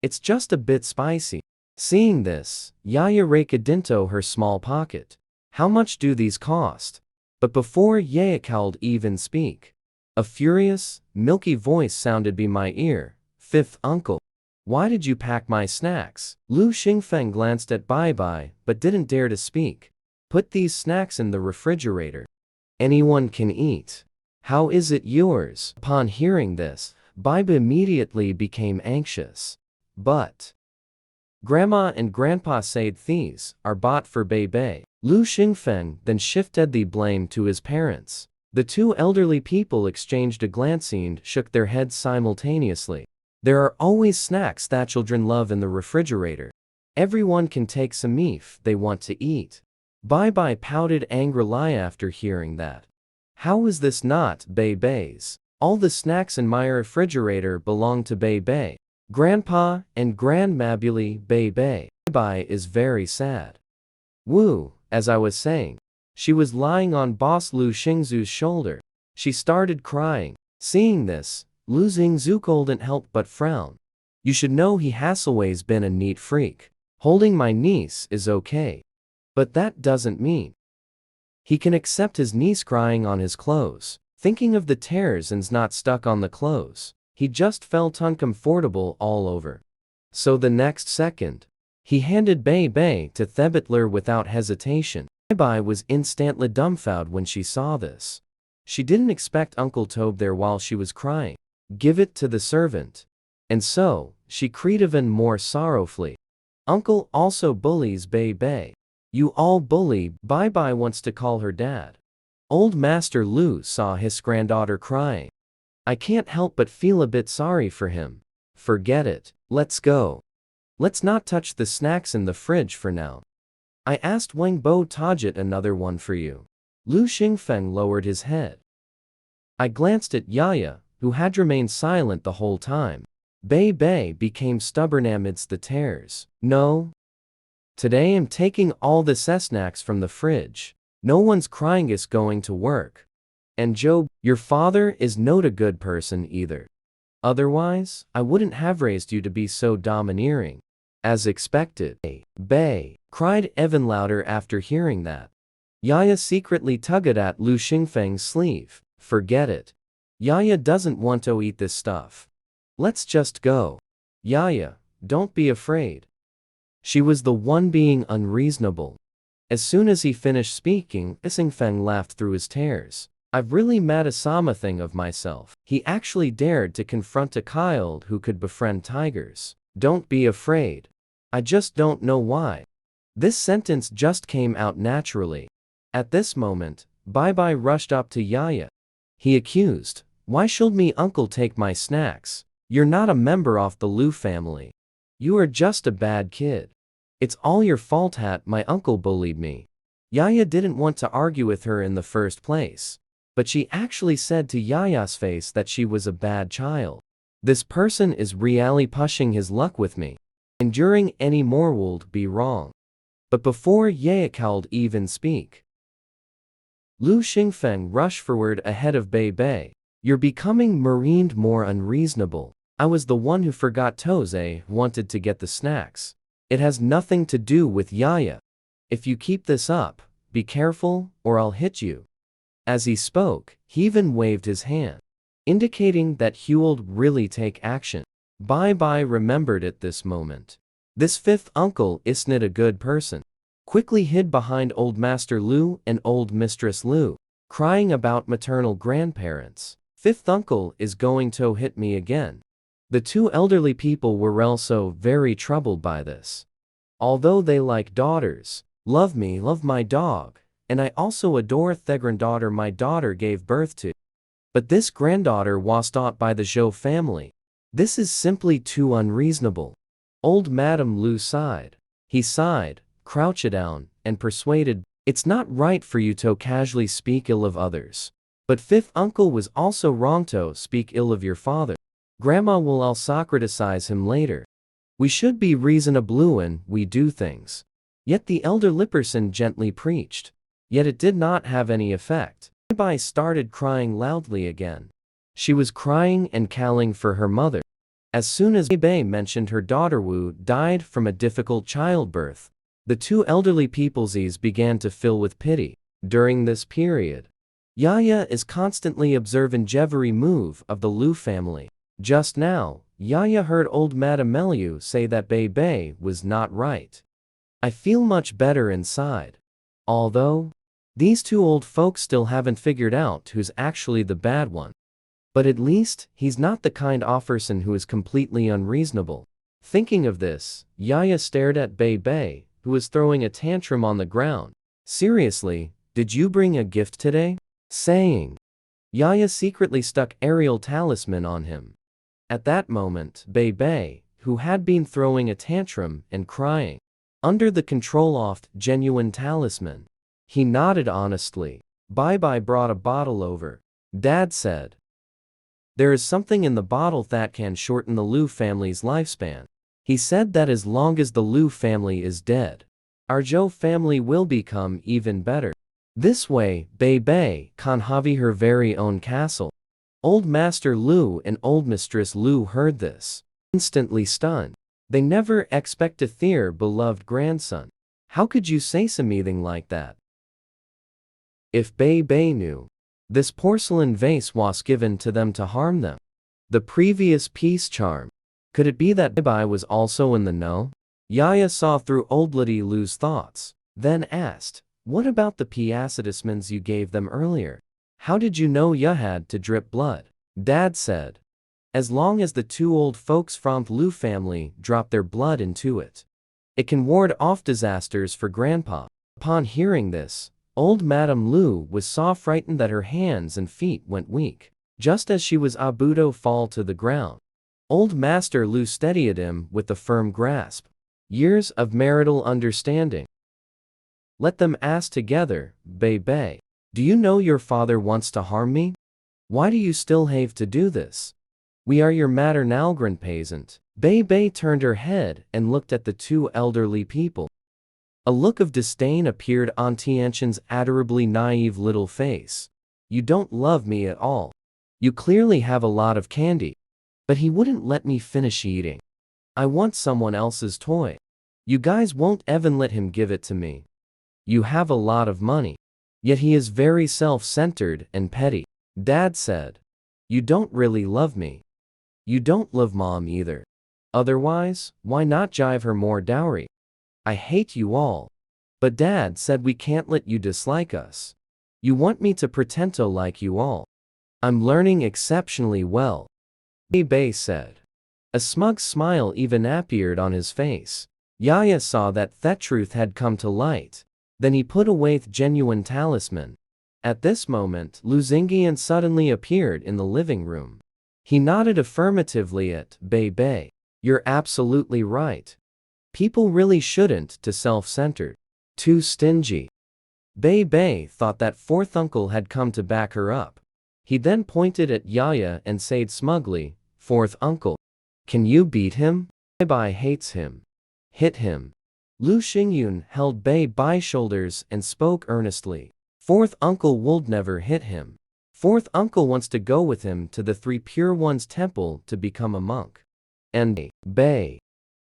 It's just a bit spicy. Seeing this, Yaya raked into her small pocket. How much do these cost? But before Yaya could even speak, a furious, milky voice sounded by my ear. Fifth uncle. Why did you pack my snacks? Lu Xingfeng glanced at Bai Bai but didn't dare to speak. Put these snacks in the refrigerator. Anyone can eat. How is it yours? Upon hearing this, Bai Bai immediately became anxious. But Grandma and Grandpa said these are bought for Bai Bai. Lu Xingfeng then shifted the blame to his parents. The two elderly people exchanged a glance and shook their heads simultaneously. There are always snacks that children love in the refrigerator. Everyone can take some if they want to eat. Bai Bai pouted angrily after hearing that. How is this not Bai Bai's? All the snacks in my refrigerator belong to Bai Bai. Grandpa and Grandma Bai Bai. Bai Bai is very sad. Woo, as I was saying. She was lying on Boss Lu Xingzu's shoulder. She started crying. Seeing this, Lu Xingzu couldn't help but frown. You should know he has always been a neat freak. Holding my niece is okay. But that doesn't mean he can accept his niece crying on his clothes. Thinking of the tears and's not stuck on the clothes, he just felt uncomfortable all over. So the next second, he handed Bai Bai to Thebitler without hesitation. Bai Bai was instantly dumbfounded when she saw this. She didn't expect Uncle Tobe there while she was crying. Give it to the servant. And so, she cried even more sorrowfully. Uncle also bullies Bai Bai. You all bully. Bai Bai wants to call her dad. Old Master Lu saw his granddaughter crying. I can't help but feel a bit sorry for him. Forget it. Let's go. Let's not touch the snacks in the fridge for now. I asked Wang Bo to get another one for you. Lu Xingfeng lowered his head. I glanced at Yaya, who had remained silent the whole time. Bai Bai became stubborn amidst the tears. No. Today I'm taking all the snacks from the fridge. No one's crying is going to work. And Job, your father is not a good person either. Otherwise, I wouldn't have raised you to be so domineering. As expected. Bai cried even louder after hearing that. Yaya secretly tugged at Lu Xingfeng's sleeve. Forget it. Yaya doesn't want to eat this stuff. Let's just go. Yaya, don't be afraid. She was the one being unreasonable. As soon as he finished speaking, Xingfeng laughed through his tears. I've really made a something of myself. He actually dared to confront a child who could befriend tigers. Don't be afraid. I just don't know why. This sentence just came out naturally. At this moment, Bai Bai rushed up to Yaya. He accused, why should me uncle take my snacks? You're not a member of the Lu family. You are just a bad kid. It's all your fault that my uncle bullied me. Yaya didn't want to argue with her in the first place. But she actually said to Yaya's face that she was a bad child. This person is really pushing his luck with me. Enduring any more would be wrong. But before Yaya could even speak, Lu Xingfeng rushed forward ahead of Bai Bai. You're becoming more unreasonable. I was the one who forgot Toze wanted to get the snacks. It has nothing to do with Yaya. If you keep this up, be careful or I'll hit you. As he spoke, he even waved his hand, indicating that he would really take action. Bai Bai remembered at this moment. This fifth uncle isn't a good person. Quickly hid behind Old Master Lu and Old Mistress Lu, crying about maternal grandparents. Fifth uncle is going to hit me again. The two elderly people were also very troubled by this. Although they like daughters, love me, love my dog, and I also adore the granddaughter my daughter gave birth to. But this granddaughter was taught by the Zhou family. This is simply too unreasonable. Old Madame Lu sighed. He sighed, crouched down, and persuaded, it's not right for you to casually speak ill of others. But fifth uncle was also wrong to speak ill of your father. Grandma will all Socraticize him later. We should be reasonable when we do things. Yet the elder Lipperson gently preached. Yet it did not have any effect. Bai started crying loudly again. She was crying and calling for her mother. As soon as Bai mentioned her daughter Wu died from a difficult childbirth, the two elderly peopleses began to fill with pity. During this period, Yaya is constantly observing every move of the Liu family. Just now, Yaya heard old Madame Meliu say that Bei was not right. I feel much better inside. Although, these two old folks still haven't figured out who's actually the bad one. But at least, he's not the kind offerson who is completely unreasonable. Thinking of this, Yaya stared at Bei, who was throwing a tantrum on the ground. Seriously, did you bring a gift today? Saying. Yaya secretly stuck Ariel talisman on him. At that moment, Bei, who had been throwing a tantrum and crying, under the control of genuine talisman, he nodded honestly. Bai brought a bottle over. Dad said. There is something in the bottle that can shorten the Liu family's lifespan. He said that as long as the Liu family is dead, our Zhou family will become even better. This way, Bei can have her very own castle. Old Master Liu and Old Mistress Liu heard this, instantly stunned. They never expected their beloved grandson. How could you say something like that? If Bei knew, this porcelain vase was given to them to harm them. The previous peace charm. Could it be that Bei was also in the know? Yaya saw through old Lady Liu's thoughts, then asked, what about the piacidismans you gave them earlier? How did you know you had to drip blood? Dad said. As long as the two old folks from the Liu family drop their blood into it, it can ward off disasters for Grandpa. Upon hearing this, old Madame Liu was so frightened that her hands and feet went weak. Just as she was about to fall to the ground, old Master Liu steadied him with a firm grasp. Years of marital understanding. Let them ask together, Bei. Do you know your father wants to harm me? Why do you still have to do this? We are your maternal grandparent. Bei turned her head and looked at the two elderly people. A look of disdain appeared on Tianqian's adorably naive little face. You don't love me at all. You clearly have a lot of candy. But he wouldn't let me finish eating. I want someone else's toy. You guys won't even let him give it to me. You have a lot of money. Yet he is very self-centered and petty. Dad said. You don't really love me. You don't love Mom either. Otherwise, why not give her more dowry? I hate you all. But Dad said we can't let you dislike us. You want me to pretend to like you all. I'm learning exceptionally well. Bei said. A smug smile even appeared on his face. Yaya saw that truth had come to light. Then he put away the genuine talisman. At this moment, Lu Xingyan suddenly appeared in the living room. He nodded affirmatively at Bei. You're absolutely right. People really shouldn't be self-centered. Too stingy. Bei thought that fourth uncle had come to back her up. He then pointed at Yaya and said smugly, Fourth uncle. Can you beat him? Bei hates him. Hit him. Lu Xingyun held Bei by shoulders and spoke earnestly. Fourth uncle would never hit him. Fourth uncle wants to go with him to the Three Pure Ones temple to become a monk. And Bei,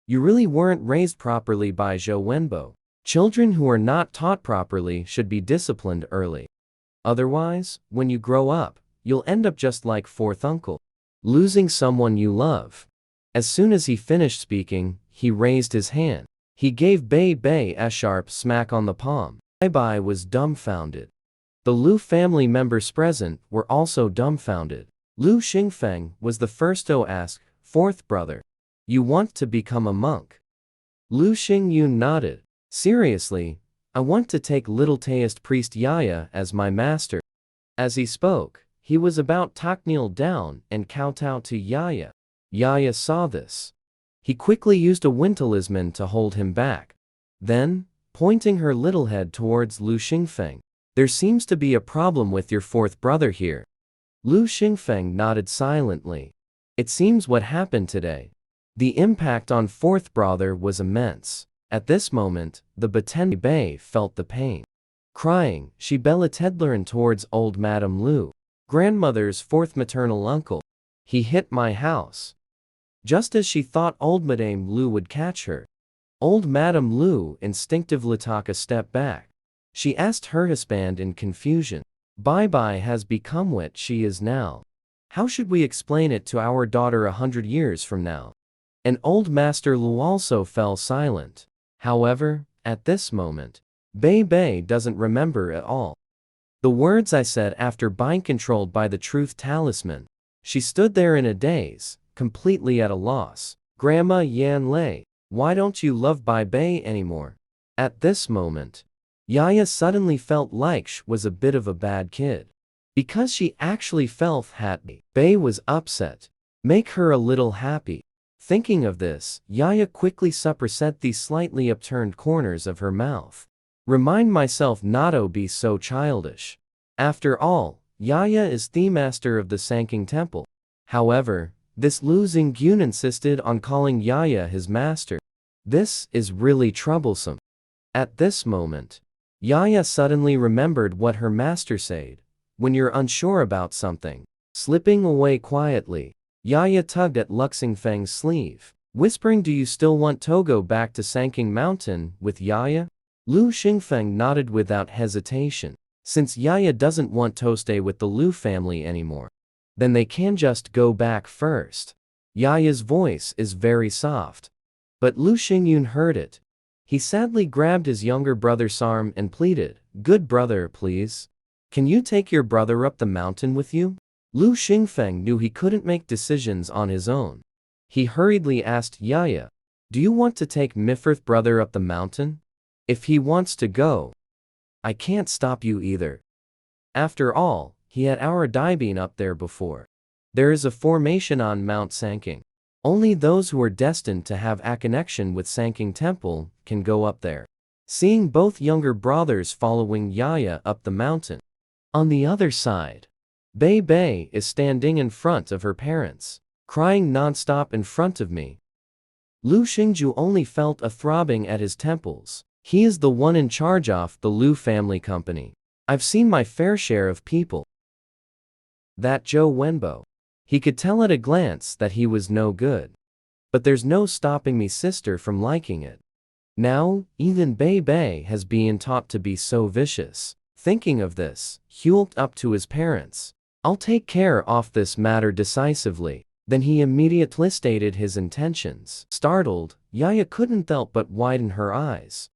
you really weren't raised properly by Zhou Wenbo. Children who are not taught properly should be disciplined early. Otherwise, when you grow up, you'll end up just like fourth uncle, losing someone you love. As soon as he finished speaking, he raised his hand. He gave Bei a sharp smack on the palm. Bei was dumbfounded. The Liu family members present were also dumbfounded. Lu Xingfeng was the first to ask, Fourth brother, you want to become a monk? Lu Xingyun nodded. Seriously, I want to take little Taoist priest Yaya as my master. As he spoke, he was about to kneel down and kowtow to Yaya. Yaya saw this. He quickly used a wind talisman to hold him back. Then, pointing her little head towards Lu Xingfeng, there seems to be a problem with your fourth brother here. Lu Xingfeng nodded silently. It seems what happened today. The impact on fourth brother was immense. At this moment, the Batende Bay felt the pain. Crying, she bellatedlerin towards old Madame Lu, grandmother's fourth maternal uncle. He hit my house. Just as she thought old Madame Lu would catch her, old Madame Lu instinctively took a step back. She asked her husband in confusion. Bai has become what she is now. How should we explain it to our daughter 100 years from now? And old Master Lu also fell silent. However, at this moment, Bei doesn't remember at all the words I said after being controlled by the truth talisman. She stood there in a daze, completely at a loss. Grandma Yan Lei, why don't you love Bei anymore? At this moment, Yaya suddenly felt like she was a bit of a bad kid. Because she actually felt happy. Bei was upset. Make her a little happy. Thinking of this, Yaya quickly suppressed the slightly upturned corners of her mouth. Remind myself not to be so childish. After all, Yaya is the master of the Sanking Temple. However, this Lu Xingyun insisted on calling Yaya his master. This is really troublesome. At this moment, Yaya suddenly remembered what her master said. When you're unsure about something, slipping away quietly, Yaya tugged at Lu Xingfeng's sleeve, whispering, do you still want to go back to Sanking Mountain with Yaya? Lu Xingfeng nodded without hesitation. Since Yaya doesn't want to stay with the Lu family anymore, then they can just go back first. Yaya's voice is very soft. But Lu Xingyun heard it. He sadly grabbed his younger brother's arm and pleaded, good brother, please. Can you take your brother up the mountain with you? Lu Xingfeng knew he couldn't make decisions on his own. He hurriedly asked Yaya, do you want to take my fourth brother up the mountain? If he wants to go, I can't stop you either. After all, he had already been up there before. There is a formation on Mount Sanking. Only those who are destined to have a connection with Sanking Temple can go up there. Seeing both younger brothers following Yaya up the mountain. On the other side, Bei is standing in front of her parents, crying non-stop in front of me. Lu Xingju only felt a throbbing at his temples. He is the one in charge of the Lu family company. I've seen my fair share of people. That Zhou Wenbo. He could tell at a glance that he was no good. But there's no stopping me sister from liking it. Now, even Bei has been taught to be so vicious. Thinking of this, he looked up to his parents. I'll take care of this matter decisively. Then he immediately stated his intentions. Startled, Yaya couldn't help but widen her eyes.